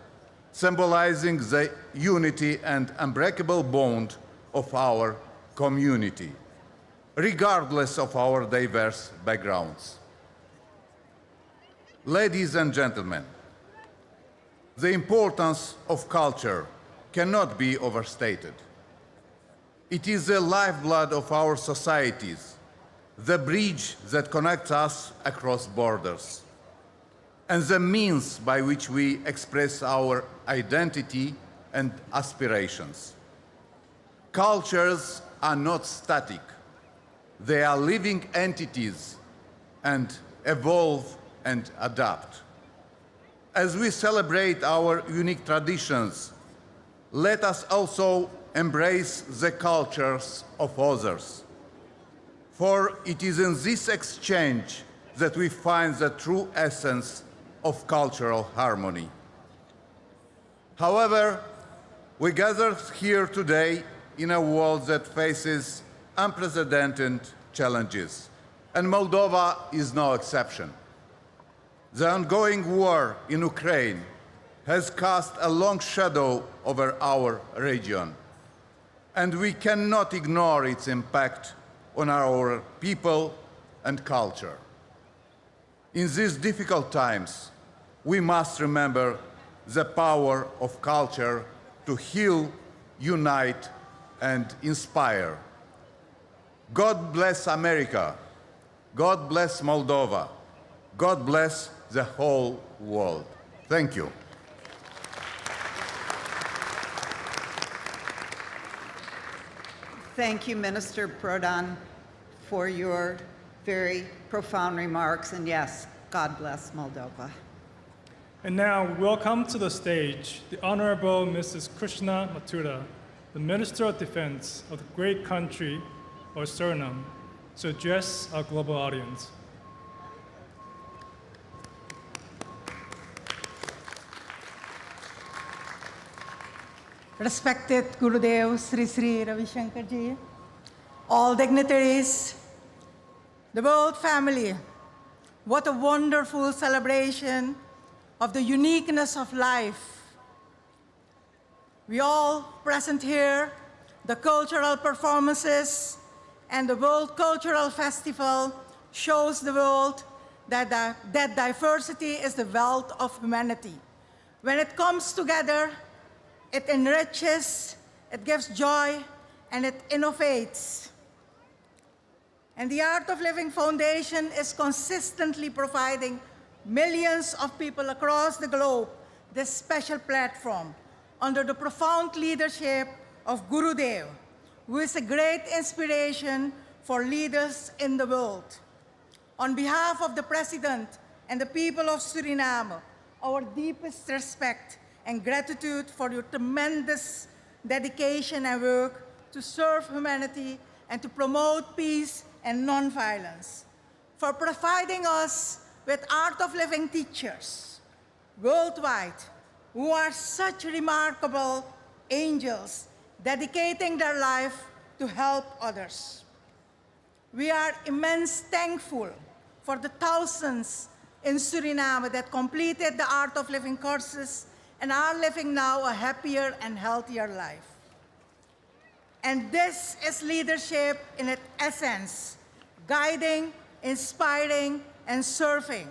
symbolizing the unity and unbreakable bond of our community, regardless of our diverse backgrounds. Ladies and gentlemen, the importance of culture cannot be overstated. It is the lifeblood of our societies, the bridge that connects us across borders, and the means by which we express our identity and aspirations. Cultures are not static. They are living entities and evolve and adapt. As we celebrate our unique traditions, let us also embrace the cultures of others. For it is in this exchange that we find the true essence of cultural harmony. However, we gather here today in a world that faces unprecedented challenges, and Moldova is no exception. The ongoing war in Ukraine has cast a long shadow over our region, and we cannot ignore its impact on our people and culture. In these difficult times, we must remember the power of culture to heal, unite, and inspire. God bless America. God bless Moldova. God bless the whole world. Thank you. Thank you, Minister Prodan, for your very profound remarks. And yes, God bless Moldova. And now we welcome to the stage the Honorable Mrs. Krishna Matura, the Minister of Defense of the great country of Serrano, to address our global audience. Respected Gurudev, Sri Sri Ravi Shankar ji, all dignitaries, the world family, what a wonderful celebration of the uniqueness of life. We all present here, the cultural performances and the World Cultural Festival shows the world that diversity is the wealth of humanity. When it comes together, it enriches, it gives joy, and it innovates. And the Art of Living Foundation is consistently providing millions of people across the globe this special platform under the profound leadership of Gurudev, who is a great inspiration for leaders in the world. On behalf of the President and the people of Suriname, our deepest respect and gratitude for your tremendous dedication and work to serve humanity, and to promote peace and nonviolence, for providing us with art of living teachers worldwide who are such remarkable angels dedicating their life to help others. We are immensely thankful for the thousands in Suriname that completed the Art of Living courses and are living now a happier and healthier life. And this is leadership in its essence, guiding, inspiring, and serving.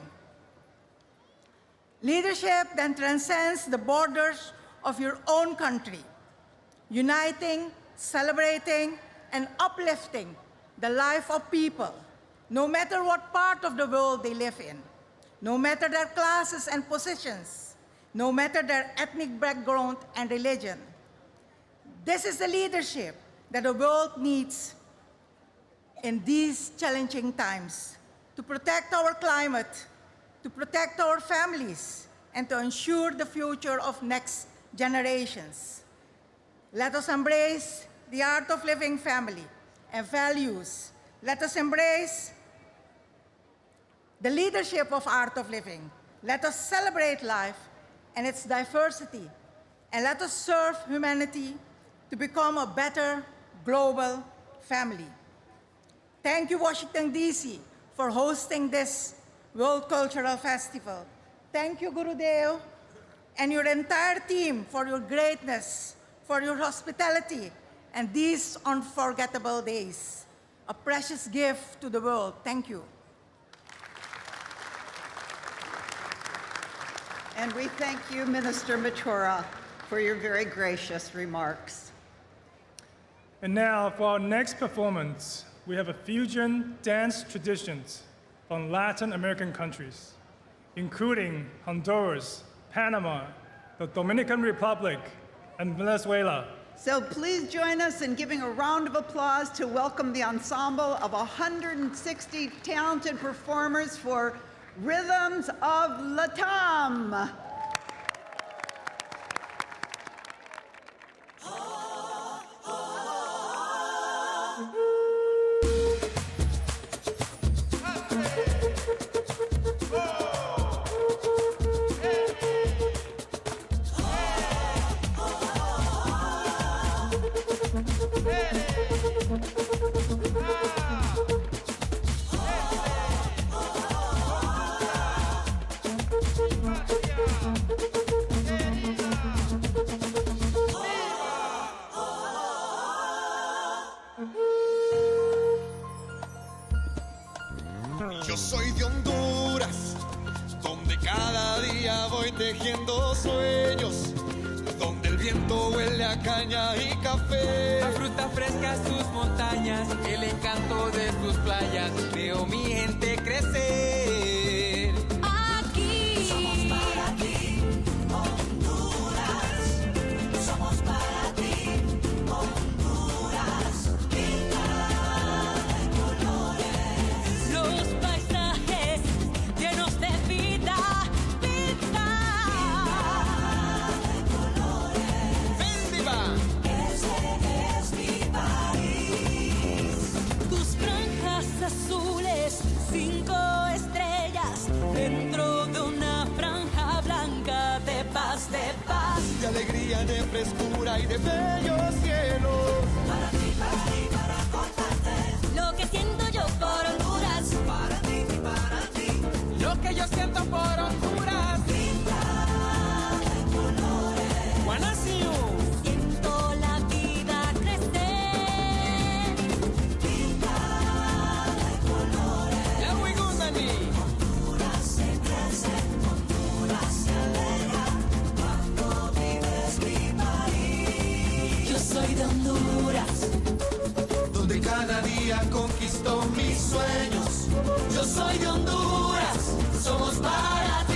Leadership then transcends the borders of your own country, uniting, celebrating, and uplifting the life of people, no matter what part of the world they live in, no matter their classes and positions, no matter their ethnic background and religion. This is the leadership that the world needs in these challenging times to protect our climate, to protect our families, and to ensure the future of next generations. Let us embrace the art of living family and values. Let us embrace the leadership of art of living. Let us celebrate life and its diversity, and let us serve humanity to become a better global family. Thank you, Washington, D.C., for hosting this World Cultural Festival. Thank you, Gurudev, and your entire team for your greatness, for your hospitality, and these unforgettable days. A precious gift to the world. Thank you. And we thank you, Minister Matura, for your very gracious remarks. And now for our next performance, we have a fusion dance traditions from Latin American countries, including Honduras, Panama, the Dominican Republic, and Venezuela. So please join us in giving a round of applause to welcome the ensemble of 160 talented performers for Rhythms of Latam. Yo soy de Honduras, donde cada día voy tejiendo sueños, donde el viento huele a caña y café. La fruta fresca, sus montañas, el encanto de sus playas, veo mi gente crecer. Aquí somos para ti, Honduras. Somos para ti, Honduras. Pinta de colores. Los paisajes llenos de vida, pinta de colores. ¡Bendiva! Ese es mi país. tus franjas azules, 5 estrellas dentro de una franja blanca de paz, de paz. De alegría, de frescura y de bellos cielos. Para ti, para contarte. Lo que siento yo por Honduras, Para ti, para ti. Lo que yo siento por Honduras, Pinta de colores. Guanaciú, siento la vida crecer. Pinta de colores. la Huigundani. Honduras se crece, Honduras se alegra cuando vives mi país. Yo soy de Honduras, Donde cada día conquistó mis sueños. Yo soy de Honduras, somos para ti.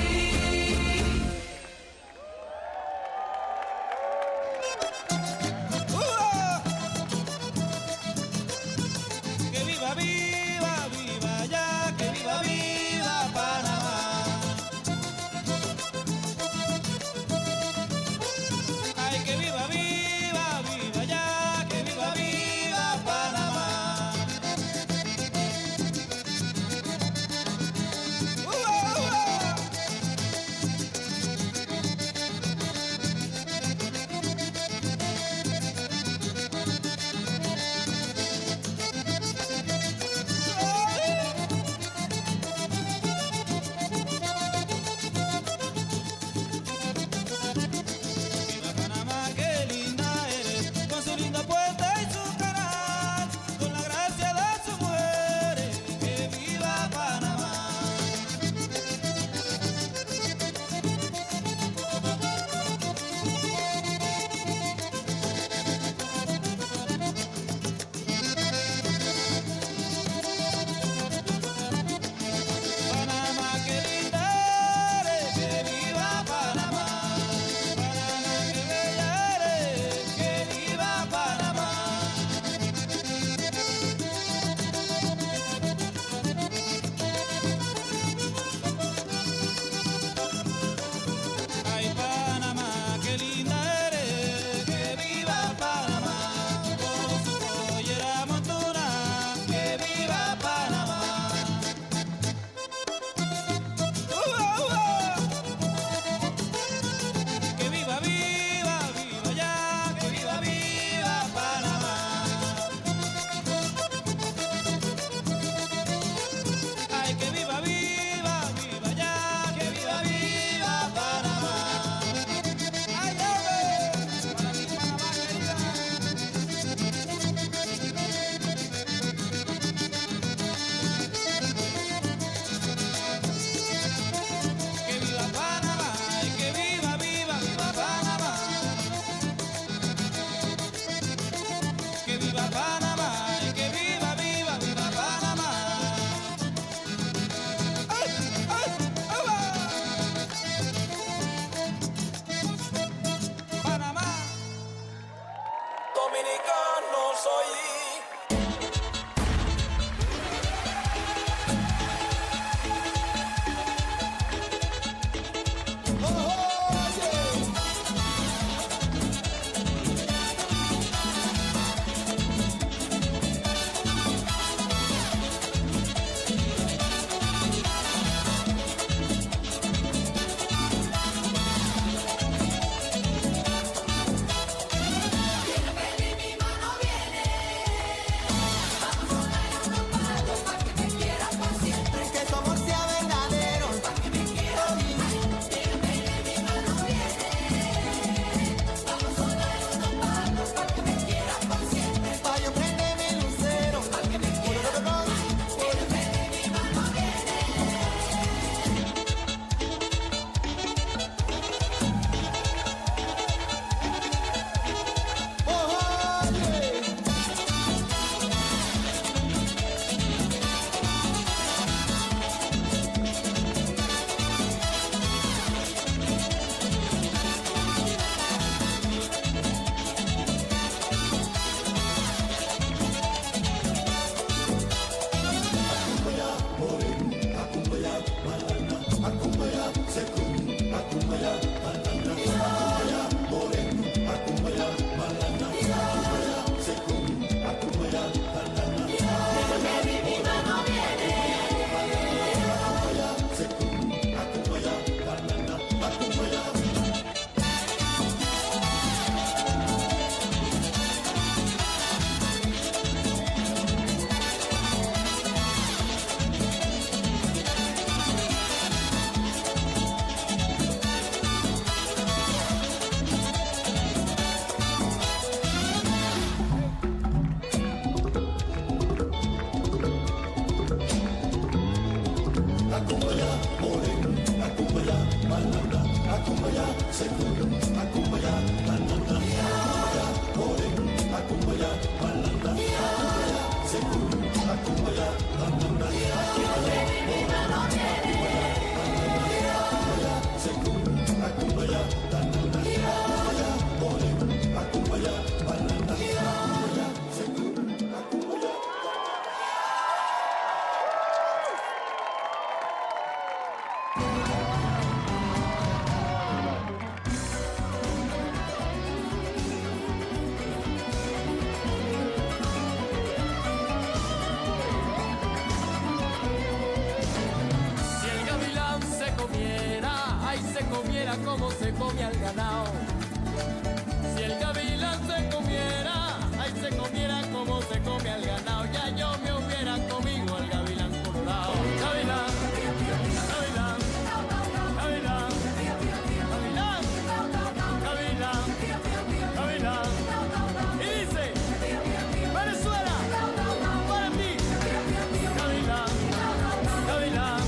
Que viva, viva, viva ya, que viva, viva Panamá. Ay, que viva, viva, viva ya, que viva, viva Como se come al ganado. Si el gavilán se comiera, ay, se comiera como se come al ganado. Ya yo me hubiera comido al gavilán colorado. Gavilán, gavilán, gavilán, gavilán, gavilán, gavilán. Y dice, Venezuela, para ti. Gavilán, gavilán.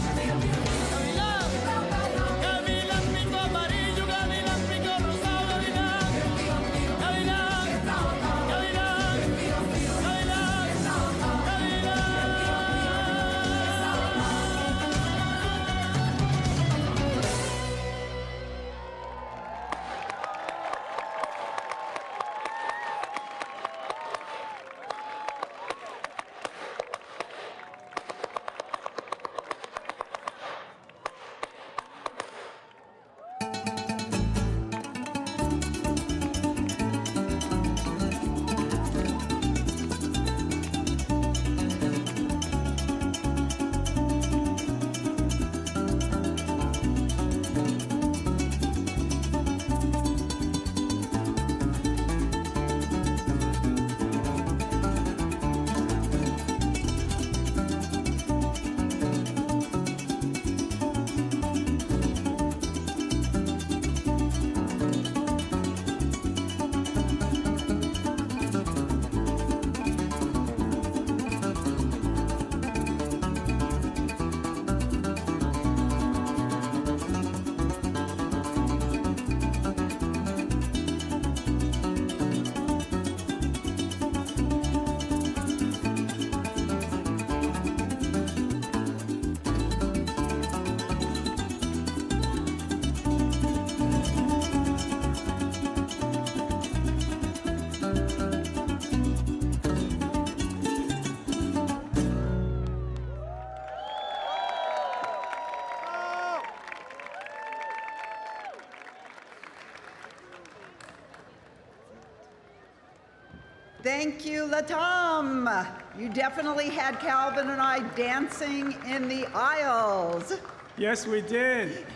Thank you, Latam. You definitely had Calvin and I dancing in the aisles. Yes, we did.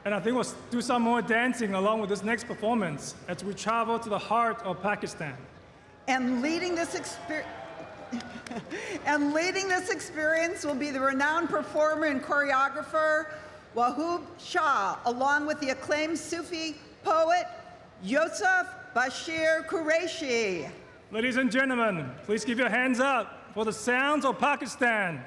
And I think we'll do some more dancing along with this next performance as we travel to the heart of Pakistan. And leading this experience will be the renowned performer and choreographer Wahub Shah, along with the acclaimed Sufi poet Yusuf Bashir Qureshi. Ladies and gentlemen, please give your hands up for the sounds of Pakistan.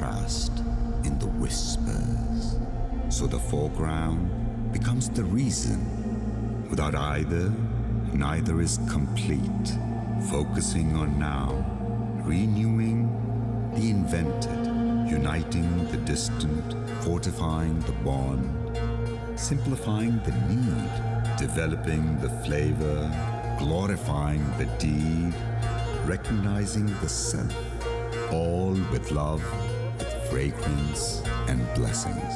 contrast in the whispers. So the foreground becomes the reason. Without either, neither is complete. Focusing on now, renewing the invented, uniting the distant, fortifying the bond, simplifying the need, developing the flavor, glorifying the deed, recognizing the self, all with love, with fragrance and blessings.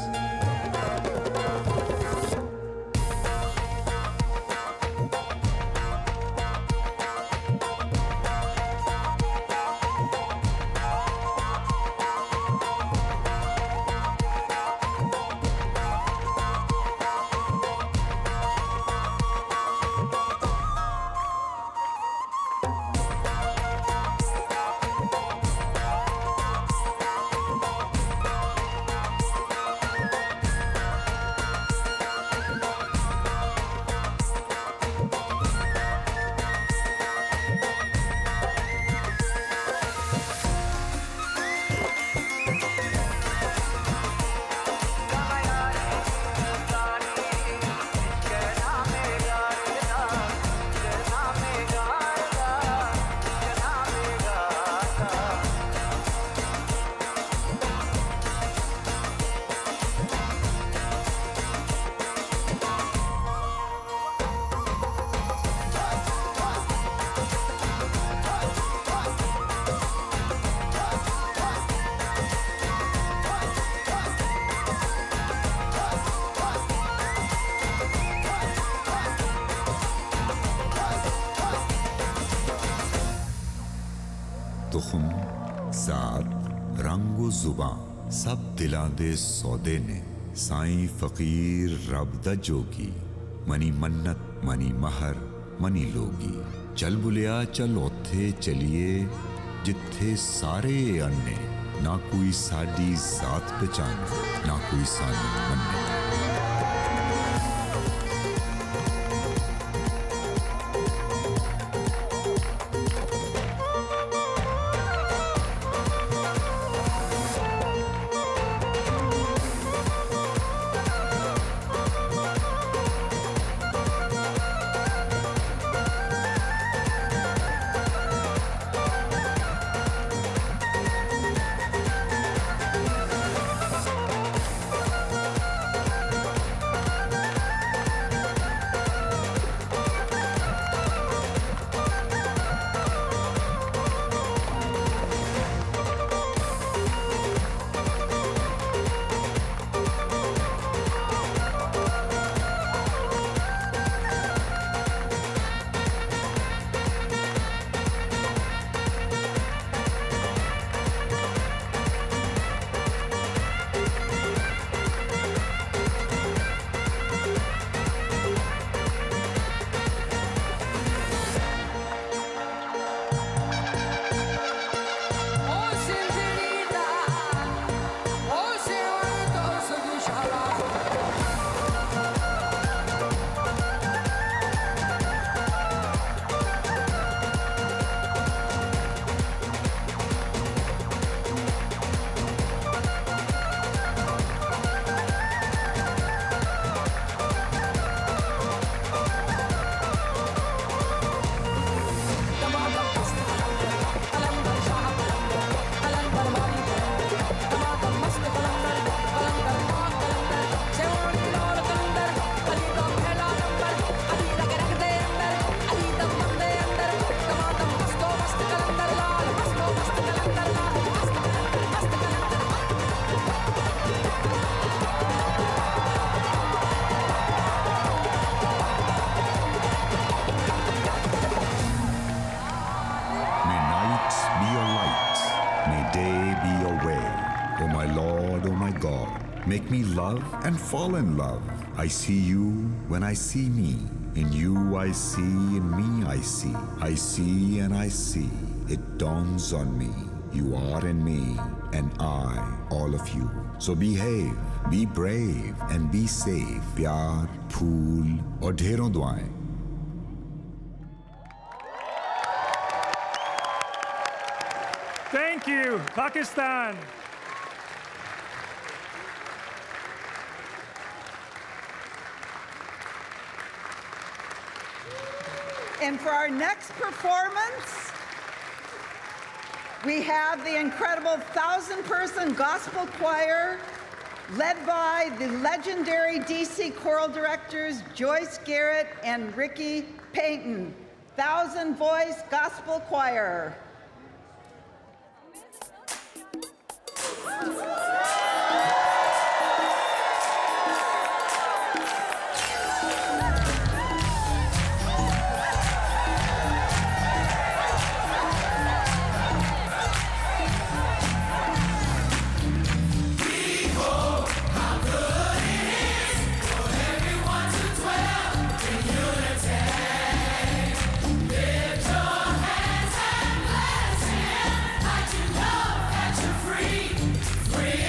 तुखम साथ रंगो जुबां सब दिलां दे सौदे ने साईं फकीर रब दा जोगी money मन्नत मनी महर मनी लोगी चल बुलिया चल ओथे चलिए जिथे सारे अन्ने ना कोई साडी जात पहचाने ना कोई सानू मन्ने Make me love and fall in love. I see you when I see me. In you I see, in me I see. I see and I see. It dawns on me. You are in me and I, all of you. So behave, be brave and be safe. प्यार, फूल और ढेरों दुआएं. Thank you, Pakistan. And for our next performance, we have the incredible 1,000-person gospel choir led by the legendary DC choral directors Joyce Garrett and Ricky Payton. 1,000-voice gospel choir. Free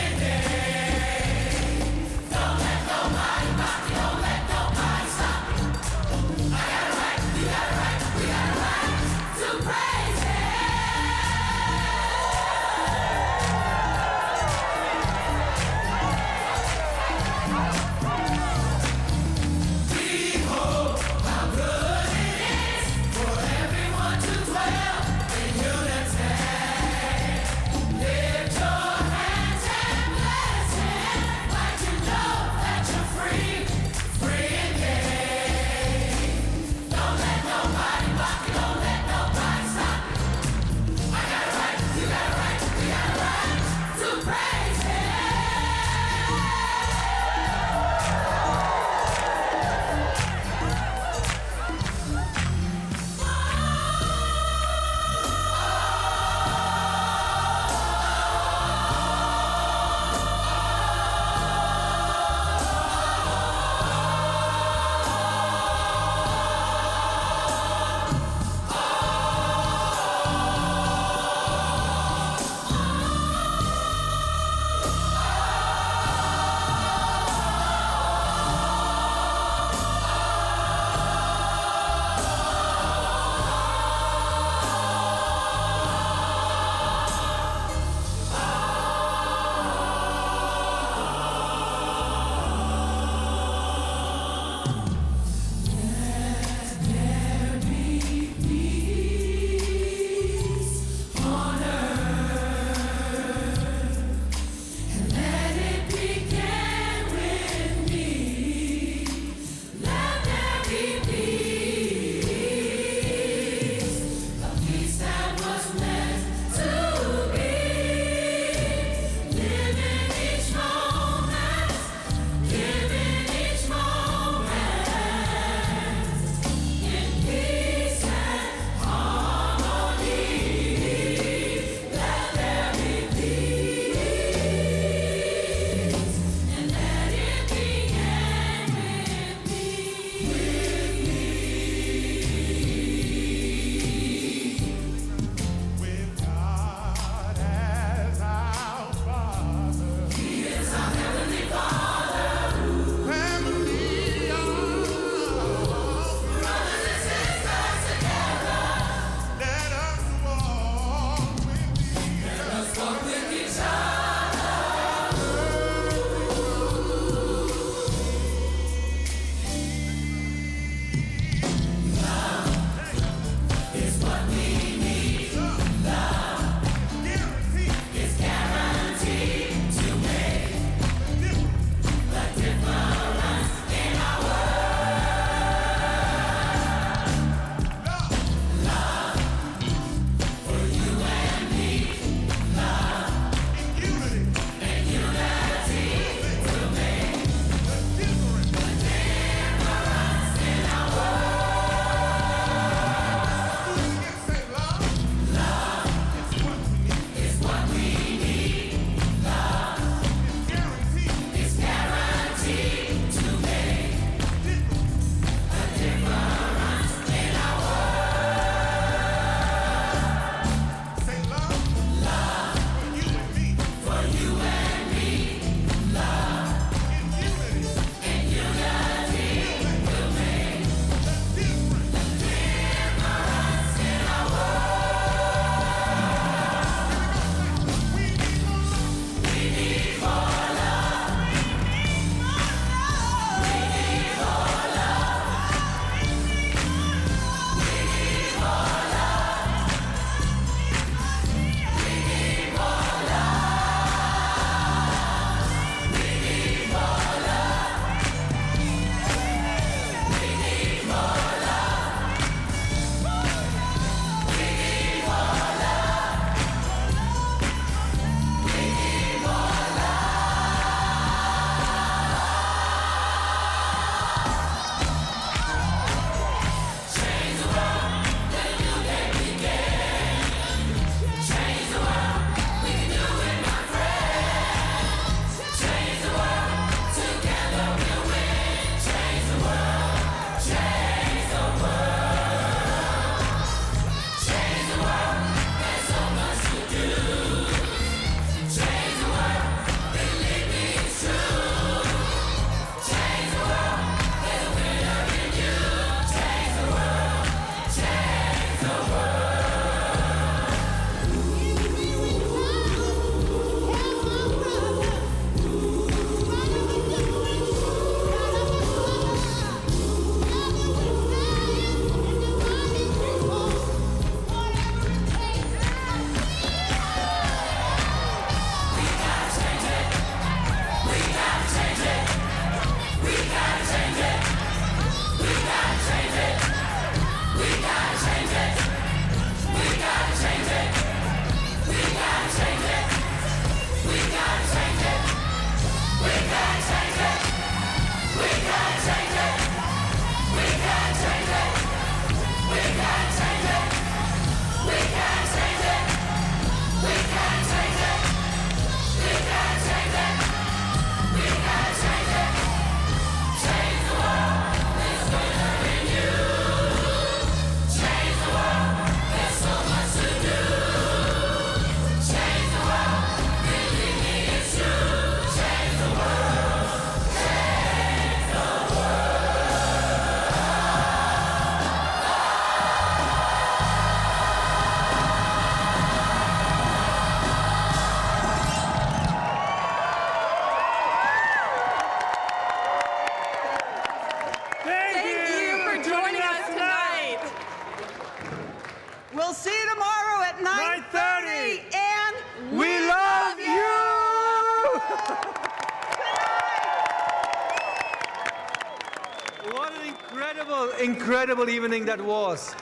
incredible evening that was.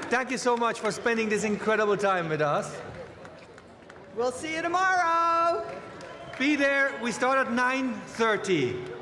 Thank you so much for spending this incredible time with us. We'll see you tomorrow. Be there. We start at 9:30.